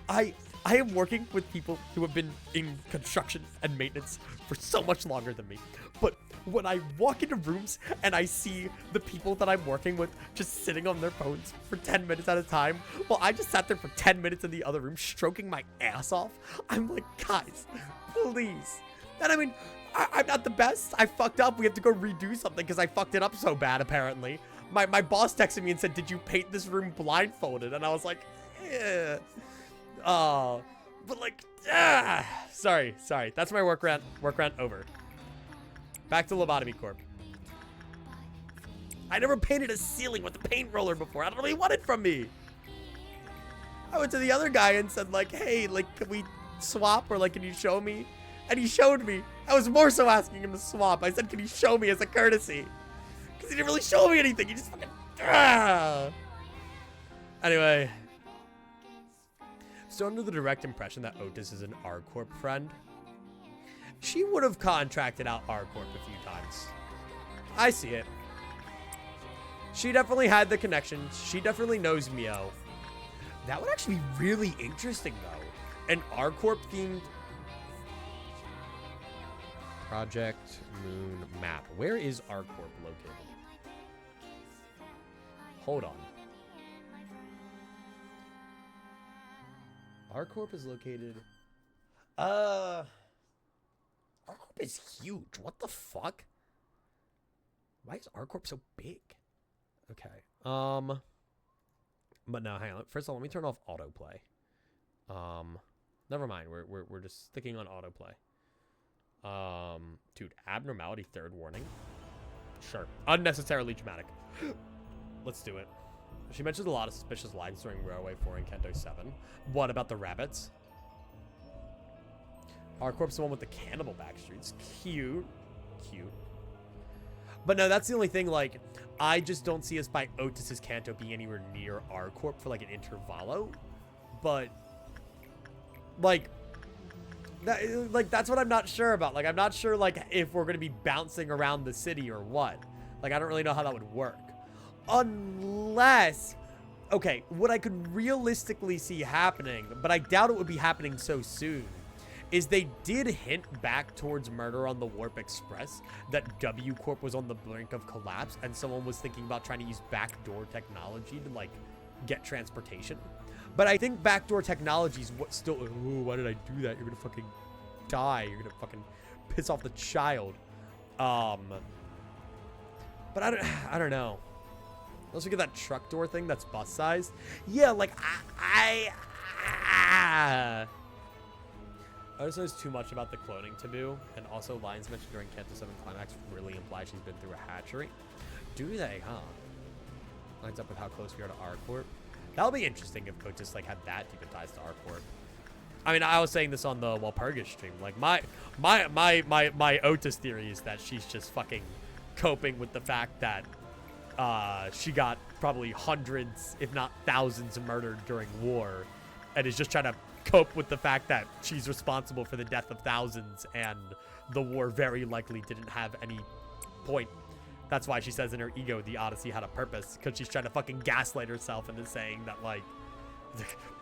I am working with people who have been in construction and maintenance for so much longer than me. But when I walk into rooms and I see the people that I'm working with just sitting on their phones for 10 minutes at a time, while I just sat there for 10 minutes in the other room stroking my ass off, I'm like, guys, please. And I mean, I'm not the best. I fucked up. We have to go redo something because I fucked it up so bad, apparently. My boss texted me and said, did you paint this room blindfolded? And I was like, yeah. But like, sorry. That's my work rant over. Back to Lobotomy Corp. I never painted a ceiling with a paint roller before. I don't know what he wanted from me. I went to the other guy and said like, hey, like, can we swap or like, can you show me? And he showed me. I was more so asking him to swap. I said, can you show me as a courtesy? Because he didn't really show me anything. He just fucking, Anyway. So under the direct impression that Otis is an R-Corp friend, she would have contracted out R-Corp a few times. I see it. She definitely had the connections. She definitely knows Mio. That would actually be really interesting, though. An R-Corp themed Project Moon map. Where is R-Corp located? Hold on. R-Corp is located... R-Corp is huge. What the fuck? Why is R-Corp so big? Okay. But no, hang on. First of all, let me turn off autoplay. Never mind. We're just sticking on autoplay. Dude, abnormality third warning. Sure. Unnecessarily dramatic. Let's do it. She mentions a lot of suspicious lines during Railway 4 and Kento 7. What about the rabbits? R-Corp's the one with the cannibal backstreets. Cute. But no, that's the only thing, like, I just don't see us by Otis's Kanto being anywhere near R-Corp for, like, an intervallo. But, like, that's what I'm not sure about. Like, I'm not sure, like, if we're going to be bouncing around the city or what. Like, I don't really know how that would work. Unless, okay, what I could realistically see happening, but I doubt it would be happening so soon, is they did hint back towards Murder on the Warp Express that W Corp was on the brink of collapse and someone was thinking about trying to use backdoor technology to, like, get transportation. But I think backdoor technology is what still... Ooh, why did I do that? You're gonna fucking die. You're gonna fucking piss off the child. But I don't know. Let's look at that truck door thing that's bus sized. Yeah, like, I just know too much about the cloning taboo, and also lines mentioned during Kanto 7 Climax really imply she's been through a hatchery. Do they, huh? Lines up with how close we are to R-Corp. That'll be interesting if Otis, like, had that deep in ties to R-Corp. I mean, I was saying this on the Walpurgis stream. Like, my Otis theory is that she's just fucking coping with the fact that she got probably hundreds, if not thousands, murdered during war, and is just trying to cope with the fact that she's responsible for the death of thousands and the war very likely didn't have any point. That's why she says in her ego the Odyssey had a purpose, because she's trying to fucking gaslight herself into saying that, like,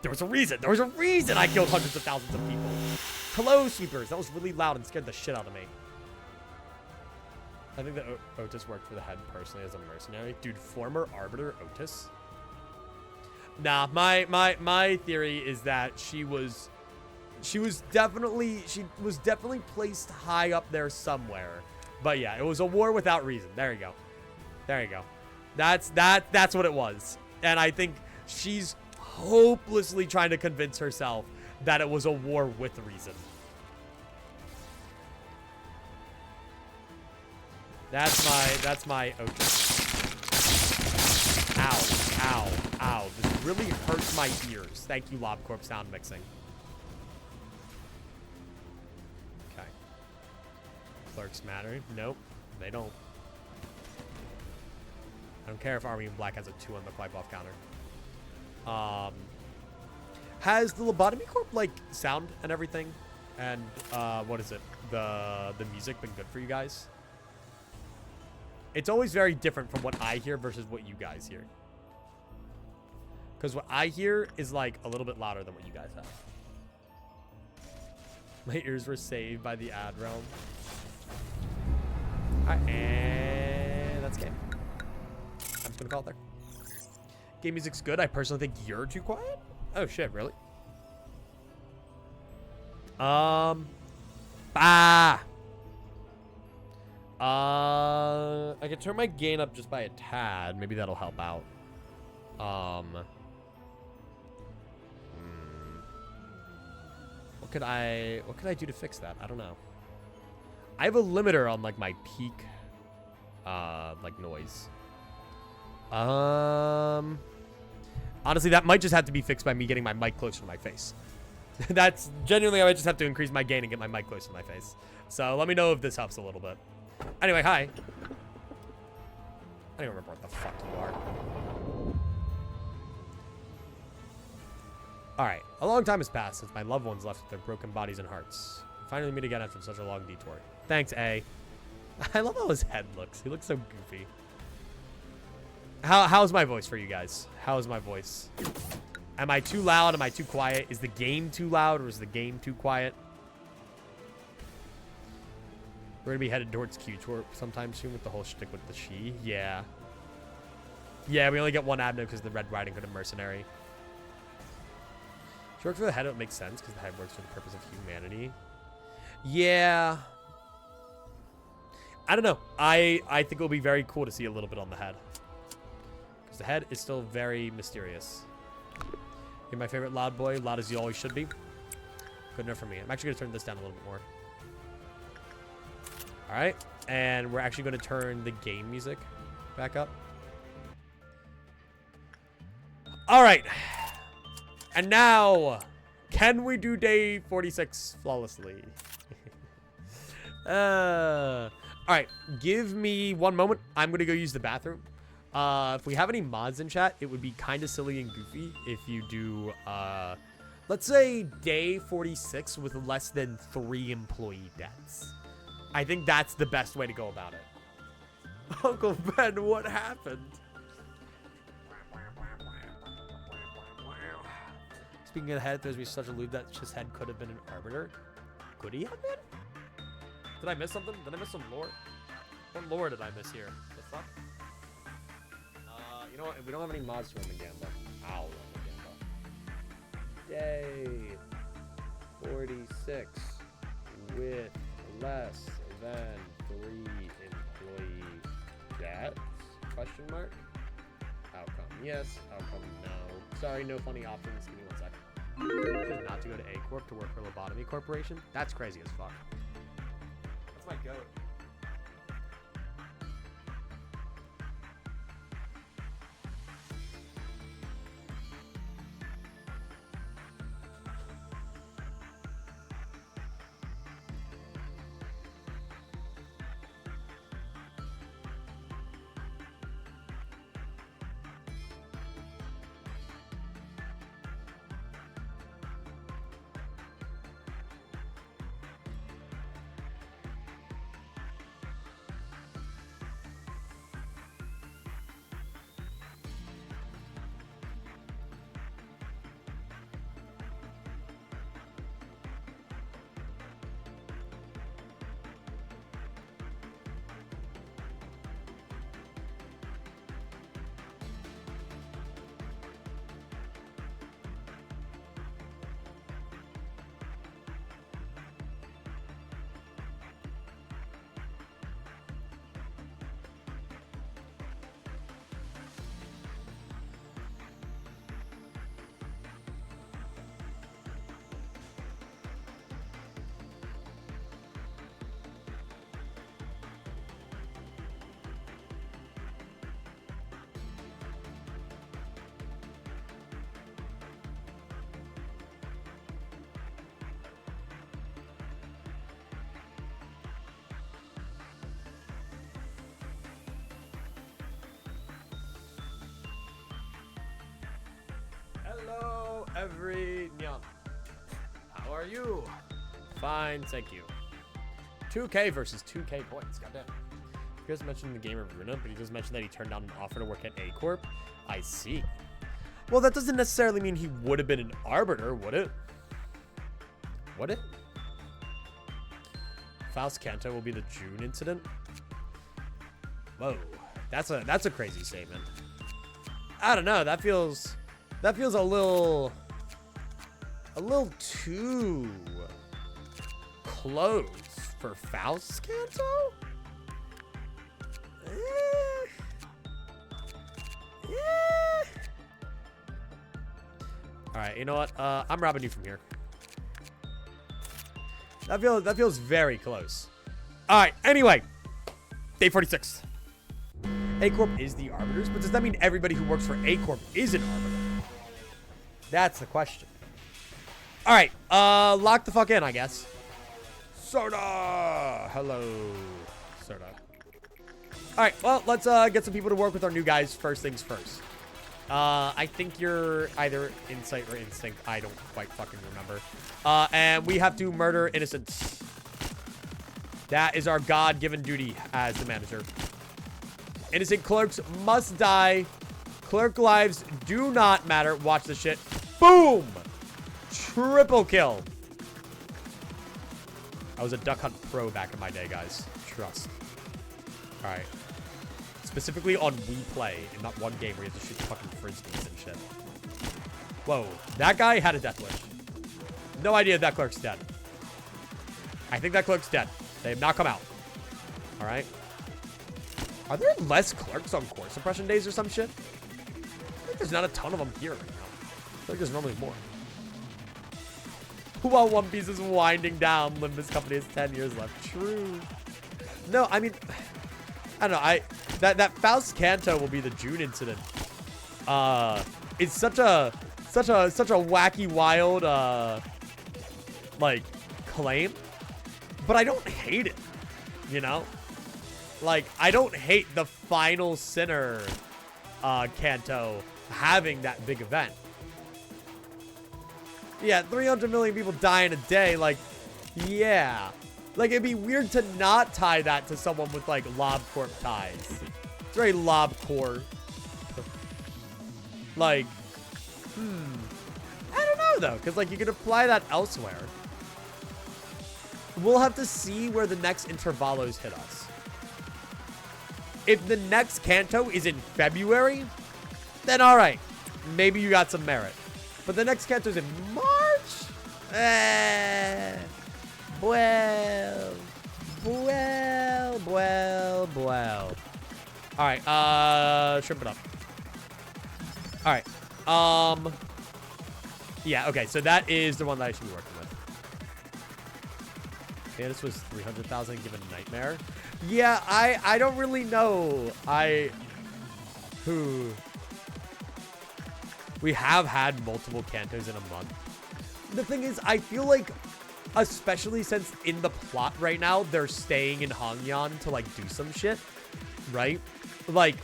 there was a reason. There was a reason I killed hundreds of thousands of people. Hello, sweepers. That was really loud and scared the shit out of me. I think that Otis worked for the head personally as a mercenary. Dude, former Arbiter Otis? Nah, my theory is that she was definitely placed high up there somewhere. But yeah, it was a war without reason. There you go. There you go. That's what it was. And I think she's hopelessly trying to convince herself that it was a war with reason. That's my Otis. Ow, ow, ow. This really hurts my ears. Thank you, Loblocke sound mixing. Okay. Clerks matter? Nope, they don't. I don't care if Army in Black has a 2 on the wipe-off counter. Has the Lobotomy Corp, like, sound and everything? And, what is it? The music been good for you guys? It's always very different from what I hear versus what you guys hear. Because what I hear is, like, a little bit louder than what you guys have. My ears were saved by the ad realm. Alright, and that's game. I'm just gonna call it there. Game music's good. I personally think you're too quiet. Oh shit, really? I could turn my gain up just by a tad. Maybe that'll help out. What could I do to fix that? I don't know. I have a limiter on, like, my peak like noise. Honestly, that might just have to be fixed by me getting my mic closer to my face. That's genuinely, I might just have to increase my gain and get my mic closer to my face. So let me know if this helps a little bit. Anyway, hi. I don't even remember what the fuck you are. Alright, a long time has passed since my loved ones left with their broken bodies and hearts. Finally meet again after such a long detour. Thanks, A. I love how his head looks. He looks so goofy. How's my voice for you guys? How's my voice? Am I too loud? Am I too quiet? Is the game too loud or is the game too quiet? We're gonna be headed towards Q-Torp sometime soon with the whole shtick with the she. Yeah. Yeah, we only get one abno because of the Red Riding Hood and Mercenary. She works for the head, it makes sense because the head works for the purpose of humanity. Yeah. I don't know. I think it'll be very cool to see a little bit on the head. Because the head is still very mysterious. You're my favorite loud boy. Loud as you always should be. Good enough for me. I'm actually going to turn this down a little bit more. Alright. And we're actually going to turn the game music back up. Alright. And now, can we do day 46 flawlessly? Alright, give me one moment. I'm going to go use the bathroom. If we have any mods in chat, it would be kind of silly and goofy if you do, let's say day 46 with less than 3 employee deaths. I think that's the best way to go about it. Uncle Ben, what happened? Speaking of the head, there's me such a lube that his head could have been an arbiter. Could he have been? Did I miss something? Did I miss some lore? What lore did I miss here? The fuck? You know what? We don't have any mods to run the Gamba. I'll run the Gamba. Day 46 with less than 3 employee deaths? Question mark. Outcome yes. Outcome no. Sorry, no funny options. Give me 1 second. Not to go to A Corp to work for Lobotomy Corporation? That's crazy as fuck. That's my goat. every nyam. How are you? Fine, thank you. 2K versus 2K points. Goddamn. You guys mentioned the game of Runa, but he just mentioned that he turned down an offer to work at A Corp. I see. Well, that doesn't necessarily mean he would have been an arbiter, would it? Would it? Faust Kanto will be the June incident. Whoa, that's a crazy statement. I don't know. That feels a little too close for Faust Kanto. All right, you know what? I'm robbing you from here. That feels very close. All right. Anyway, day 46. A Corp is the arbiters, but does that mean everybody who works for A Corp is an arbiter? That's the question. All right. Lock the fuck in, I guess. Soda. Hello, Soda. All right. Well, let's get some people to work with our new guys. First things first. I think you're either Insight or Instinct. I don't quite fucking remember. And we have to murder innocents. That is our God-given duty as the manager. Innocent clerks must die. Clerk lives do not matter. Watch this shit. Boom! Triple kill. I was a Duck Hunt pro back in my day, guys. Trust. All right. Specifically on Wii Play, in that one game where you have to shoot fucking frisbees and shit. Whoa, that guy had a death wish. No idea that clerk's dead. I think that clerk's dead. They have not come out. All right. Are there less clerks on core suppression days or some shit? I think there's not a ton of them here right now. I feel like there's normally more. While One Piece is winding down, Limbus Company has 10 years left. True. No, I mean, I don't know. That Faust Kanto will be the June incident. It's such a wacky, wild, like, claim. But I don't hate it, you know? Like, I don't hate the final Sinner Kanto having that big event. Yeah, 300 million people die in a day. Like, yeah. Like, it'd be weird to not tie that to someone with, like, LobCorp ties. It's very LobCorp. Like, I don't know, though. Because, like, you could apply that elsewhere. We'll have to see where the next intervalos hit us. If the next Kanto is in February, then all right. Maybe you got some merit. But the next Kanto's in March? Well. All right, shrimp it up. All right. Yeah, okay, so that is the one that I should be working with. Yeah, this was 300,000 given Nightmare. Yeah, I don't really know. We have had multiple Kantos in a month. The thing is, I feel like, especially since in the plot right now, they're staying in Hongyan to, like, do some shit, right? Like,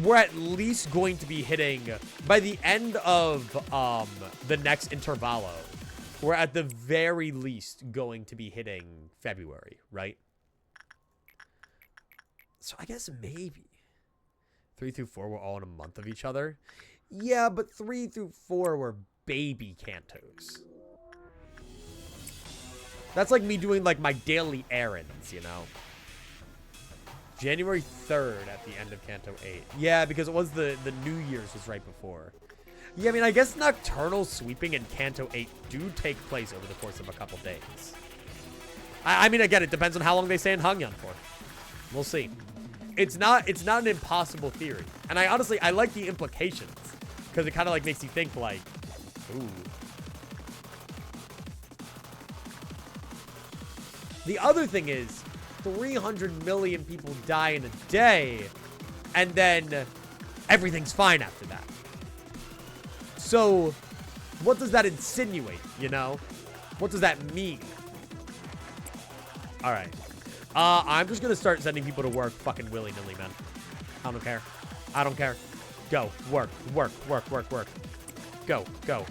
we're at least going to be hitting, by the end of the next Intervalo, we're at the very least going to be hitting February, right? So I guess maybe 3 through 4 were all in a month of each other. Yeah, but 3 through 4 were baby Kantos. That's like me doing, like, my daily errands, you know? January 3rd at the end of Kanto 8. Yeah, because it was the New Year's was right before. Yeah, I mean, I guess Nocturnal Sweeping and Kanto 8 do take place over the course of a couple days. I mean, again, it depends on how long they stay in Hongyan for. We'll see. It's not an impossible theory. And I honestly like the implications. Because it kind of, like, makes you think, like, ooh. The other thing is, 300 million people die in a day, and then everything's fine after that. So, what does that insinuate, you know? What does that mean? All right. I'm just going to start sending people to work fucking willy-nilly, man. I don't care. I don't care. Go. Work. Work. Work. Work. Work. Go. Go.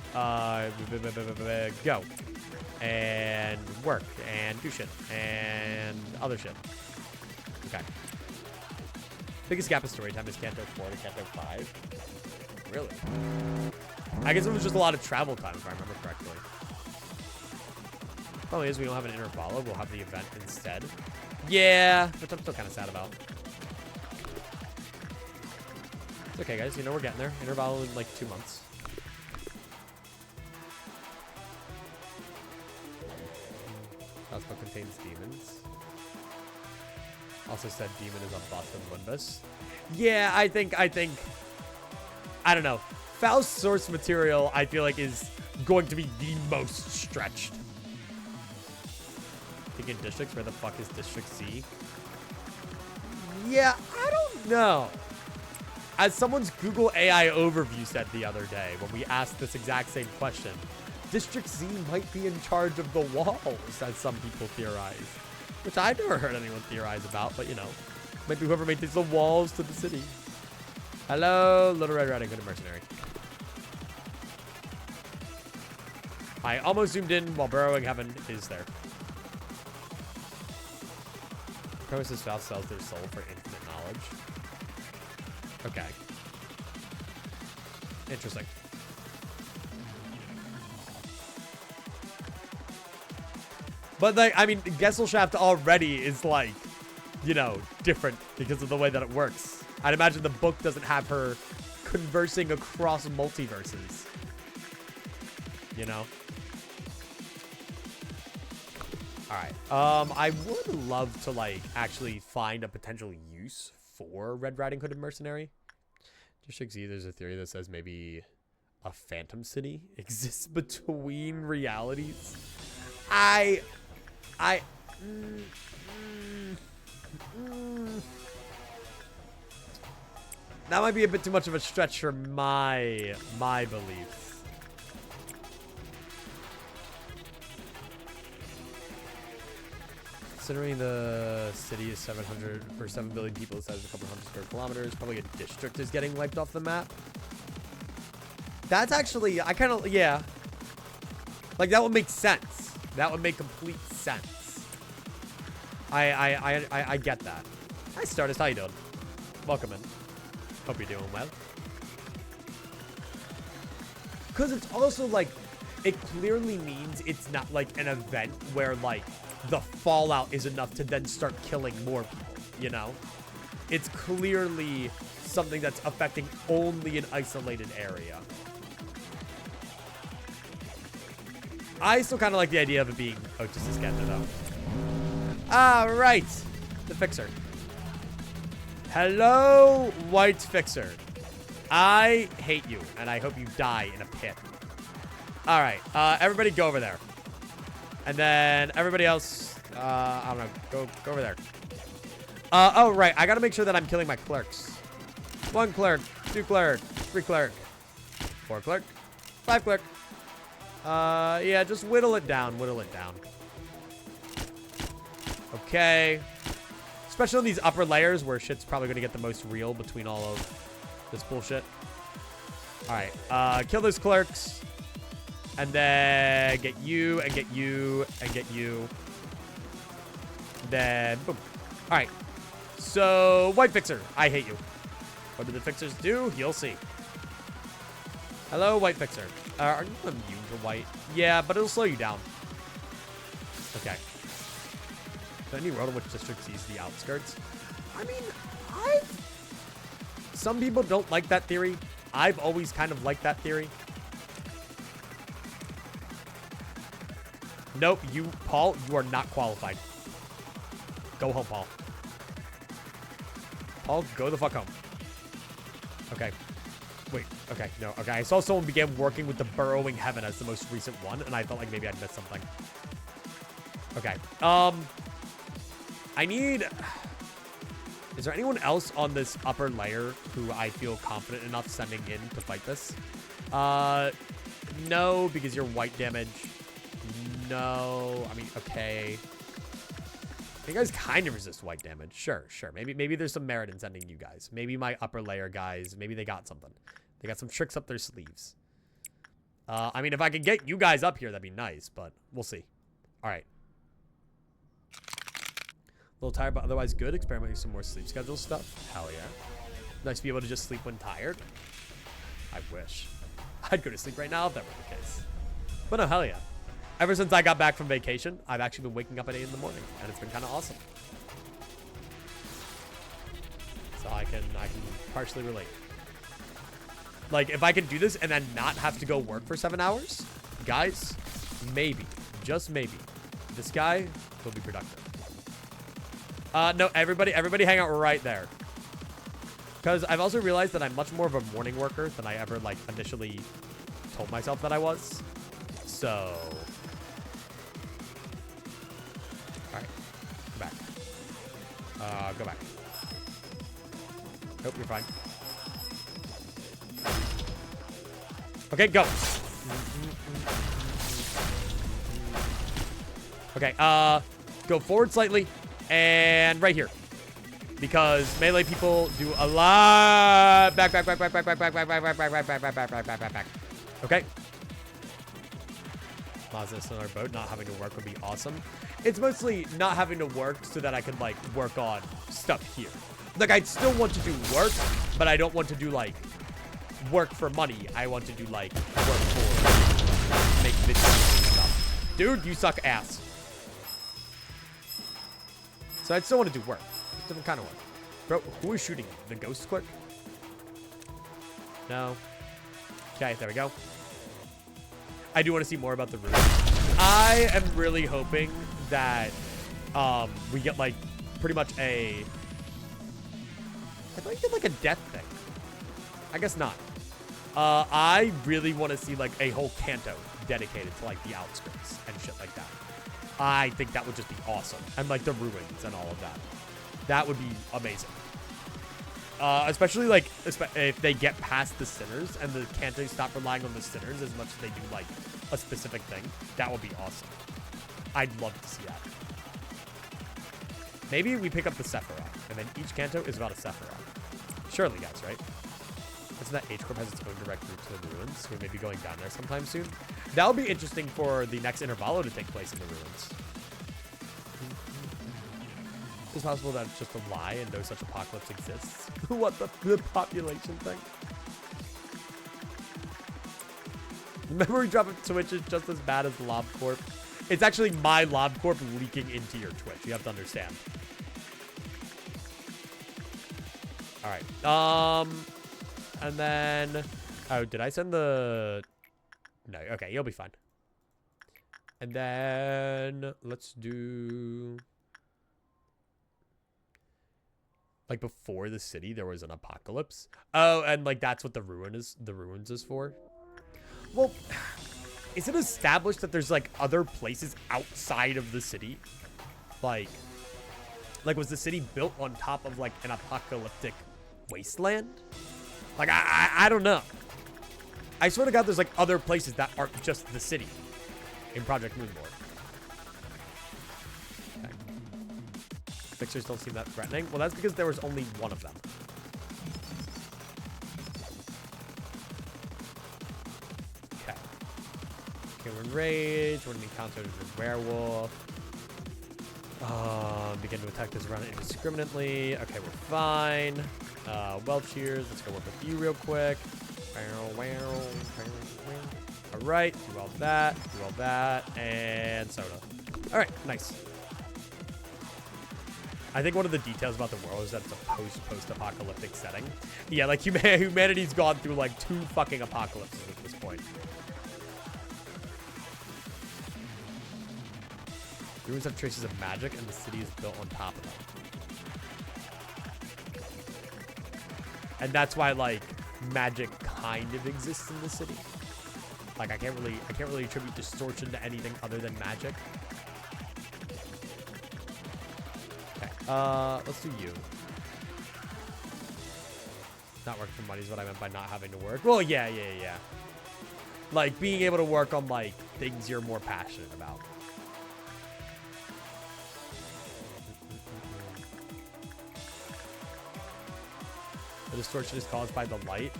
Go. And work. And do shit. And other shit. Okay. Biggest gap in story time is Canto 4 to Canto 5. Really? I guess it was just a lot of travel time, if I remember correctly. Probably is we don't have an inner follow. We'll have the event instead. Yeah, which I'm still kind of sad about. It's okay, guys. You know, we're getting there. Inner follow in like 2 months. Also contains demons. Also said demon is a bust of Limbus. Yeah, I think, I don't know. Faust source material, I feel like, is going to be the most stretched. Thinking districts, where the fuck is District C? Yeah, I don't know. As someone's Google AI overview said the other day, when we asked this exact same question, District Z might be in charge of the walls, as some people theorize. Which I've never heard anyone theorize about, but you know. Maybe whoever made these the walls to the city. Hello, Little Red Riding Hood Mercenary. I almost zoomed in while burrowing heaven is there. Premises Faust sells their soul for infinite knowledge. Okay. Interesting. But like, I mean, Gesellschaft already is like, you know, different because of the way that it works. I'd imagine the book doesn't have her conversing across multiverses. You know? Alright. I would love to, like, actually find a potential use for Red Riding Hood and Mercenary. District Z, there's a theory that says maybe a phantom city exists between realities. That might be a bit too much of a stretch for my beliefs. Considering the city is 700 or 7 billion people, the size of a couple hundred square kilometers, probably a district is getting wiped off the map. That's actually, I kind of, yeah. Like, that would make sense. That would make complete sense. I get that. Hi, Stardust. How you doing? Welcome in. Hope you're doing well. Because it's also, like, it clearly means it's not, like, an event where, like, the fallout is enough to then start killing more people, you know? It's clearly something that's affecting only an isolated area. I still kind of like the idea of it being just a scanner, though. All right. The Fixer. Hello, White Fixer. I hate you, and I hope you die in a pit. All right. Everybody go over there. And then everybody else, I don't know, go over there. Oh, right. I got to make sure that I'm killing my clerks. 1 clerk, 2 clerk, 3 clerk, 4 clerk, 5 clerk. Yeah, just whittle it down, whittle it down. Okay. Especially in these upper layers where shit's probably going to get the most real between all of this bullshit. All right. Kill those clerks. And then get you, and get you, and get you. Then, boom. All right. So, White Fixer, I hate you. What do the Fixers do? You'll see. Hello, White Fixer. Are you immune to white? Yeah, but it'll slow you down. Okay. Is there any world in which District sees the outskirts? I mean, some people don't like that theory. I've always kind of liked that theory. Nope, Paul, you are not qualified. Go home, Paul. Paul, go the fuck home. Okay. Wait, okay, no, okay. I saw someone began working with the Burrowing Heaven as the most recent one, and I felt like maybe I'd missed something. Okay. I need... Is there anyone else on this upper layer who I feel confident enough sending in to fight this? No, because you're white damage. No, I mean, okay. You guys kind of resist white damage. Sure, sure. Maybe there's some merit in sending you guys. Maybe my upper layer guys, maybe they got something. They got some tricks up their sleeves. I mean, if I could get you guys up here, that'd be nice, but we'll see. All right. A little tired, but otherwise good. Experimenting with some more sleep schedule stuff. Hell yeah. Nice to be able to just sleep when tired. I wish. I'd go to sleep right now if that were the case. But no, hell yeah. Ever since I got back from vacation, I've actually been waking up at 8 in the morning, and it's been kind of awesome. So I can partially relate. Like, if I can do this and then not have to go work for 7 hours, guys, maybe, just maybe, this guy will be productive. No, everybody hang out right there. Because I've also realized that I'm much more of a morning worker than I ever, like, initially told myself that I was. So... Alright. Go back. Go back. Nope, you're fine. Okay, go. Okay, go forward slightly and right here. Because melee people do a lot. Back. Okay. Mazda's on our boat, not having to work would be awesome. It's mostly not having to work so that I can, like, work on stuff here. Like, I'd still want to do work, but I don't want to do, like, work for money. I want to do, like, work for make videos and stuff. Dude, you suck ass. So I'd still want to do work. Different kind of work. Bro, who is shooting? The ghost clerk? No. Okay, there we go. I do want to see more about the room. I am really hoping that we get, like, pretty much a... I thought you get, like, a death thing. I guess not. I really want to see, like, a whole canto dedicated to, like, the outskirts and shit like that. I think that would just be awesome. And, like, the ruins and all of that. That would be amazing. Especially, like, if they get past the sinners and the cantos stop relying on the sinners as much as they do, like, a specific thing. That would be awesome. I'd love to see that. Maybe we pick up the Sephiroth, and then each canto is about a Sephiroth. Surely, guys, right? Isn't that H-Corp has its own direct route to the ruins? So we may be going down there sometime soon. That would be interesting for the next Intervalo to take place in the ruins. It's possible that it's just a lie and no such apocalypse exists. What the population thing? Memory drop of Twitch is just as bad as Lobcorp. It's actually my Lobcorp leaking into your Twitch. You have to understand. All right. And then, oh, did I send the? No. Okay, you'll be fine. And then let's do. Like, before the city, there was an apocalypse. Oh, and, like, that's what the ruins is for? Well, is it established that there's, like, other places outside of the city? Like, was the city built on top of, like, an apocalyptic wasteland? Like, I don't know. I swear to God, there's, like, other places that aren't just the city in Project Moonlord. Fixers don't seem that threatening. Well, that's because there was only one of them. Okay. Okay, we're in rage. When we encounter a werewolf. Begin to attack this around indiscriminately. Okay, we're fine. Well, cheers. Let's go work with you real quick. All right. Do all that. Do all that. And soda. All right. Nice. I think one of the details about the world is that it's a post-apocalyptic setting. Yeah, like humanity's gone through like 2 fucking apocalypses at this point. Ruins have traces of magic, and the city is built on top of them. And that's why, like, magic kind of exists in the city. Like, I can't really attribute distortion to anything other than magic. Let's do you. Not working for money is what I meant by not having to work. Well, yeah. Like, being able to work on, like, things you're more passionate about. The distortion is caused by the light.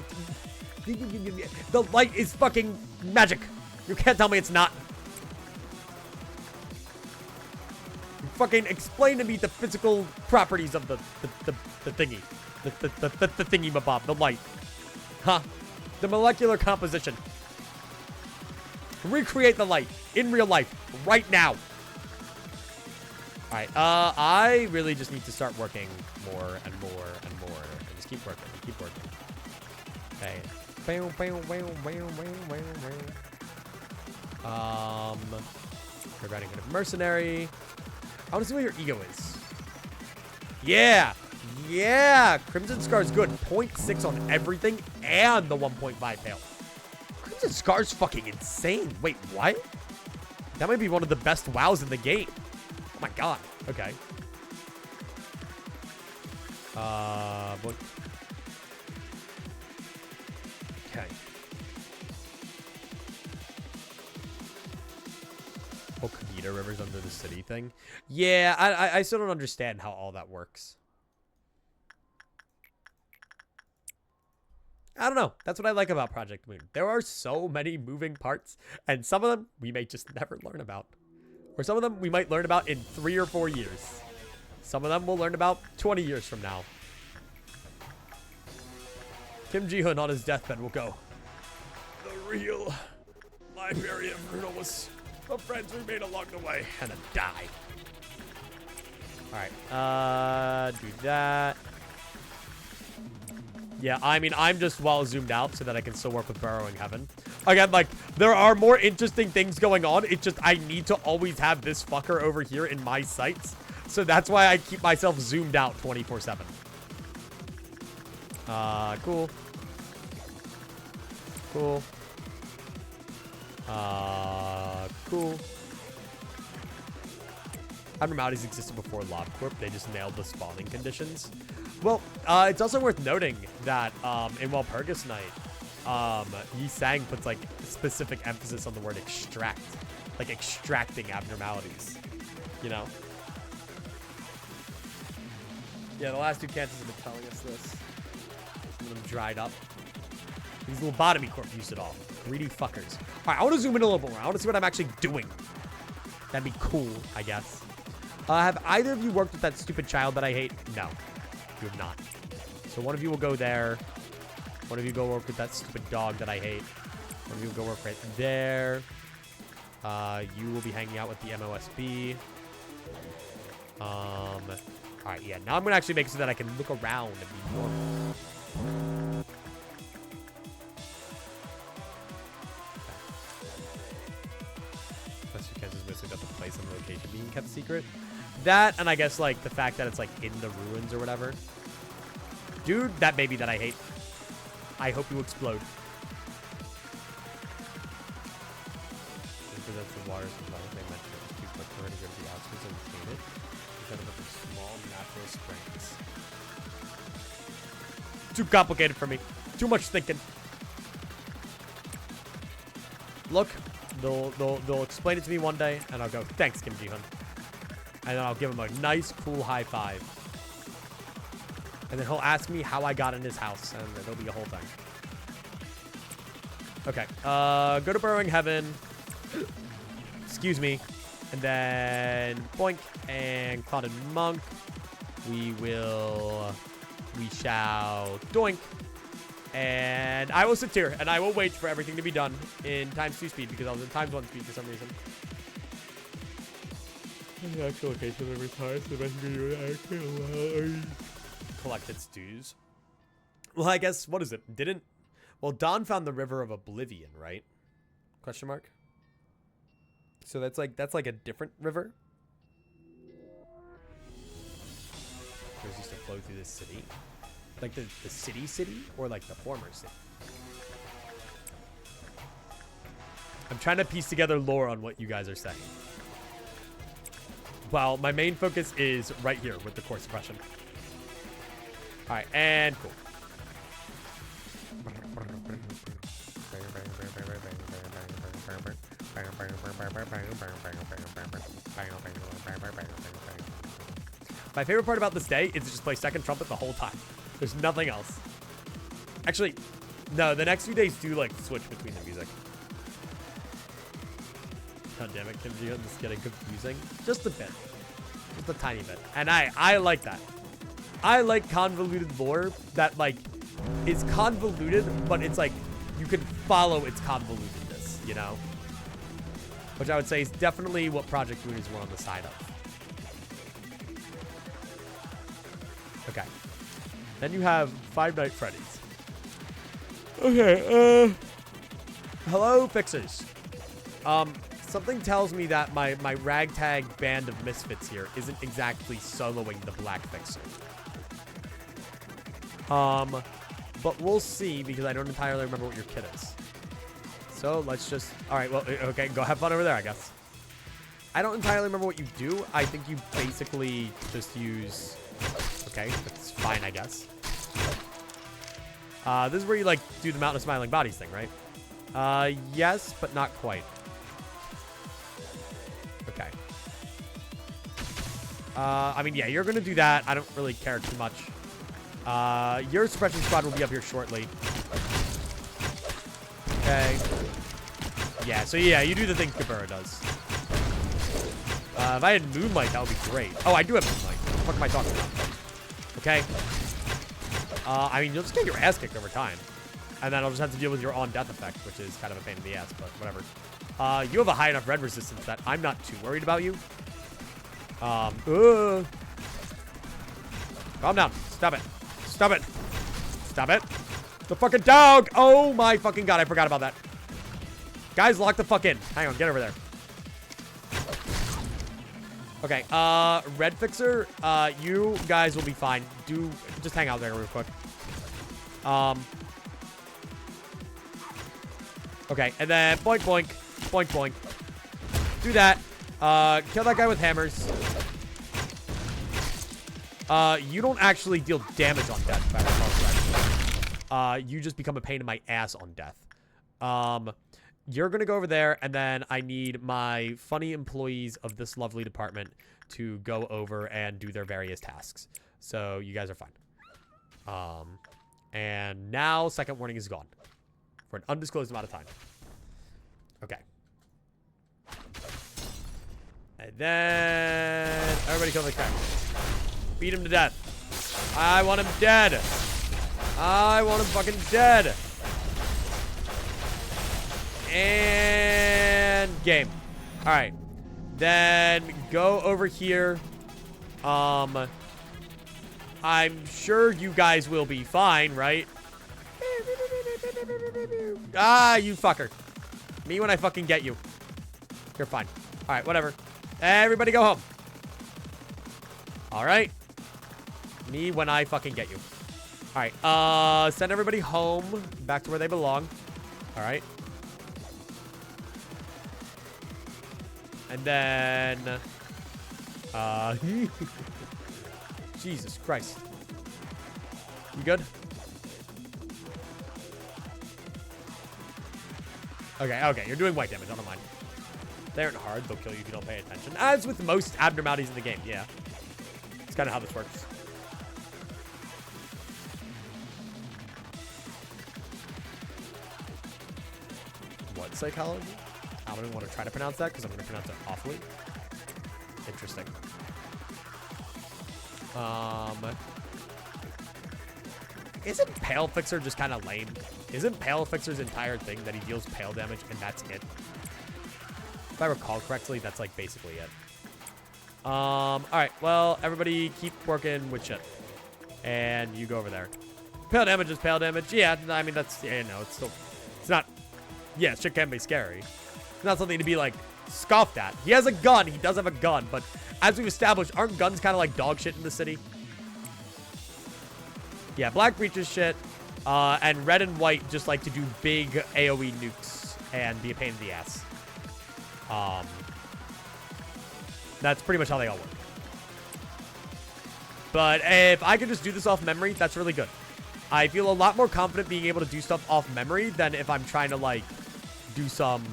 The light is fucking magic. You can't tell me it's not. You fucking explain to me the physical properties of the thingy. The thingy mabob, the light. Huh? The molecular composition. Recreate the light in real life right now. Alright, I really just need to start working more and more and more. And just keep working, keep working. Okay. Regarding kind of mercenary. I want to see what your ego is. Yeah! Yeah! Crimson Scar is good. 0.6 on everything and the 1.5 fail. Crimson Scar is fucking insane. Wait, what? That might be one of the best wows in the game. Oh my god. Okay. What? Okay. Oh, Kavita River's under the city thing. Yeah, I still don't understand how all that works. I don't know. That's what I like about Project Moon. There are so many moving parts, and some of them we may just never learn about. Or some of them we might learn about in 3 or 4 years. Some of them we'll learn about 20 years from now. Kim Ji-hoon on his deathbed will go, "The real library of Bruno was the friends we made along the way," and then die. Alright, do that. Yeah, I mean, I'm just well zoomed out so that I can still work with Burrowing Heaven. Again, like, there are more interesting things going on. It's just I need to always have this fucker over here in my sights. So that's why I keep myself zoomed out 24/7. Cool. Cool. Cool. Abnormalities existed before Loblocke Corp. They just nailed the spawning conditions. Well, it's also worth noting that in Walpurgis Night, Yi Sang puts like specific emphasis on the word extract, like extracting abnormalities, you know? Yeah, the last 2 cancers have been telling us this. Some of them dried up. These Lobotomy Corp used it all. Greedy fuckers. All right, I want to zoom in a little more. I want to see what I'm actually doing. That'd be cool, I guess. Have either of you worked with that stupid child that I hate? No, you have not. So one of you will go there. One of you go work with that stupid dog that I hate. One of you will go work right there. You will be hanging out with the MOSB. All right, yeah. Now I'm gonna actually make it so that I can look around and be normal. Got the place and the location being kept secret. That, and I guess, like, the fact that it's, like, in the ruins or whatever. Dude, that baby that I hate. I hope you explode. That's the water supply. They mentioned it was too quick for her to go to the outskirts and obtain it. Instead of a small natural springs. Too complicated for me. Too much thinking. Look. They'll explain it to me one day, and I'll go, "Thanks, Kim Ji-hoon." And then I'll give him a nice, cool high five. And then he'll ask me how I got in his house, and there'll be a whole thing. Okay, go to Burrowing Heaven. Excuse me. And then Boink and Clouded Monk. We shall Doink. And I will sit here, and I will wait for everything to be done in ×2 speed, because I was in ×1 speed for some reason. The actual location of every time, so the messenger collected stews. Well, I guess, what is it? Well, Don found the River of Oblivion, right? Question mark? So that's like a different river? There's used to flow through this city. Like the city, or like the former city? I'm trying to piece together lore on what you guys are saying. Well, my main focus is right here with the core suppression. All right, and cool. My favorite part about this day is to just play second trumpet the whole time. There's nothing else. Actually, no, the next few days do, like, switch between the music. God damn it, Kimji, this is getting confusing. Just a bit. Just a tiny bit. And I like that. I like convoluted lore that, like, is convoluted, but it's like, you can follow its convolutedness, you know? Which I would say is definitely what Project Moon is more on the side of. Okay. Then you have Five Nights at Freddy's. Okay, hello, fixers. Something tells me that my ragtag band of misfits here isn't exactly soloing the Black Fixer. But we'll see, because I don't entirely remember what your kit is. So let's just... Alright, well, okay, go have fun over there, I guess. I don't entirely remember what you do. I think you basically just use... Okay, that's fine, I guess. This is where you, like, do the Mountain of Smiling Bodies thing, right? Yes, but not quite. Okay. I mean, yeah, you're gonna do that. I don't really care too much. Your suppression squad will be up here shortly. Okay. Yeah, so yeah, you do the thing Kabura does. If I had Moonlight, that would be great. Oh, I do have Moonlight. What the fuck am I talking about? Okay. I mean, you'll just get your ass kicked over time. And then I'll just have to deal with your on-death effect, which is kind of a pain in the ass, but whatever. You have a high enough red resistance that I'm not too worried about you. Calm down. Stop it. Stop it. Stop it. The fucking dog. Oh my fucking god, I forgot about that. Guys, lock the fuck in. Hang on, get over there. Okay, Red Fixer, you guys will be fine. Just hang out there real quick. Okay, and then boink, boink, boink, boink. Do that. Kill that guy with hammers. You don't actually deal damage on death, if I recall correctly. You just become a pain in my ass on death. You're gonna go over there, and then I need my funny employees of this lovely department to go over and do their various tasks. So you guys are fine. And now second warning is gone for an undisclosed amount of time. Okay. And then everybody kill the crack. Beat him to death. I want him dead. I want him fucking dead. And game. All right. Then go over here. I'm sure you guys will be fine, right? Ah, you fucker. Me when I fucking get you. You're fine. All right, whatever. Everybody go home. All right. Me when I fucking get you. All right. Send everybody home. Back to where they belong. All right. And then... Jesus Christ. You good? Okay, you're doing white damage. I don't mind. They aren't hard. They'll kill you if you don't pay attention. As with most abnormalities in the game, yeah. It's kind of how this works. What psychology? I don't want to try to pronounce that because I'm going to pronounce it awfully. Interesting. Isn't Pale Fixer just kind of lame? Isn't Pale Fixer's entire thing that he deals pale damage and that's it? If I recall correctly, that's like basically it. Alright, well, everybody keep working with shit. And you go over there. Pale damage is pale damage. Yeah, I mean, that's, yeah, no, it's still, it's not, yeah, shit can be scary. It's not something to be, like, scoffed at. He has a gun. He does have a gun. But as we've established, aren't guns kind of like dog shit in the city? Yeah, Black Breaches shit. And Red and White just like to do big AoE nukes and be a pain in the ass. That's pretty much how they all work. But if I could just do this off memory, that's really good. I feel a lot more confident being able to do stuff off memory than if I'm trying to, like, do some...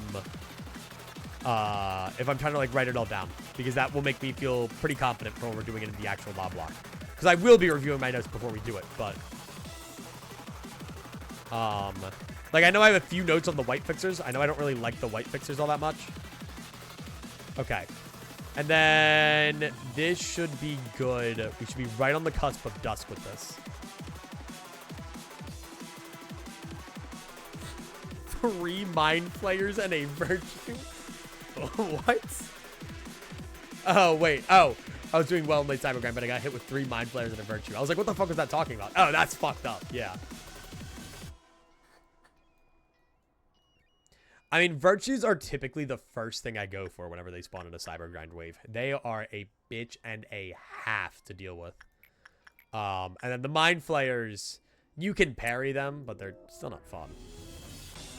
if I'm trying to, like, write it all down. Because that will make me feel pretty confident for when we're doing it in the actual Loblocke. Because I will be reviewing my notes before we do it, but... Like, I know I have a few notes on the white fixers. I know I don't really like the white fixers all that much. Okay. And then this should be good. We should be right on the cusp of dusk with this. 3 mind flayers and a virtue. What? Oh, wait. Oh, I was doing well in late cybercrime, but I got hit with 3 mind flayers and a virtue. I was like, what the fuck was that talking about? Oh, that's fucked up. Yeah. I mean, virtues are typically the first thing I go for whenever they spawn in a cyber grind wave. They are a bitch and a half to deal with. And then the mind flayers, you can parry them, but they're still not fun.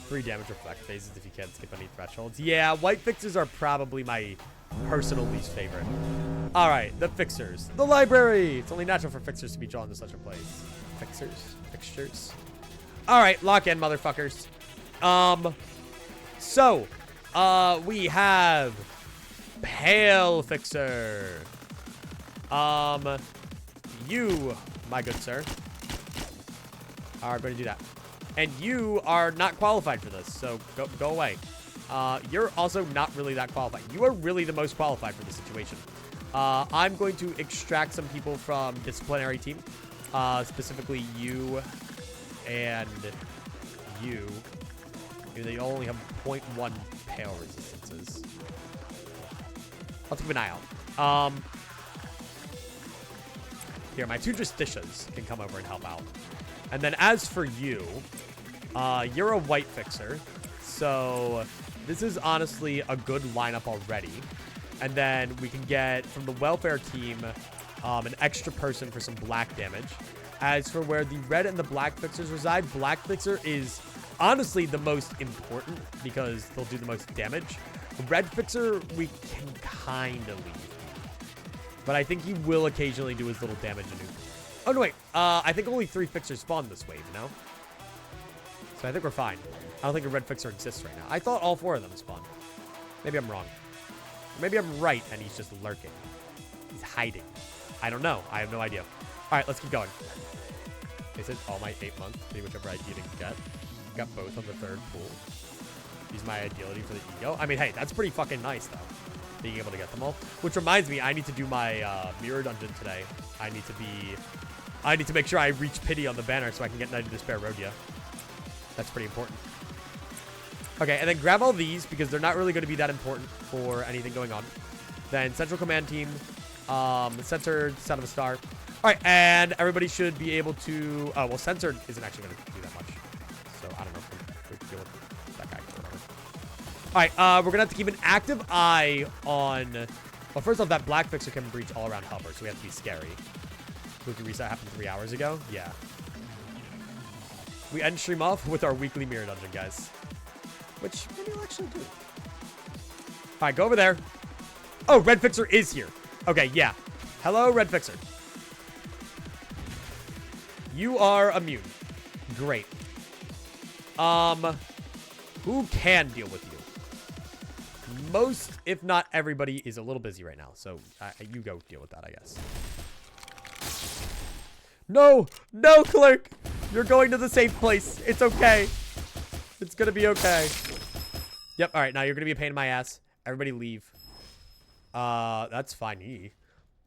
3 damage reflect phases if you can't skip any thresholds. Yeah, white fixers are probably my personal least favorite. All right, the fixers. The library. It's only natural for fixers to be drawn to such a place. Fixtures. All right, lock in, motherfuckers. So, we have Pale Fixer. You, my good sir, are going to do that. And you are not qualified for this, so go away. You're also not really that qualified. You are really the most qualified for this situation. I'm going to extract some people from disciplinary team, specifically you and you. They only have 0.1 pale resistances. Let's keep an eye out. Here, my 2 justicias can come over and help out. And then as for you, you're a white fixer. So this is honestly a good lineup already. And then we can get from the welfare team an extra person for some black damage. As for where the red and the black fixers reside, black fixer is honestly the most important because they'll do the most damage. The red fixer we can kind of leave. But I think he will occasionally do his little damage anew. Oh, no, wait. I think only 3 fixers spawn this wave, you know? So I think we're fine. I don't think a red fixer exists right now. I thought all 4 of them spawned. Maybe I'm wrong. Or maybe I'm right and he's just lurking. He's hiding. I don't know. I have no idea. All right, let's keep going. Is it all my 8 months? See whichever ID to get. Got both on the 3rd pool. Use my ideality for the ego. I mean, hey, that's pretty fucking nice, though. Being able to get them all. Which reminds me, I need to do my mirror dungeon today. I need to make sure I reach pity on the banner so I can get Knight of Despair Rhodia. That's pretty important. Okay, and then grab all these because they're not really going to be that important for anything going on. Then Central Command Team, Censored, Son of a Star. All right, and everybody should be able to... Oh, well, Censored isn't actually going to do that much. So I don't know if we deal with that guy or whatever. All right, we're going to have to keep an active eye on... Well, first off, that black fixer can breach all around hover, so we have to be scary. Quick reset happened 3 hours ago? Yeah. We end stream off with our weekly mirror dungeon, guys. Which maybe I'll actually do. All right, go over there. Oh, red fixer is here. Okay, yeah. Hello, red fixer. You are immune. Great. Who can deal with you? Most, if not everybody, is a little busy right now. So you go deal with that, I guess. No, no, clerk. You're going to the safe place. It's okay. It's going to be okay. Yep. All right. Now you're going to be a pain in my ass. Everybody leave. That's fine.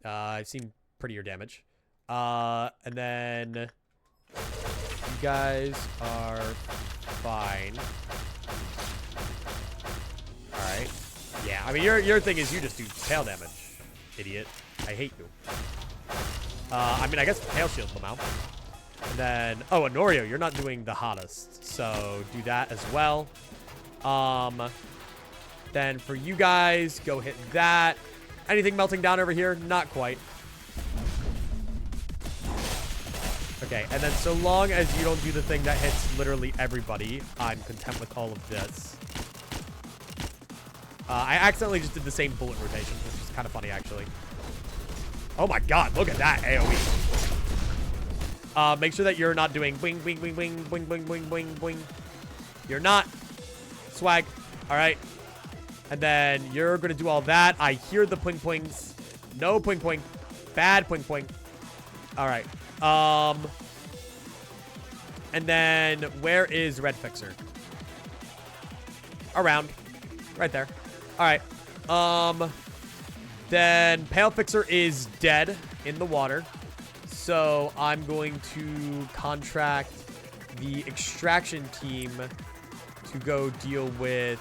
I've seen prettier damage. And then you guys are fine. All right. Yeah. I mean, your thing is you just do tail damage, idiot. I hate you. I mean, I guess tail shield them out. And then, oh, Honorio, you're not doing the hottest. So do that as well. Then for you guys, go hit that. Anything melting down over here? Not quite. Okay, and then so long as you don't do the thing that hits literally everybody, I'm content with all of this. I accidentally just did the same bullet rotation, which is kind of funny, actually. Oh my god, look at that AoE. Make sure that you're not doing wing, wing, wing, wing, wing, wing, wing, wing, wing. You're not. Swag. All right. And then you're going to do all that. I hear the pling plings. No pling pling. Bad pling pling. All right. And then where is Red Fixer? Around. Right there. All right. Then Pale Fixer is dead in the water. So I'm going to contract the extraction team to go deal with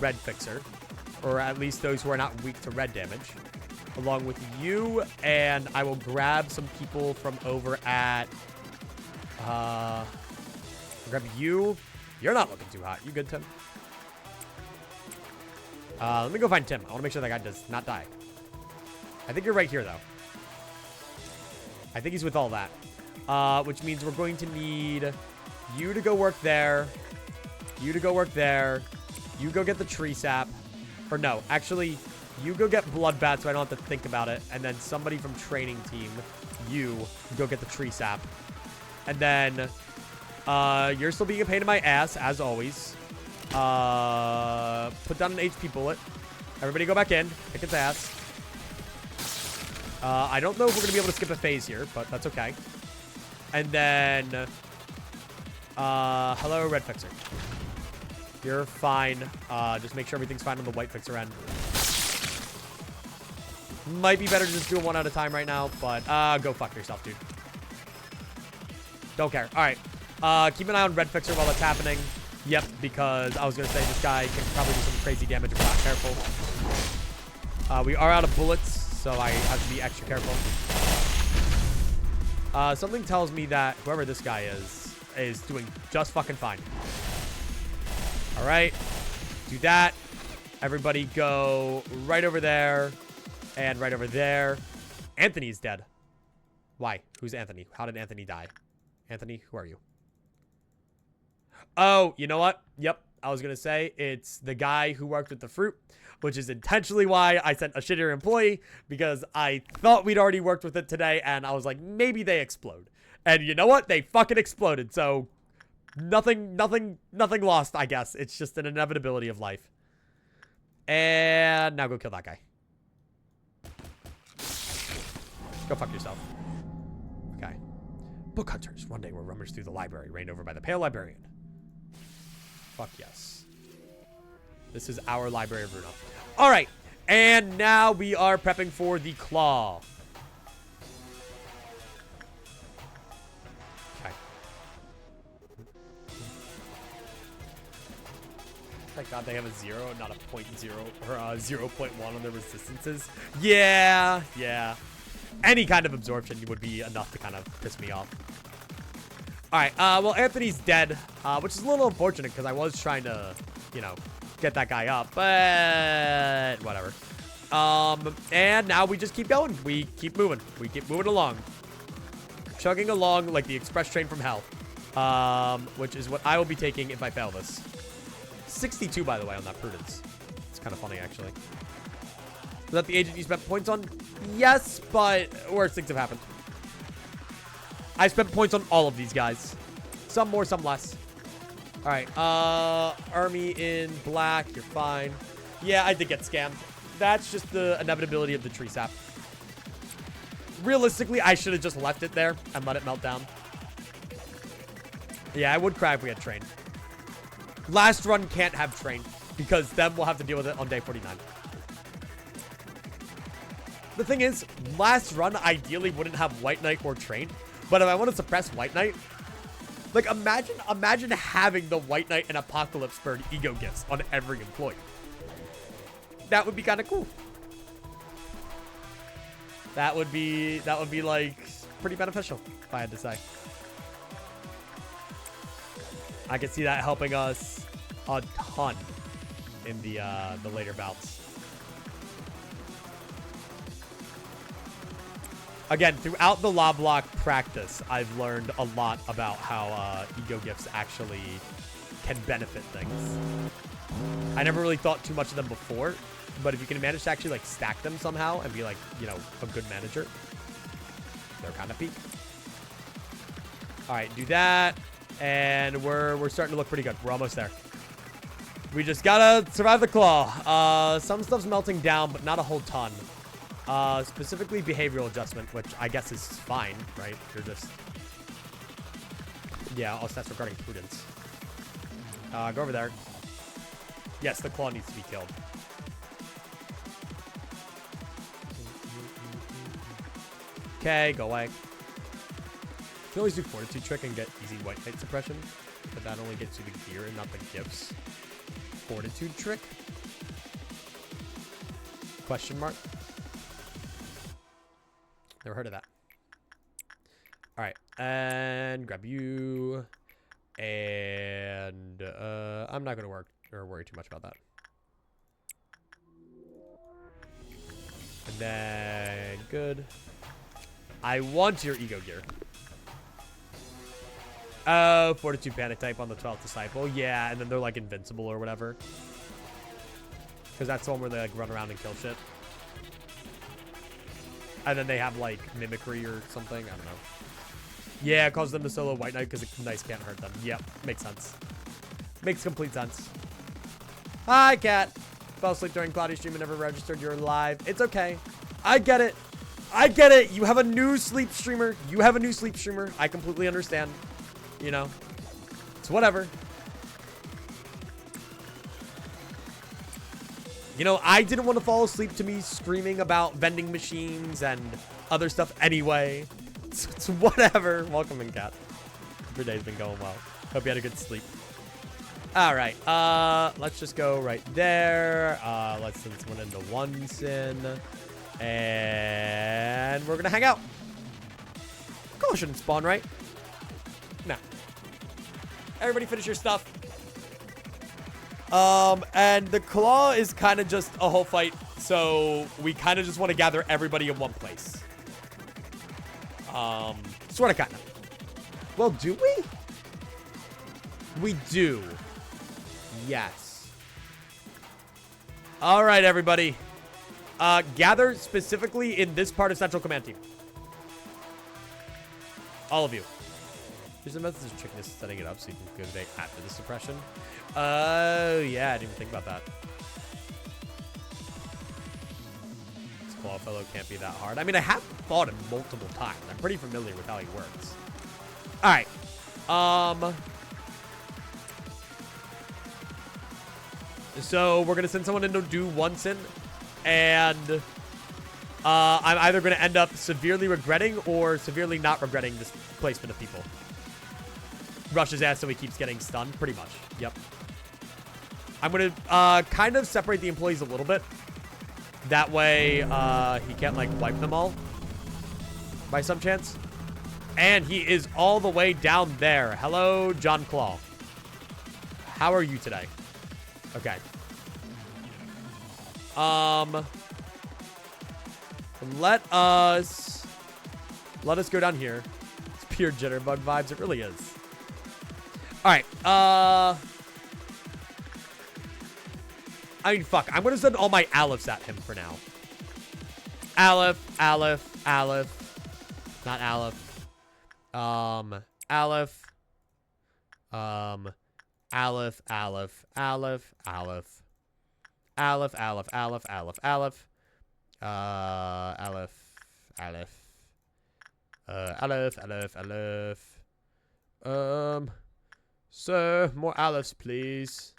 Red Fixer. Or at least those who are not weak to red damage. Along with you. And I will grab some people from over at... grab you. You're not looking too hot. You good, Tim? Let me go find Tim. I want to make sure that guy does not die. I think you're right here, though. I think he's with all that. Which means we're going to need you to go work there. You to go work there. You go get the tree sap. Or no, actually, you go get blood bat so I don't have to think about it. And then somebody from training team, you go get the tree sap. And then you're still being a pain in my ass, as always. Put down an HP bullet. Everybody go back in. Kick its ass. I don't know if we're going to be able to skip a phase here, but that's okay. And then... hello, Red Fixer. You're fine. Just make sure everything's fine on the White Fixer end. Might be better to just do it one at a time right now, but go fuck yourself, dude. Don't care. All right. Keep an eye on Red Fixer while that's happening. Yep, because I was going to say this guy can probably do some crazy damage if we're not careful. We are out of bullets, so I have to be extra careful. Something tells me that whoever this guy is doing just fucking fine. All right. Do that. Everybody go right over there and right over there. Anthony's dead. Why? Who's Anthony? How did Anthony die? Anthony, who are you? Oh, you know what? Yep. I was going to say it's the guy who worked with the fruit, which is intentionally why I sent a shittier employee, because I thought we'd already worked with it today, and I was like, maybe they explode. And you know what? They fucking exploded. So nothing lost, I guess. It's just an inevitability of life. And now go kill that guy. Go fuck yourself. Okay. Book hunters. One day we'll rummage through the library, reigned over by the pale librarian. Fuck yes. This is our library of Runa. All right. And now we are prepping for the claw. Okay. Thank God they have a 0, not a 0.0 or a 0.1 on their resistances. Yeah. Any kind of absorption would be enough to kind of piss me off. All right. Well, Anthony's dead, which is a little unfortunate because I was trying to, you know, get that guy up, but whatever. And now we just keep going. We keep moving. We keep moving along. Chugging along like the express train from hell, which is what I will be taking if I fail this. 62, by the way, on that Prudence. It's kind of funny, actually. Is that the agent you spent points on? Yes, but worse things have happened. I spent points on all of these guys. Some more, some less. All right. Army in black. You're fine. Yeah, I did get scammed. That's just the inevitability of the tree sap. Realistically, I should have just left it there and let it melt down. Yeah, I would cry if we had train. Last run can't have train because then we'll have to deal with it on day 49. The thing is, last run ideally wouldn't have White Knight or train. But if I want to suppress White Knight, like imagine having the White Knight and Apocalypse Bird ego gifts on every employee. That would be kind of cool. That would be like pretty beneficial, if I had to say. I can see that helping us a ton in the later bouts. Again, throughout the Loblocke practice, I've learned a lot about how ego gifts actually can benefit things. I never really thought too much of them before, but if you can manage to actually like stack them somehow and be like, you know, a good manager, they're kind of peak. All right, do that, and we're starting to look pretty good. We're almost there. We just gotta survive the claw. Some stuff's melting down, but not a whole ton. Specifically behavioral adjustment, which I guess is fine, right? You're just Yeah, all stats regarding prudence. Go over there. Yes, the claw needs to be killed. Okay, go away. You can always do fortitude trick and get easy white knight suppression, but that only gets you the gear and not the gifts. Fortitude trick? Question mark? Never heard of that. Alright, and grab you. And I'm not gonna worry too much about that. And then good. I want your ego gear. Oh, Fortitude Panic type on the 12th Disciple. Yeah, and then they're like invincible or whatever. Because that's the one where they like run around and kill shit. And then they have like mimicry or something. I don't know. Yeah, it causes them to solo White Knight because the Knights can't hurt them. Yep, makes sense. Makes complete sense. Hi, Cat. Fell asleep during Cloudy stream and never registered you're live. It's okay. I get it. I get it. You have a new sleep streamer. You have a new sleep streamer. I completely understand. You know, it's whatever. You know, I didn't want to fall asleep to me screaming about vending machines and other stuff anyway. It's whatever. Welcome in, Cat. Your day's been going well. Hope you had a good sleep. All right. Let's just go right there. Let's send someone into one sin. And we're going to hang out. Call shouldn't spawn, right? No. Everybody finish your stuff. And the claw is kind of just a whole fight. So we kind of just want to gather everybody in one place. Sort of, kind of. Well, do we? We do. Yes. All right, everybody. Gather specifically in this part of Central Command Team. All of you. There's a method of trickiness setting it up so you can go today after the suppression. Oh, yeah. I didn't even think about that. This claw fellow can't be that hard. I mean, I have fought him multiple times. I'm pretty familiar with how he works. All right. So we're going to send someone in to do one sin. And I'm either going to end up severely regretting or severely not regretting this placement of people. Rush his ass so he keeps getting stunned. Pretty much. Yep. I'm going to kind of separate the employees a little bit. That way he can't, like, wipe them all. By some chance. And he is all the way down there. Hello, John Claw. How are you today? Okay. Let us go down here. It's pure jitterbug vibes. It really is. All right. I mean, fuck. I'm going to send all my Alephs at him for now. Aleph. Not Aleph. Aleph. Aleph. Sir, more Alephs, please.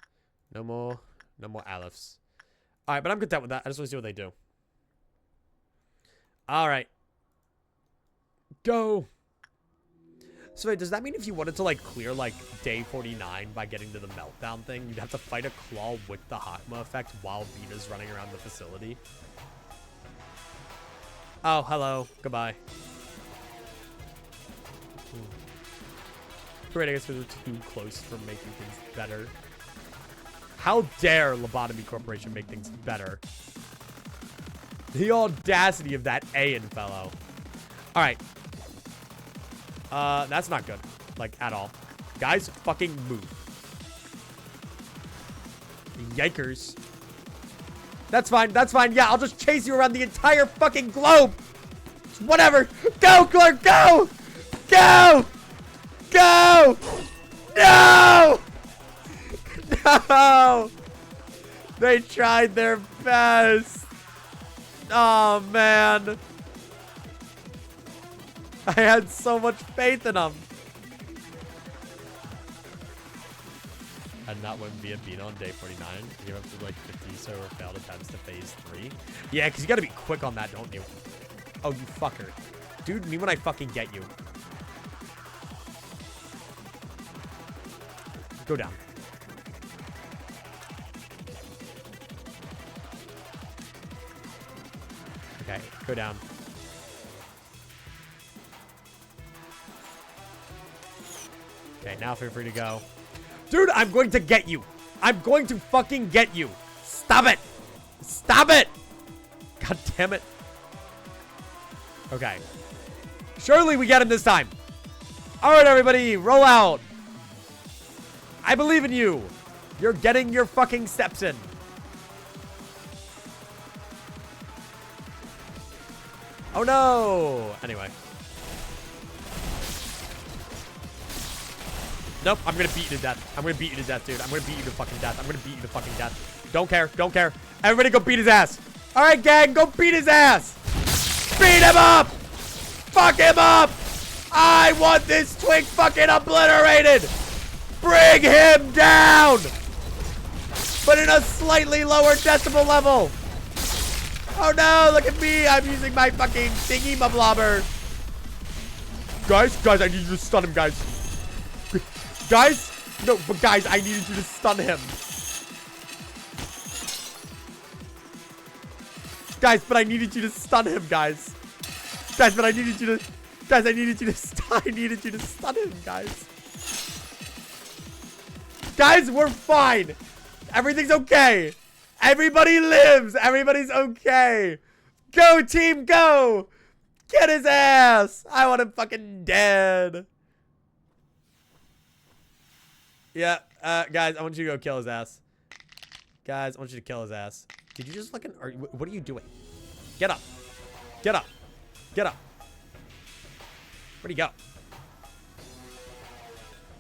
No more Alephs. All right, but I'm content with that. I just want to see what they do. All right. Go. So wait, does that mean if you wanted to, like, clear, like, day 49 by getting to the meltdown thing, you'd have to fight a claw with the Hakma effect while Vita's running around the facility? Oh, hello. Goodbye. Great, I guess we're too close for making things better. How dare Lobotomy Corporation make things better? The audacity of that Ayan fellow. All right. That's not good. Like, at all. Guys, fucking move. Yikers. That's fine. That's fine. Yeah, I'll just chase you around the entire fucking globe. Whatever. Go, Clark. Go. Go. Go. No. No. They tried their best. Oh, man. I had so much faith in them. And that went via being on day 49. You have to like 50 so or failed attempts to phase 3. Yeah, because you got to be quick on that, don't you? Oh, you fucker. Dude, me when I fucking get you. Go down. Okay, go down. Okay, now feel free to go. Dude, I'm going to get you. I'm going to fucking get you. Stop it. Stop it. God damn it. Okay. Surely we get him this time. All right, everybody, roll out. I believe in you. You're getting your fucking steps in. Oh, no. Anyway. Nope, I'm gonna beat you to death. I'm gonna beat you to death, dude. I'm gonna beat you to fucking death. I'm gonna beat you to fucking death. Don't care. Don't care. Everybody go beat his ass. All right, gang, go beat his ass. Beat him up. Fuck him up. I want this twig fucking obliterated. Bring him down. But in a slightly lower decibel level. Oh no, look at me. I'm using my fucking thingy mablobber. Guys, I need you to stun him, guys. Guys? No, but guys, I needed you to stun him. Guys, but I needed you to stun him, guys. Guys, but I needed you to... Guys, I needed you to stun him, guys. Guys, we're fine. Everything's okay. Everybody lives. Everybody's okay. Go, team, go. Get his ass. I want him fucking dead. Yeah, guys, I want you to go kill his ass. Guys, I want you to kill his ass. Did you just fucking... what are you doing? Get up. Get up. Get up. Where'd he go?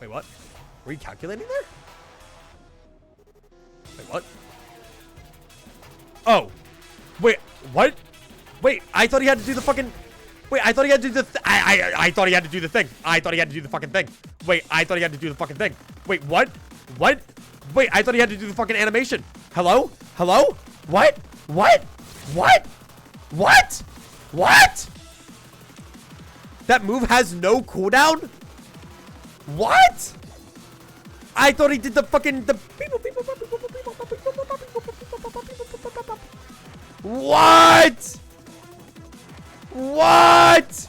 Wait, what? Were you calculating there? Wait, what? Oh. Wait, what? Wait, I thought he had to do the fucking... Wait, I thought he had to do the... I thought he had to do the thing. I thought he had to do the fucking thing. Wait, I thought he had to do the fucking thing. Wait, what? What? Wait, I thought he had to do the fucking animation. Hello? Hello? What? What? What? What? What? That move has no cooldown? What? I thought he did the fucking... What? What?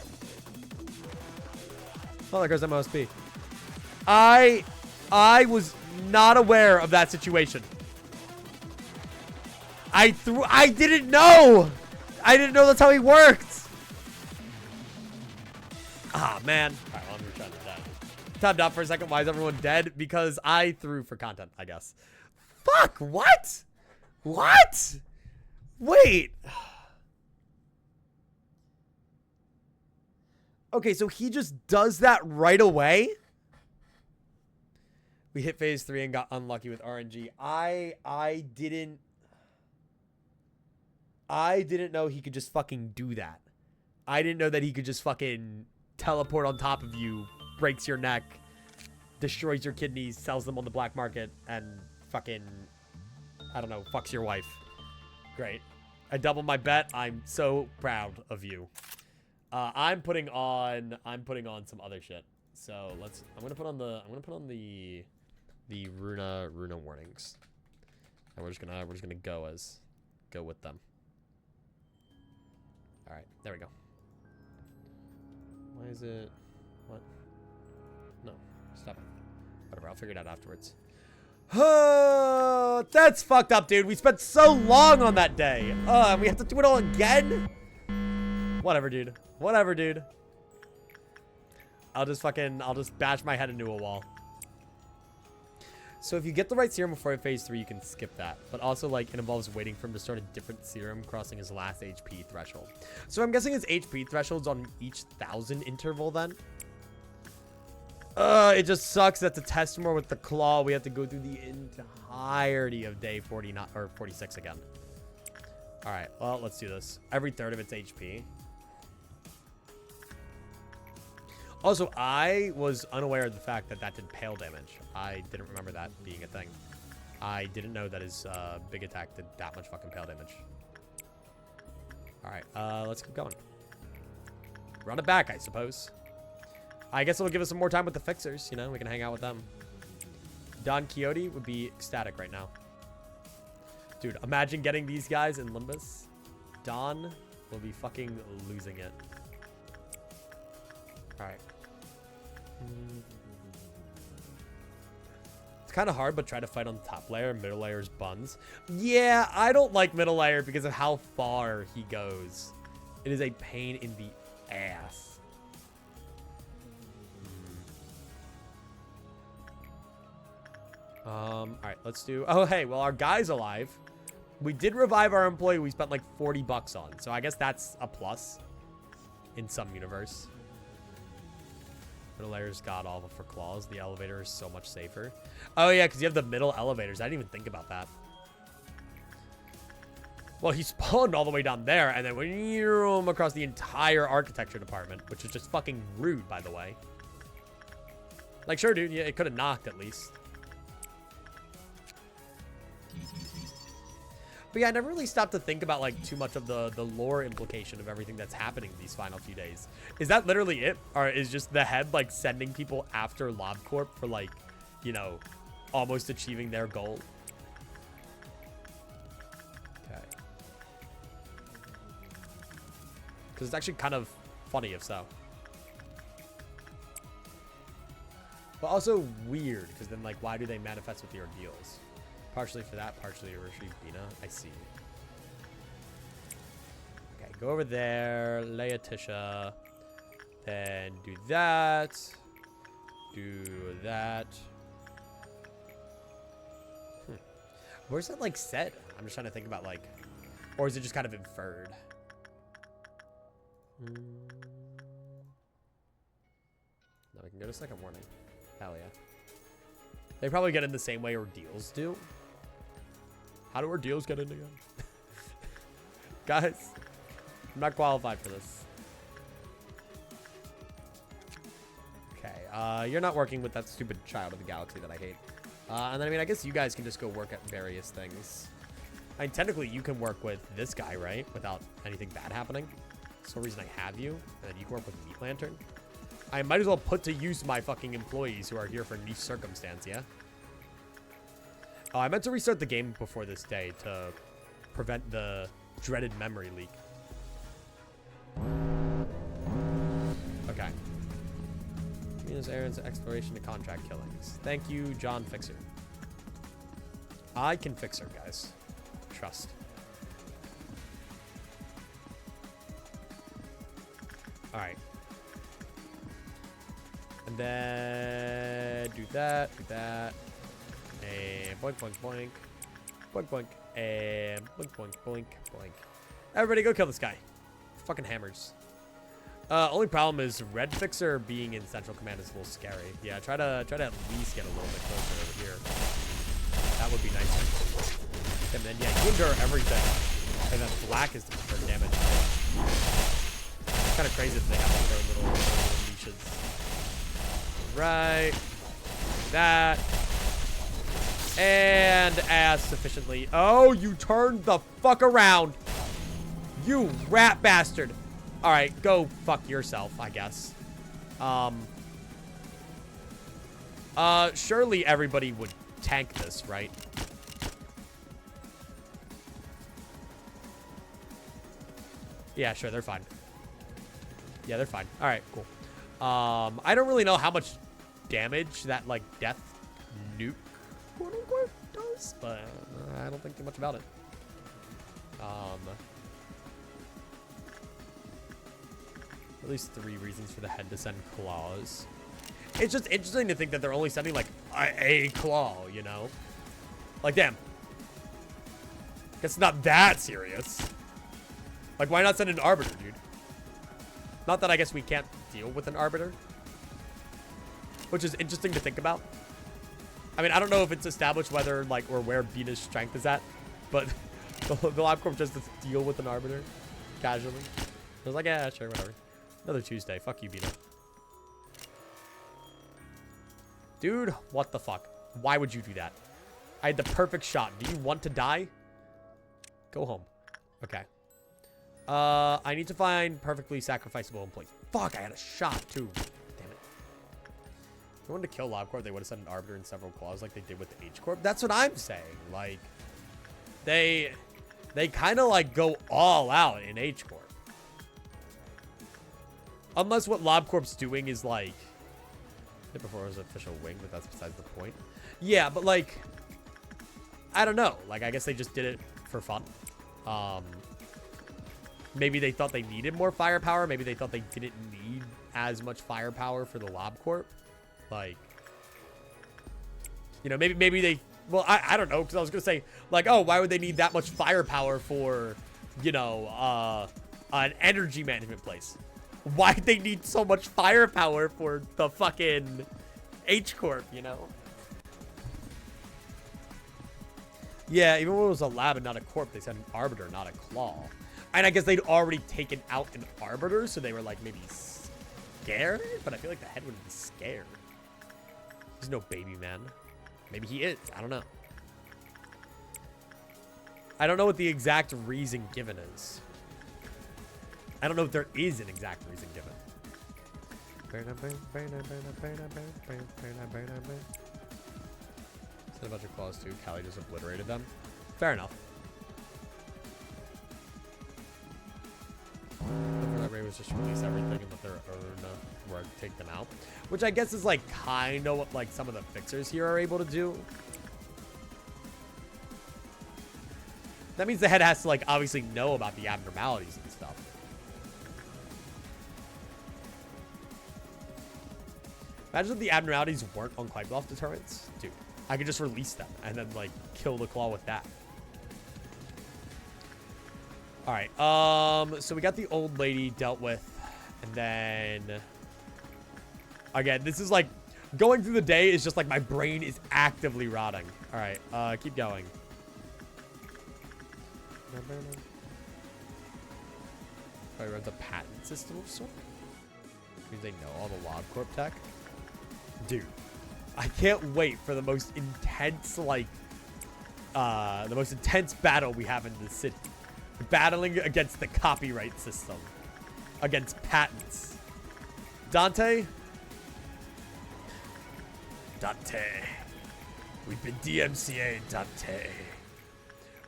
Oh, there goes MOSP. I was not aware of that situation. I didn't know. I didn't know that's how he worked. Ah, man. All right, well, I'm gonna try that. Timed out for a second. Why is everyone dead? Because I threw for content, I guess. Fuck, what? What? Wait. Okay, so he just does that right away? We hit phase 3 and got unlucky with RNG. I didn't know he could just fucking do that. I didn't know that he could just fucking teleport on top of you, breaks your neck, destroys your kidneys, sells them on the black market, and fucking, I don't know, fucks your wife. Great. I doubled my bet. I'm so proud of you. I'm putting on some other shit. So I'm gonna put on the Runa warnings. And we're just gonna go with them. Alright, there we go. Why is it what? No, stop it. Whatever, I'll figure it out afterwards. Oh, that's fucked up, dude. We spent so long on that day. And we have to do it all again? Whatever, dude. Whatever, dude. I'll just bash my head into a wall. So if you get the right serum before phase 3, you can skip that. But also, like, it involves waiting for him to start a different serum crossing his last HP threshold. So I'm guessing his HP threshold's on each 1,000 interval then? It just sucks that to test more with the claw, we have to go through the entirety of day 49 or 46 again. All right, well, let's do this. Every third of its HP. Also, I was unaware of the fact that that did pale damage. I didn't remember that being a thing. I didn't know that his big attack did that much fucking pale damage. All right, let's keep going. Run it back, I suppose. I guess it'll give us some more time with the fixers. You know, we can hang out with them. Don Quixote would be ecstatic right now. Dude, imagine getting these guys in Limbus. Don will be fucking losing it. All right. It's kind of hard, but try to fight on the top layer. Middle layer's buns. Yeah, I don't like middle layer because of how far he goes. It is a pain in the ass. All right, let's do... Oh, hey, well, our guy's alive. We did revive our employee we spent like 40 bucks on. So I guess that's a plus in some universe. Middle layer's god awful for claws. The elevator is so much safer. Oh, yeah, because you have the middle elevators. I didn't even think about that. Well, he spawned all the way down there, and then went across the entire architecture department, which is just fucking rude, by the way. Like, sure, dude, yeah, it could have knocked at least. But yeah, I never really stopped to think about like too much of the lore implication of everything that's happening these final few days. Is that literally it? Or is just the head like sending people after LobCorp for like, you know, almost achieving their goal? Okay. Because it's actually kind of funny if so. But also weird, because then like why do they manifest with the ordeals? Partially for that, partially to retrieve Bina. I see. Okay, go over there. Leotisha. Then do that. Do that. Where's that, like, said? I'm just trying to think about, like... Or is it just kind of inferred? Now we can go to second warning. Hell yeah. They probably get in the same way ordeals do. How do ordeals get in again? Guys, I'm not qualified for this. Okay, you're not working with that stupid child of the galaxy that I hate. And then, I mean, I guess you guys can just go work at various things. I mean, technically, you can work with this guy, right? Without anything bad happening. That's the reason I have you. And then you can work with Meat Lantern. I might as well put to use my fucking employees who are here for niche circumstance, yeah? Oh, I meant to restart the game before this day to prevent the dreaded memory leak. Okay. Venus Aaron's exploration to contract killings. Thank you, John Fixer. I can fix her, guys. Trust. Alright. And then do that, and boink, boink, boink. Boink, boink, and boink, boink, boink, boink. Everybody go kill this guy. Fucking hammers. Only problem is Red Fixer being in Central Command is a little scary. Yeah, try to at least get a little bit closer over here. That would be nice. And then, yeah, you endure everything. And then black is the preferred damage. It's kind of crazy that they have like their little niches. Right. That. And as sufficiently. Oh, you turned the fuck around. You rat bastard. Alright, go fuck yourself, I guess. Surely everybody would tank this, right? Yeah, sure, they're fine. Yeah, they're fine. Alright, cool. I don't really know how much damage that, like, death nuke, quote unquote, does, but I don't think too much about it. At least 3 reasons for the head to send claws. It's just interesting to think that they're only sending, like, a claw, you know? Like, damn. It's not that serious. Like, why not send an arbiter, dude? Not that I guess we can't deal with an arbiter. Which is interesting to think about. I mean, I don't know if it's established whether, like, or where Bina's strength is at. But the LobCorp just to deal with an arbiter. Casually. I was like, yeah, sure, whatever. Another Tuesday. Fuck you, Bina. Dude, what the fuck? Why would you do that? I had the perfect shot. Do you want to die? Go home. Okay. I need to find perfectly sacrificable employees. Fuck, I had a shot too. Damn it. If they wanted to kill LobCorp, they would have sent an arbiter and several claws like they did with the H-Corp. That's what I'm saying. Like, they kind of like go all out in H-Corp. Unless what LobCorp's doing is like, before it was an official wing, but that's besides the point. Yeah, but like, I don't know. Like, I guess they just did it for fun. Maybe they thought they needed more firepower. Maybe they thought they didn't need as much firepower for the LobCorp. Like, you know, maybe they, well, I don't know, because I was going to say, like, oh, why would they need that much firepower for, you know, an energy management place? Why'd they need so much firepower for the fucking H-Corp, you know? Yeah, even when it was a lab and not a corp, they said an arbiter, not a claw. And I guess they'd already taken out an arbiter, so they were like maybe scared? But I feel like the head wouldn't be scared. He's no baby man. Maybe he is. I don't know. I don't know what the exact reason given is. I don't know if there is an exact reason given. Said a bunch of claws too. Callie just obliterated them. Fair enough. That Ray was just release everything and let their own work take them out. Which I guess is like kind of what like some of the fixers here are able to do. That means the head has to like obviously know about the abnormalities and stuff. Imagine if the abnormalities weren't on Climb-Off deterrents. Dude, I could just release them and then like kill the claw with that. All right, so we got the old lady dealt with, and then again, this is like going through the day is just like my brain is actively rotting. All right, keep going. Probably runs a patent system of sorts. Means they know all the LobCorp tech. Dude, I can't wait for the most intense like the most intense battle we have in the city. Battling against the copyright system. Against patents. Dante? Dante. We've been DMCA'd, Dante.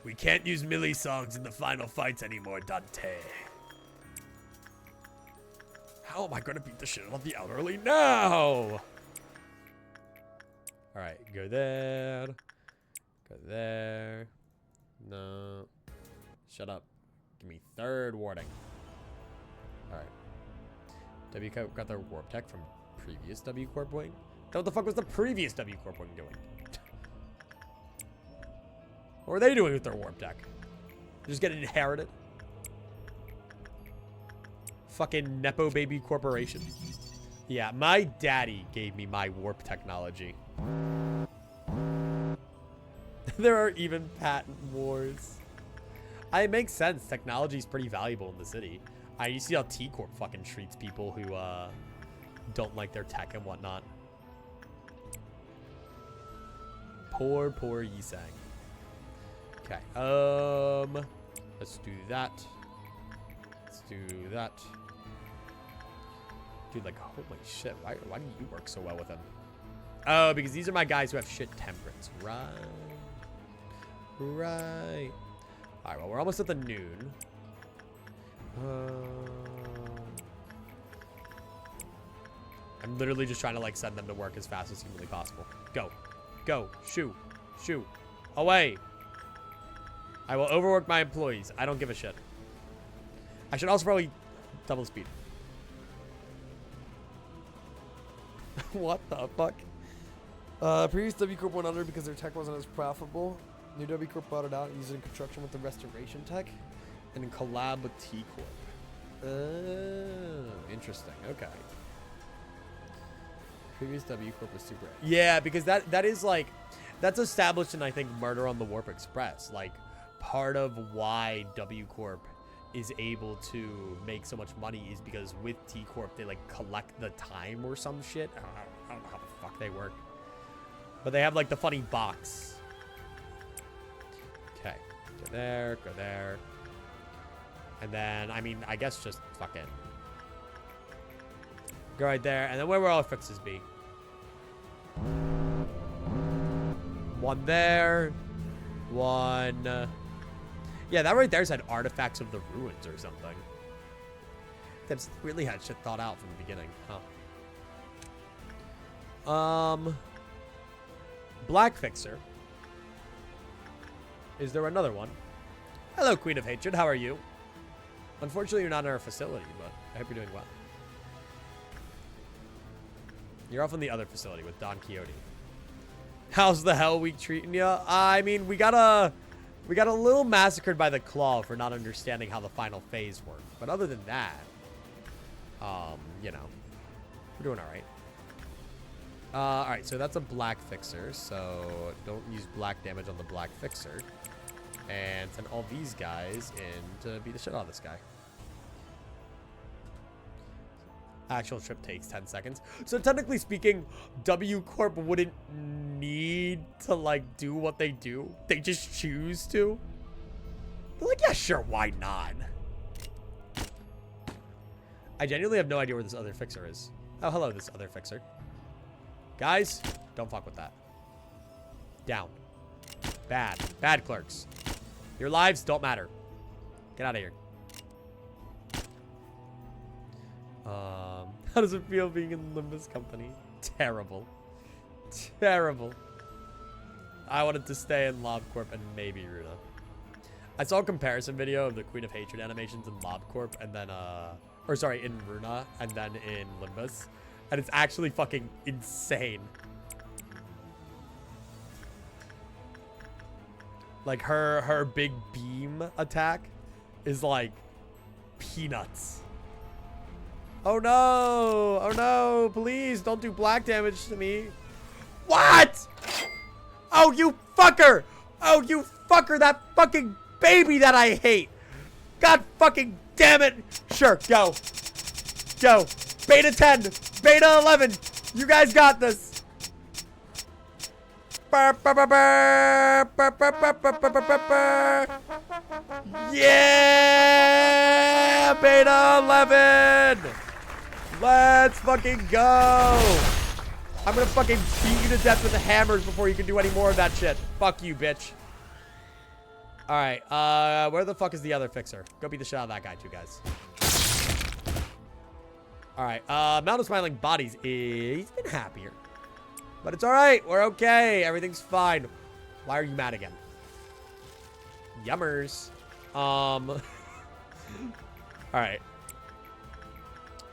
We can't use Millie songs in the final fights anymore, Dante. How am I going to beat the shit out of the elderly now? Alright, go there. Go there. No. Shut up. Give me third warning. Alright. W Corp got their warp tech from previous W Corp wing? What the fuck was the previous W Corp wing doing? What were they doing with their warp tech? Just getting inherited? Fucking Nepo Baby Corporation. Yeah, my daddy gave me my warp technology. There are even patent wars. It makes sense. Technology is pretty valuable in the city. You see how T-Corp fucking treats people who don't like their tech and whatnot. Poor Yisang. Okay. Let's do that. Let's do that. Dude, like, holy shit. Why do you work so well with him? Oh, because these are my guys who have shit temperance. Right. Right. All right, well, we're almost at the noon. I'm literally just trying to, like, send them to work as fast as humanly possible. Go. Go. Shoo. Shoo. Away. I will overwork my employees. I don't give a shit. I should also probably double speed. What the fuck? Previous W Corp went under because their tech wasn't as profitable. New W Corp bought it out and used it in construction with the restoration tech. And in collab with T-Corp. Interesting. Okay. Previous W Corp was super. Yeah, because that is like, that's established in, I think, Murder on the Warp Express. Like, part of why W Corp is able to make so much money is because with T Corp they like collect the time or some shit. I don't know how the fuck they work. But they have like the funny box. Okay. Go there, go there. And then, I mean, I guess just fucking go right there. And then where will all fixes be? One there. One. Yeah, that right there said artifacts of the ruins or something. That's really had shit thought out from the beginning, huh? Black Fixer. Is there another one? Hello, Queen of Hatred. How are you? Unfortunately, you're not in our facility, but I hope you're doing well. You're off in the other facility with Don Quixote. How's the Hell Week treating you? I mean, we got a little massacred by the Claw for not understanding how the final phase worked. But other than that, you know, we're doing all right. All right, so that's a Black Fixer. So don't use black damage on the Black Fixer. And send all these guys in to beat the shit out of this guy. Actual trip takes 10 seconds. So technically speaking, W Corp wouldn't need to like do what they do. They just choose to. They're like, yeah, sure, why not? I genuinely have no idea where this other fixer is. Oh, hello, this other fixer. Guys, don't fuck with that. Down. Bad. Bad clerks. Your lives don't matter. Get out of here. How does it feel being in Limbus Company? Terrible. Terrible. I wanted to stay in LobCorp and maybe Runa. I saw a comparison video of the Queen of Hatred animations in LobCorp and then, or sorry, in Runa and then in Limbus. And it's actually fucking insane. Like her big beam attack is like peanuts. Oh no! Oh no! Please don't do black damage to me. What? Oh you fucker! Oh you fucker! That fucking baby that I hate! God fucking damn it! Sure, go. Go. Beta 10. Beta 11. You guys got this. Yeah! Beta 11! Let's fucking go! I'm gonna fucking beat you to death with the hammers before you can do any more of that shit. Fuck you, bitch. Alright, where the fuck is the other fixer? Go beat the shit out of that guy too, guys. Alright, Mountain of Smiling Bodies he's been happier. But it's alright, we're okay. Everything's fine. Why are you mad again? Yummers. Alright.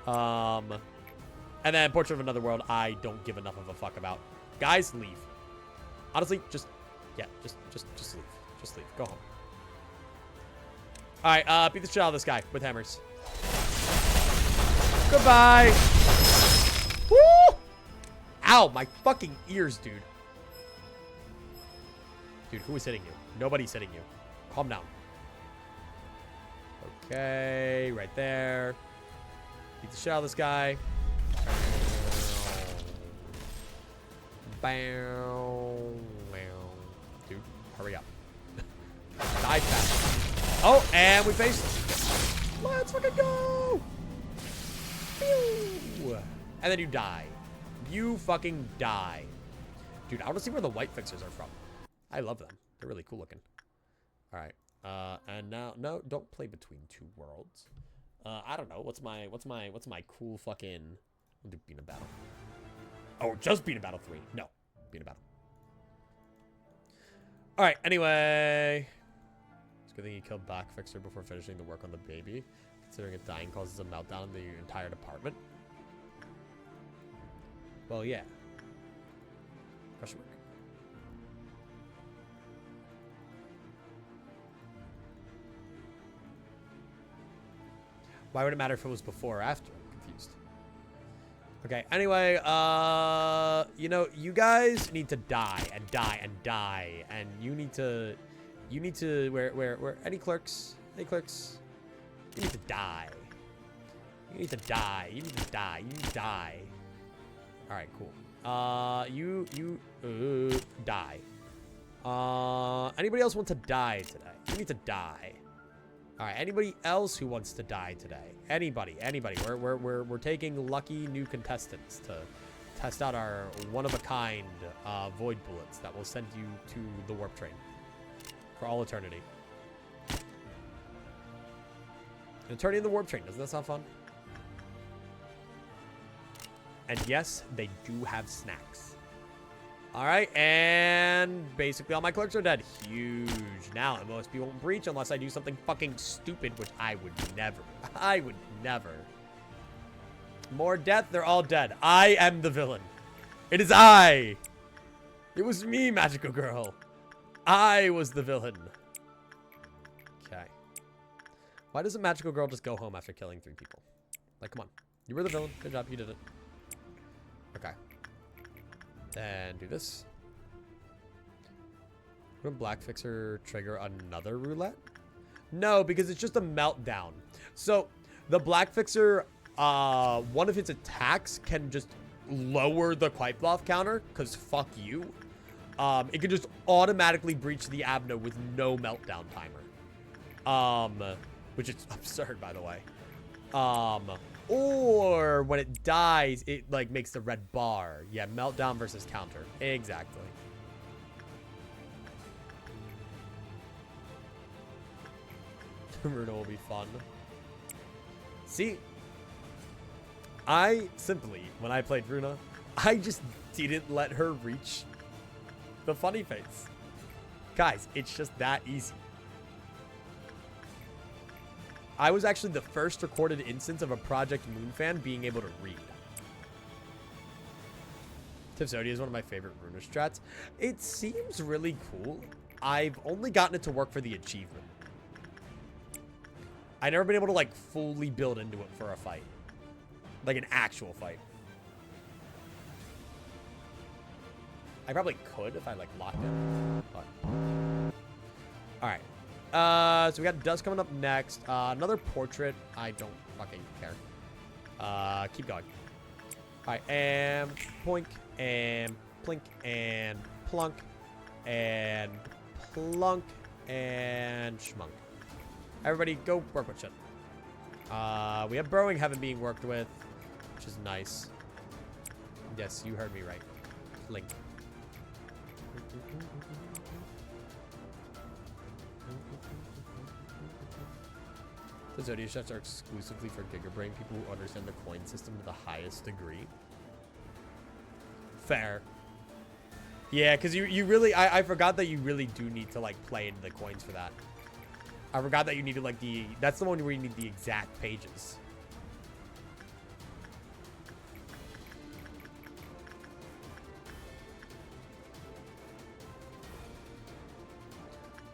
And then Portrait of Another World, I don't give enough of a fuck about. Guys, leave. Honestly, just leave. Just leave. Go home. Alright, beat the shit out of this guy with hammers. Goodbye. Woo! Ow, my fucking ears, dude. Dude, who is hitting you? Nobody's hitting you. Calm down. Okay, right there. Beat the shit out of this guy. Bow. Dude, hurry up. Die fast. Oh, and we faced. Let's fucking go. Pew. And then you die. You fucking die. Dude, I want to see where the white fixers are from. I love them. They're really cool looking. All right. And now, no, don't play between two worlds. I don't know. What's my cool fucking... We'll do Beat a Battle. Oh, just Beat a Battle 3. No. Beat a Battle. Alright, anyway. It's a good thing you killed Black Fixer before finishing the work on the baby. Considering it dying causes a meltdown in the entire department. Well, yeah. Question mark. Why would it matter if it was before or after? I'm confused. Okay, anyway, you know, you guys need to die and die and die. And you need to, where, any clerks? Any clerks? You need to die. You need to die. You need to die. You need to die. All right, cool. You die. Anybody else want to die today? You need to die. All right. Anybody else who wants to die today? Anybody? We're taking lucky new contestants to test out our one-of-a-kind void bullets that will send you to the warp train for all eternity. An eternity in the warp train. Doesn't that sound fun? And yes, they do have snacks. All right, and basically all my clerks are dead. Huge. Now MOSP won't breach unless I do something fucking stupid, which I would never. I would never. More death, they're all dead. I am the villain. It is I. It was me, Magical Girl. I was the villain. Okay. Why doesn't Magical Girl just go home after killing 3 people? Like, come on. You were the villain. Good job. You did it. Okay. Then do this. Would Black Fixer trigger another roulette? No, because it's just a meltdown. So, the Black Fixer, one of its attacks can just lower the Quiet Bluff counter, because fuck you. It can just automatically breach the Abno with no meltdown timer. Which is absurd, by the way. Or when it dies, it like makes the red bar. Yeah, meltdown versus counter. Exactly. Runa will be fun. See, I simply, when I played Runa, I just didn't let her reach the funny face. Guys, it's just that easy. I was actually the first recorded instance of a Project Moon fan being able to read. Tifsodia is one of my favorite Runa strats. It seems really cool. I've only gotten it to work for the achievement. I've never been able to like fully build into it for a fight. Like an actual fight. I probably could if I like locked it. But... Alright. So we got Dust coming up next. Another portrait. I don't fucking care. Keep going. Alright, and poink, and plink, and plunk, and plunk, and schmunk. Everybody go work with shit. We have Burrowing Heaven being worked with, which is nice. Yes, you heard me right. Link. The Zodiac shots are exclusively for Gigabrain people who understand the coin system to the highest degree. Fair. Yeah, because you really... I forgot that you really do need to, like, play into the coins for that. I forgot that you needed, like, the... That's the one where you need the exact pages.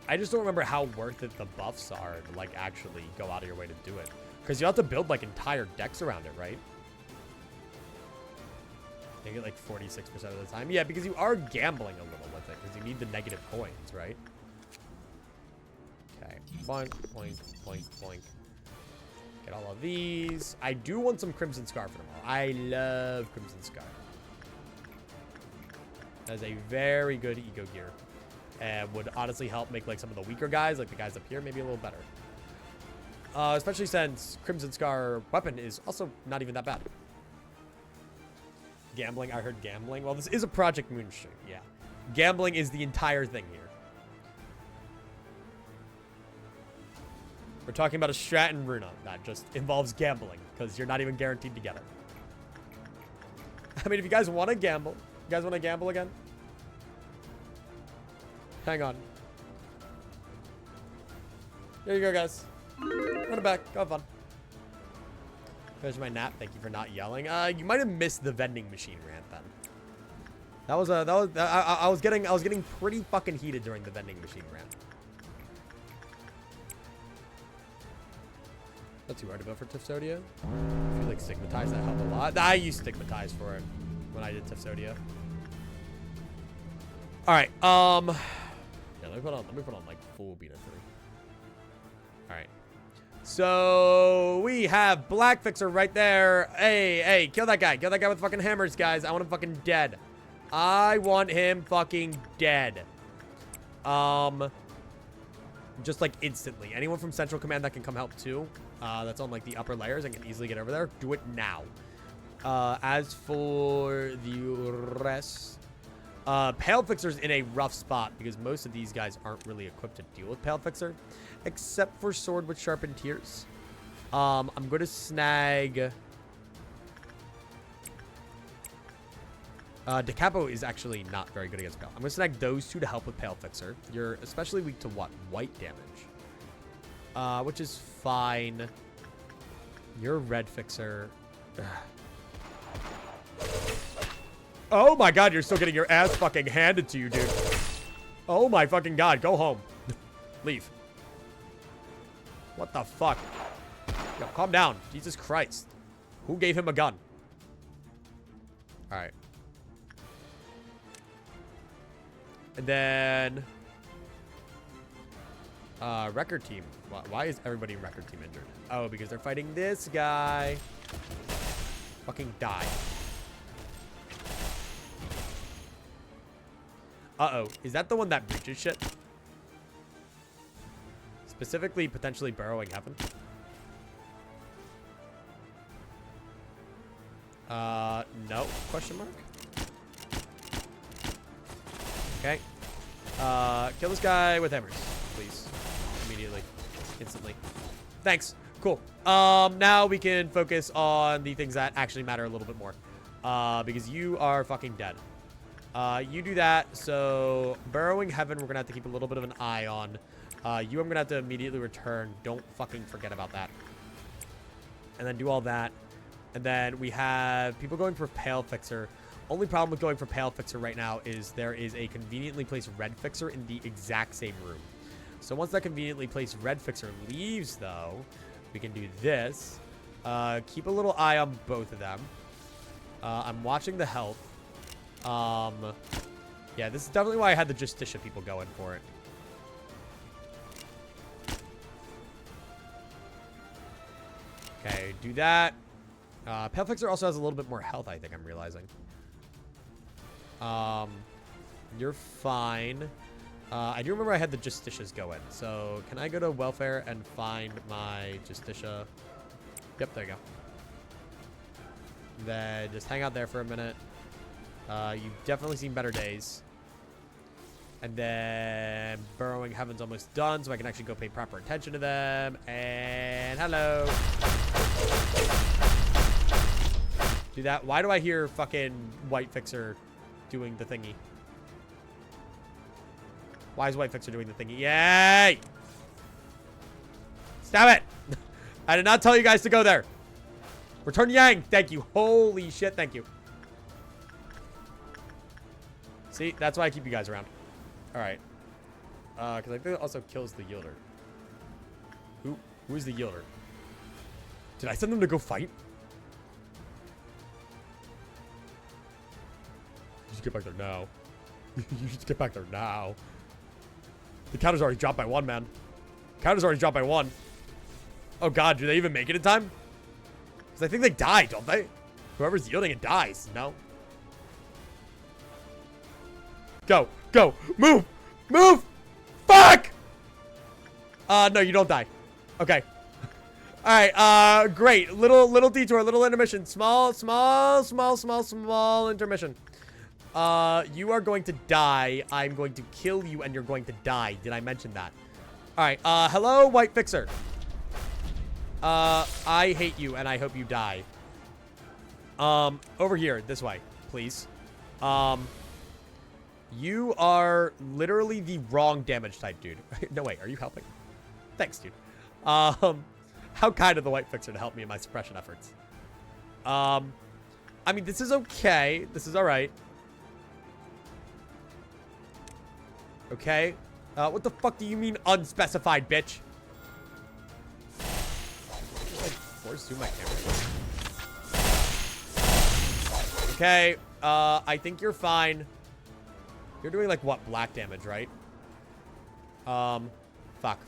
I just don't remember how worth it the buffs are to, like, actually go out of your way to do it. Because you have to build, like, entire decks around it, right? You get, like, 46% of the time. Yeah, because you are gambling a little with it. Because you need the negative coins, right? Okay. Boink, boink, boink, boink. Get all of these. I do want some Crimson Scar for tomorrow. I love Crimson Scar. That is a very good ego gear. And would honestly help make like some of the weaker guys, like the guys up here, maybe a little better. Especially since Crimson Scar weapon is also not even that bad. Gambling, I heard gambling. Well, this is a Project Moon stream, yeah. Gambling is the entire thing here. We're talking about a strat in Runa that just involves gambling, because you're not even guaranteed to get it. I mean, if you guys want to gamble, you guys want to gamble again? Hang on. There you go, guys. Run it back. Go have fun. There's my nap. Thank you for not yelling. You might have missed the vending machine rant then. I was getting pretty fucking heated during the vending machine rant. Not too hard about for Tifsodia. I feel like Stigmatize, that helped a lot. I used Stigmatize for it when I did Tifsodia. Alright, yeah, let me put on like full beta 3. Alright. So we have Black Fixer right there. Hey, kill that guy. Kill that guy with fucking hammers, guys. I want him fucking dead. I want him fucking dead. Just like instantly. Anyone from Central Command that can come help too. That's on like the upper layers and can easily get over there. Do it now. As for the rest, Pale Fixer's in a rough spot because most of these guys aren't really equipped to deal with Pale Fixer, except for Sword with Sharpened Tears. I'm going to snag... Decapo is actually not very good against Pale. I'm going to snag those two to help with Pale Fixer. You're especially weak to what? White damage. Which is fine. You're Red Fixer. Ugh. Oh my god, you're still getting your ass fucking handed to you, dude. Oh my fucking god, go home. Leave. What the fuck? Yo, calm down. Jesus Christ. Who gave him a gun? Alright. And then... record team. Why is everybody in record team injured? Oh, because they're fighting this guy. Fucking die. Uh-oh. Is that the one that breaches shit? Specifically, potentially Burrowing Heaven? No. Question mark? Okay. Kill this guy with hammers, please. Immediately. Instantly. Thanks. Cool. Now we can focus on the things that actually matter a little bit more. Because you are fucking dead. You do that, so Burrowing Heaven we're gonna have to keep a little bit of an eye on. You I'm gonna have to immediately return. Don't fucking forget about that. And then do all that. And then we have people going for Pale Fixer. Only problem with going for Pale Fixer right now is there is a conveniently placed Red Fixer in the exact same room. So once that conveniently placed Red Fixer leaves, though, we can do this. Keep a little eye on both of them. I'm watching the health. Yeah, this is definitely why I had the Justicia people going for it. Okay, do that. Pale Fixer also has a little bit more health, I think I'm realizing. You're fine. I do remember I had the Justicias go in. So, can I go to Welfare and find my Justicia? Yep, there you go. Then just hang out there for a minute. You've definitely seen better days. And then Burrowing Heaven's almost done, so I can actually go pay proper attention to them. And hello. Do that. Why do I hear fucking White Fixer doing the thingy? Why is White Fixer doing the thingy? Yay! Stop it! I did not tell you guys to go there. Return Yang. Thank you. Holy shit, thank you. See, that's why I keep you guys around. Alright. Because I think it also kills the Yielder. Who is the Yielder? Did I send them to go fight? You just get back there now. You just get back there now. The counter's already dropped by 1, man. Counter's already dropped by 1. Oh god, do they even make it in time? Because I think they die, don't they? Whoever's yielding it dies, no? Go, go, move, move! Fuck! No, you don't die. Okay. Alright, great. Little detour, little intermission. Small intermission. You are going to die. I'm going to kill you and you're going to die. Did I mention that? Alright, hello, White Fixer. I hate you and I hope you die. Over here, this way, please. You are literally the wrong damage type, dude. No, wait, are you helping? Thanks, dude. How kind of the White Fixer to help me in my suppression efforts. I mean, this is okay. This is alright. Okay. What the fuck do you mean unspecified, bitch? Just, like, force through my camera. Okay. I think you're fine. You're doing, like, what? Black damage, right? Fuck.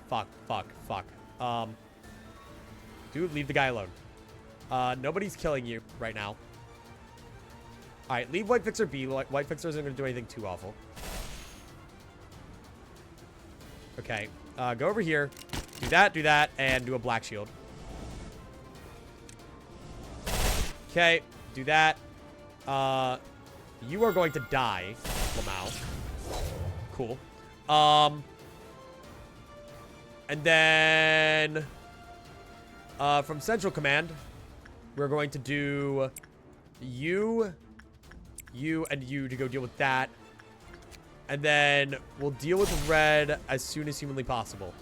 Dude, leave the guy alone. Nobody's killing you right now. Alright, leave White Fixer be. White Fixer isn't going to do anything too awful. Okay. Go over here. Do that, and do a black shield. Okay. Do that. You are going to die, Lamau. Cool. And then from Central Command, we're going to do you, and you to go deal with that. And then we'll deal with red as soon as humanly possible.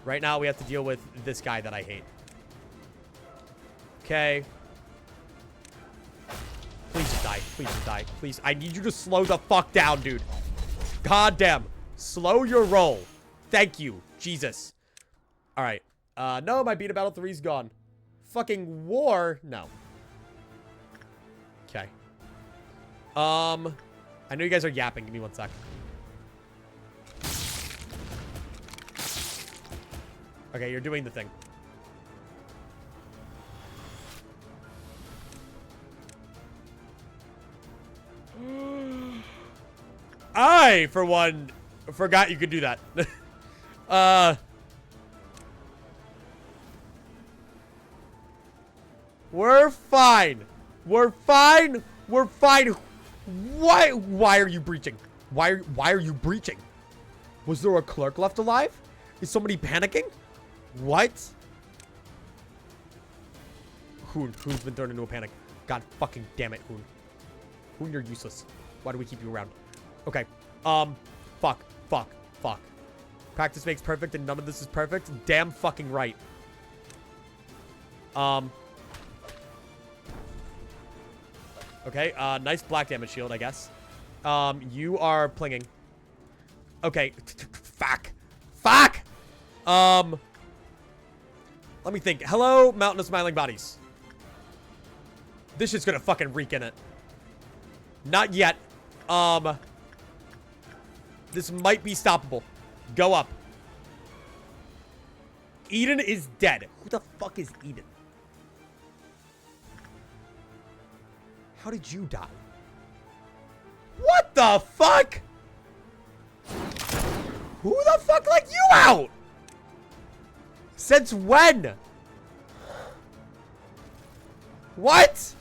Right now, we have to deal with this guy that I hate. Okay. Please just die. Please just die. Please. I need you to slow the fuck down, dude. God damn. Slow your roll. Thank you. Jesus. All right. No, my Beta Battle 3's gone. Fucking war? No. Okay. I know you guys are yapping. Give me 1 sec. Okay, you're doing the thing. I, for one, forgot you could do that. We're fine. We're fine. We're fine. Why are you breaching? Why are you breaching? Was there a clerk left alive? Is somebody panicking? What? Hoon's been thrown into a panic. God fucking damn it, Hoon. Hoon, you're useless. Why do we keep you around? Okay. Fuck. Practice makes perfect and none of this is perfect. Damn fucking right. Okay, nice black damage shield, I guess. You are plinging. Okay. Fuck! Let me think. Hello, Mountain of Smiling Bodies. This shit's gonna fucking reek in it. Not yet. This might be stoppable. Go up. Eden is dead. Who the fuck is Eden? How did you die? What the fuck? Who the fuck let you out? Since when? What?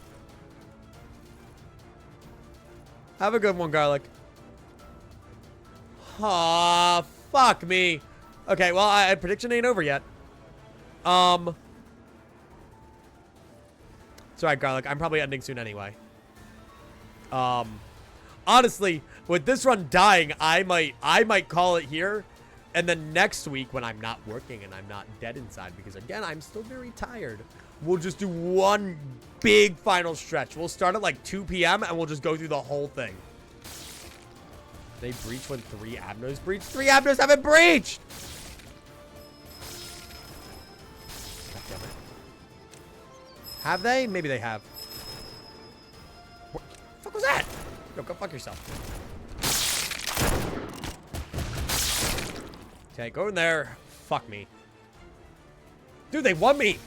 Have a good one, Garlic. Aw, fuck me. Okay, well, prediction ain't over yet. It's alright, Garlic. I'm probably ending soon anyway. Honestly, with this run dying, I might call it here. And then next week, when I'm not working and I'm not dead inside, because again, I'm still very tired, we'll just do one big final stretch. We'll start at like 2 p.m. and we'll just go through the whole thing. They breach when 3 Abnos breach? 3 Abnos haven't breached! God damn it. Have they? Maybe they have. What the fuck was that? Yo, go fuck yourself. Okay, go in there. Fuck me. Dude, they won me.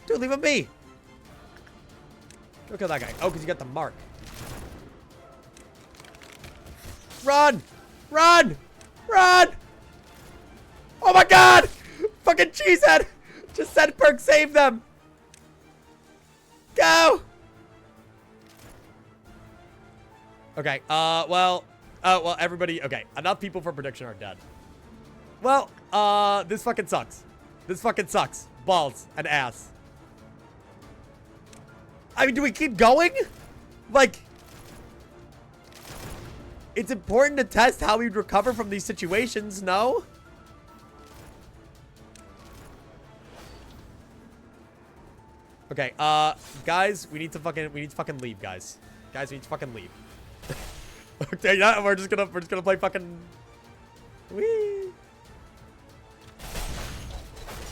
Dude, leave him be. Go kill that guy. Oh, because you got the mark. Run! Run! Run! Oh my god! Fucking cheesehead! Just send Perk, save them! Go! Okay, well, everybody, okay, enough people for prediction are dead. Well, this fucking sucks. This fucking sucks. Balls and ass. I mean, do we keep going? Like, it's important to test how we'd recover from these situations, no? Okay, guys, we need to fucking leave, guys. Guys, we need to fucking leave. Okay, yeah, we're just gonna play fucking whee.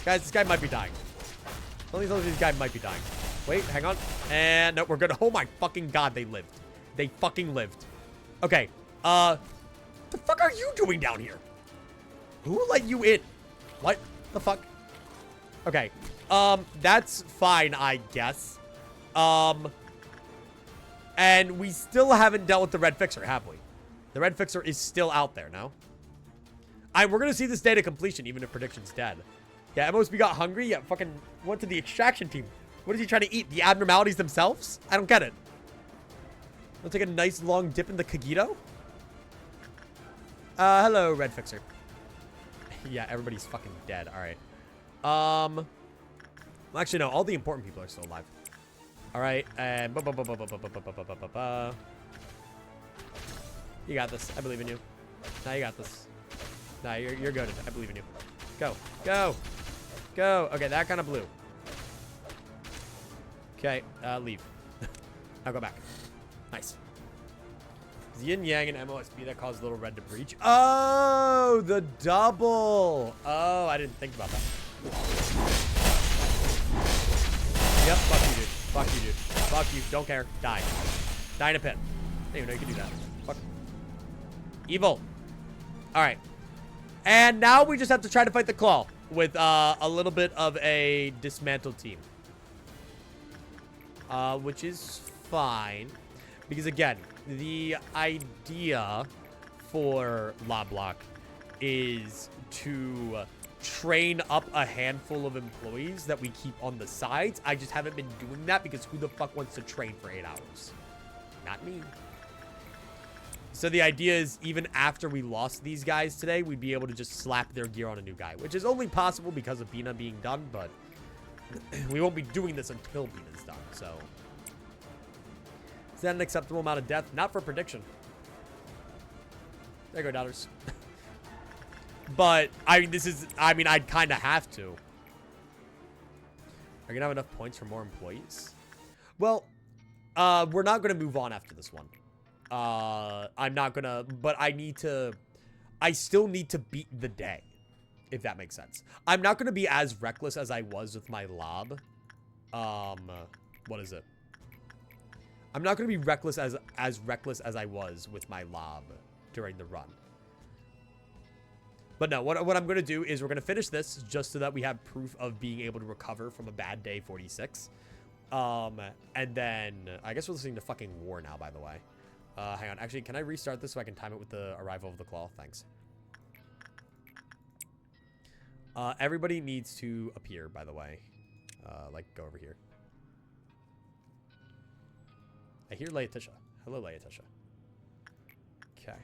Guys, this guy might be dying. Only this guy might be dying. Wait, hang on. And no, we're gonna. Oh my fucking god, they lived. They fucking lived. Okay. The fuck are you doing down here? Who let you in? What the fuck? Okay. That's fine, I guess. And we still haven't dealt with the red fixer, have we? The red fixer is still out there, no? We're gonna see this day to completion, even if prediction's dead. Yeah, MOSB got hungry. Yeah, fucking went to the extraction team. What is he trying to eat? The abnormalities themselves? I don't get it. Wanna take a nice long dip in the Kagito? Hello, red fixer. Yeah, everybody's fucking dead. All right. Well, actually, no. All the important people are still alive. All right, and you got this. I believe in you. Nah, you got this. Nah, you're good. I believe in you. Go, go, go. Okay, that kind of blew. Okay, leave. Now go back. Nice. It's Yin Yang and MOSB that caused Little Red to breach. Oh, the double. Oh, I didn't think about that. Yep, fuck you, dude. Fuck you, dude. Fuck you. Don't care. Die. Die in a pit. I didn't even know you could do that. Fuck. Evil. Alright. And now we just have to try to fight the claw with a little bit of a dismantled team. Which is fine. Because again, the idea for Loblocke is to train up a handful of employees that we keep on the sides. I just haven't been doing that because who the fuck wants to train for 8 hours? Not me. So the idea is even after we lost these guys today, we'd be able to just slap their gear on a new guy, which is only possible because of Bina being done, but we won't be doing this until Bina's done, so. Is that an acceptable amount of death? Not for prediction. There you go, doubters. But, I mean, I'd kind of have to. Are you going to have enough points for more employees? Well, we're not going to move on after this one. I'm not going to, but I still need to beat the day, if that makes sense. I'm not going to be as reckless as I was with my lob. What is it? I'm not going to be reckless as reckless as I was with my lob during the run. But no, what I'm going to do is we're going to finish this just so that we have proof of being able to recover from a bad day 46. And then I guess we're listening to fucking War now, by the way. Hang on. Actually, can I restart this so I can time it with the arrival of the claw? Thanks. Everybody needs to appear, by the way. Like, go over here. I hear Leotisha. Hello, Leotisha. Okay.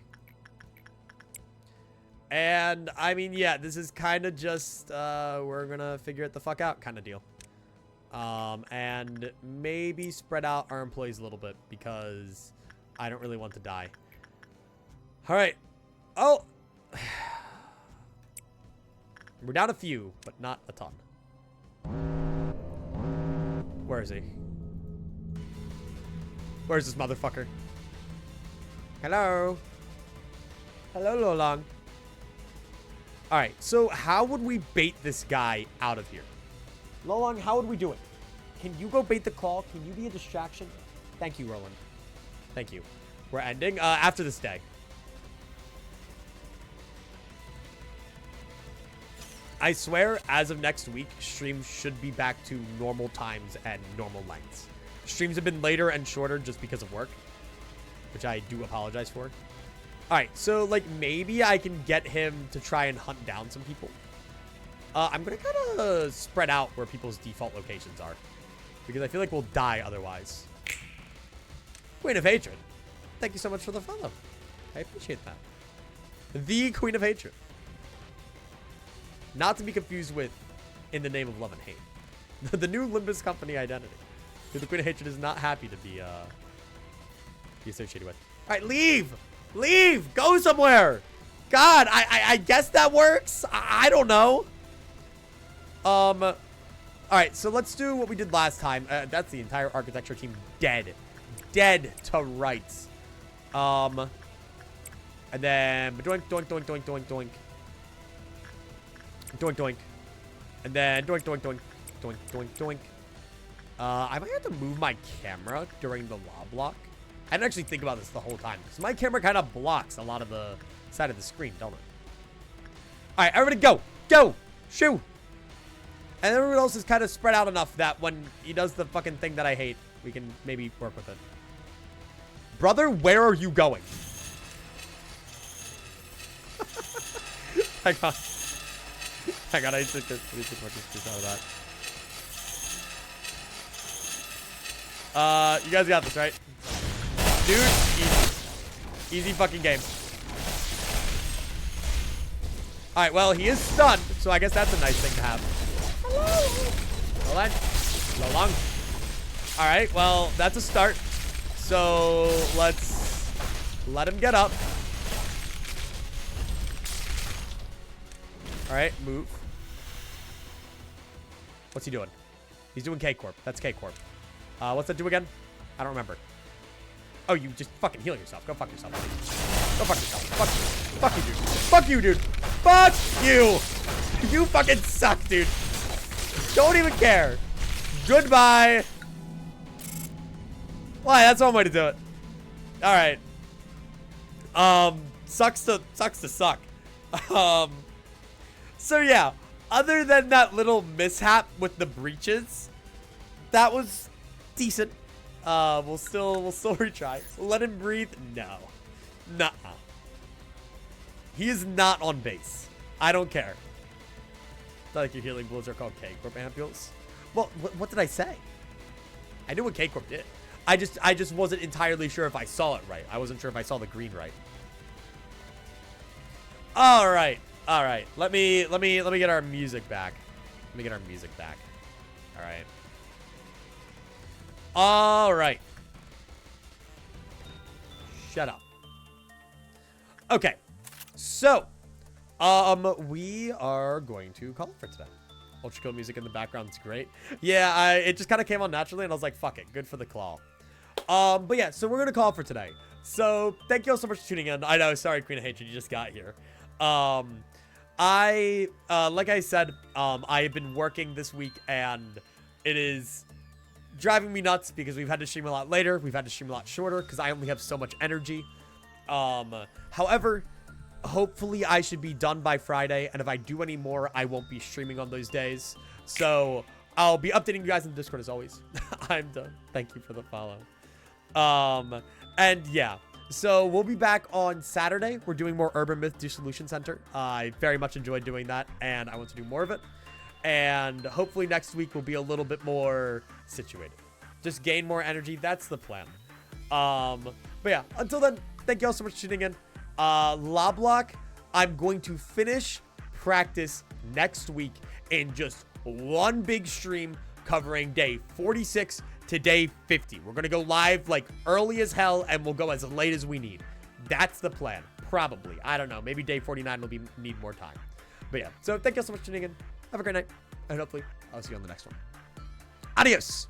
And, I mean, yeah, this is kind of just, we're gonna figure it the fuck out kind of deal. And maybe spread out our employees a little bit because I don't really want to die. All right. Oh. We're down a few, but not a ton. Where is he? Where's this motherfucker? Hello? Hello, Lolong. Alright, so how would we bait this guy out of here? Lolong, how would we do it? Can you go bait the claw? Can you be a distraction? Thank you, Roland. Thank you. We're ending after this day. I swear, as of next week, streams should be back to normal times and normal lengths. Streams have been later and shorter just because of work, which I do apologize for. All right, so like maybe I can get him to try and hunt down some people. I'm gonna kind of spread out where people's default locations are because I feel like we'll die otherwise. Queen of Hatred, thank you so much for the follow. I appreciate that. The Queen of Hatred. Not to be confused with In the Name of Love and Hate. The new Limbus Company identity. Who the Queen of Hatred is not happy to be associated with. All right, leave! Leave! Go somewhere! God, I guess that works? I don't know. All right, so let's do what we did last time. That's the entire architecture team dead. Dead to rights. And then doink, doink, doink, doink, doink, doink. Doink, doink. And then doink, doink, doink, doink, doink, doink. I might have to move my camera during the Loblocke. I didn't actually think about this the whole time. Because my camera kind of blocks a lot of the side of the screen, don't it? Alright, everybody go! Go! Shoo! And everyone else is kind of spread out enough that when he does the fucking thing that I hate, we can maybe work with it. Brother, where are you going? Hang on. Hang on, I need to take this out of that. You guys got this, right? Dude, easy. Easy fucking game. Alright, well, he is stunned, so I guess that's a nice thing to have. Hello. Hold on. So long. Alright, well, that's a start. So, let's let him get up. Alright, move. What's he doing? He's doing K-Corp. That's K-Corp. What's that do again? I don't remember. Oh, you just fucking heal yourself. Go fuck yourself, buddy. Go fuck yourself. Fuck you, dude. Fuck you, dude. Fuck you. You fucking suck, dude. Don't even care. Goodbye. Why? That's one way to do it. All right. Sucks to suck. So yeah, other than that little mishap with the breaches, that was decent. We'll still retry. Let him breathe? No. Nuh-uh. He is not on base. I don't care. It's not like your healing bullets are called K-Corp ampules. Well, what did I say? I knew what K-Corp did. I just wasn't entirely sure if I saw it right. I wasn't sure if I saw the green right. All right. All right. Let me get our music back. Let me get our music back. All right. All right. Shut up. Okay. So, we are going to call it for today. Ultra cool music in the background is great. Yeah, it just kind of came on naturally, and I was like, fuck it. Good for the claw. But yeah, so we're going to call it for today. So, thank you all so much for tuning in. I know, sorry, Queen of Hatred, you just got here. Like I said, I have been working this week, and it is driving me nuts because we've had to stream a lot later. We've had to stream a lot shorter because I only have so much energy. However, hopefully I should be done by Friday, and if I do any more, I won't be streaming on those days. So I'll be updating you guys in the Discord as always. I'm done. Thank you for the follow. And yeah, so we'll be back on Saturday. We're doing more Urban Myth Dissolution Center. I very much enjoyed doing that, and I want to do more of it. And hopefully next week will be a little bit more situated. Just gain more energy. That's the plan. But yeah, until then, thank you all so much for tuning in. Loblocke, I'm going to finish practice next week in just one big stream covering day 46 to day 50. We're going to go live like early as hell, and we'll go as late as we need. That's the plan. Probably. I don't know. Maybe day 49 will need more time. But yeah, so thank you all so much for tuning in. Have a great night, and hopefully I'll see you on the next one. Adios.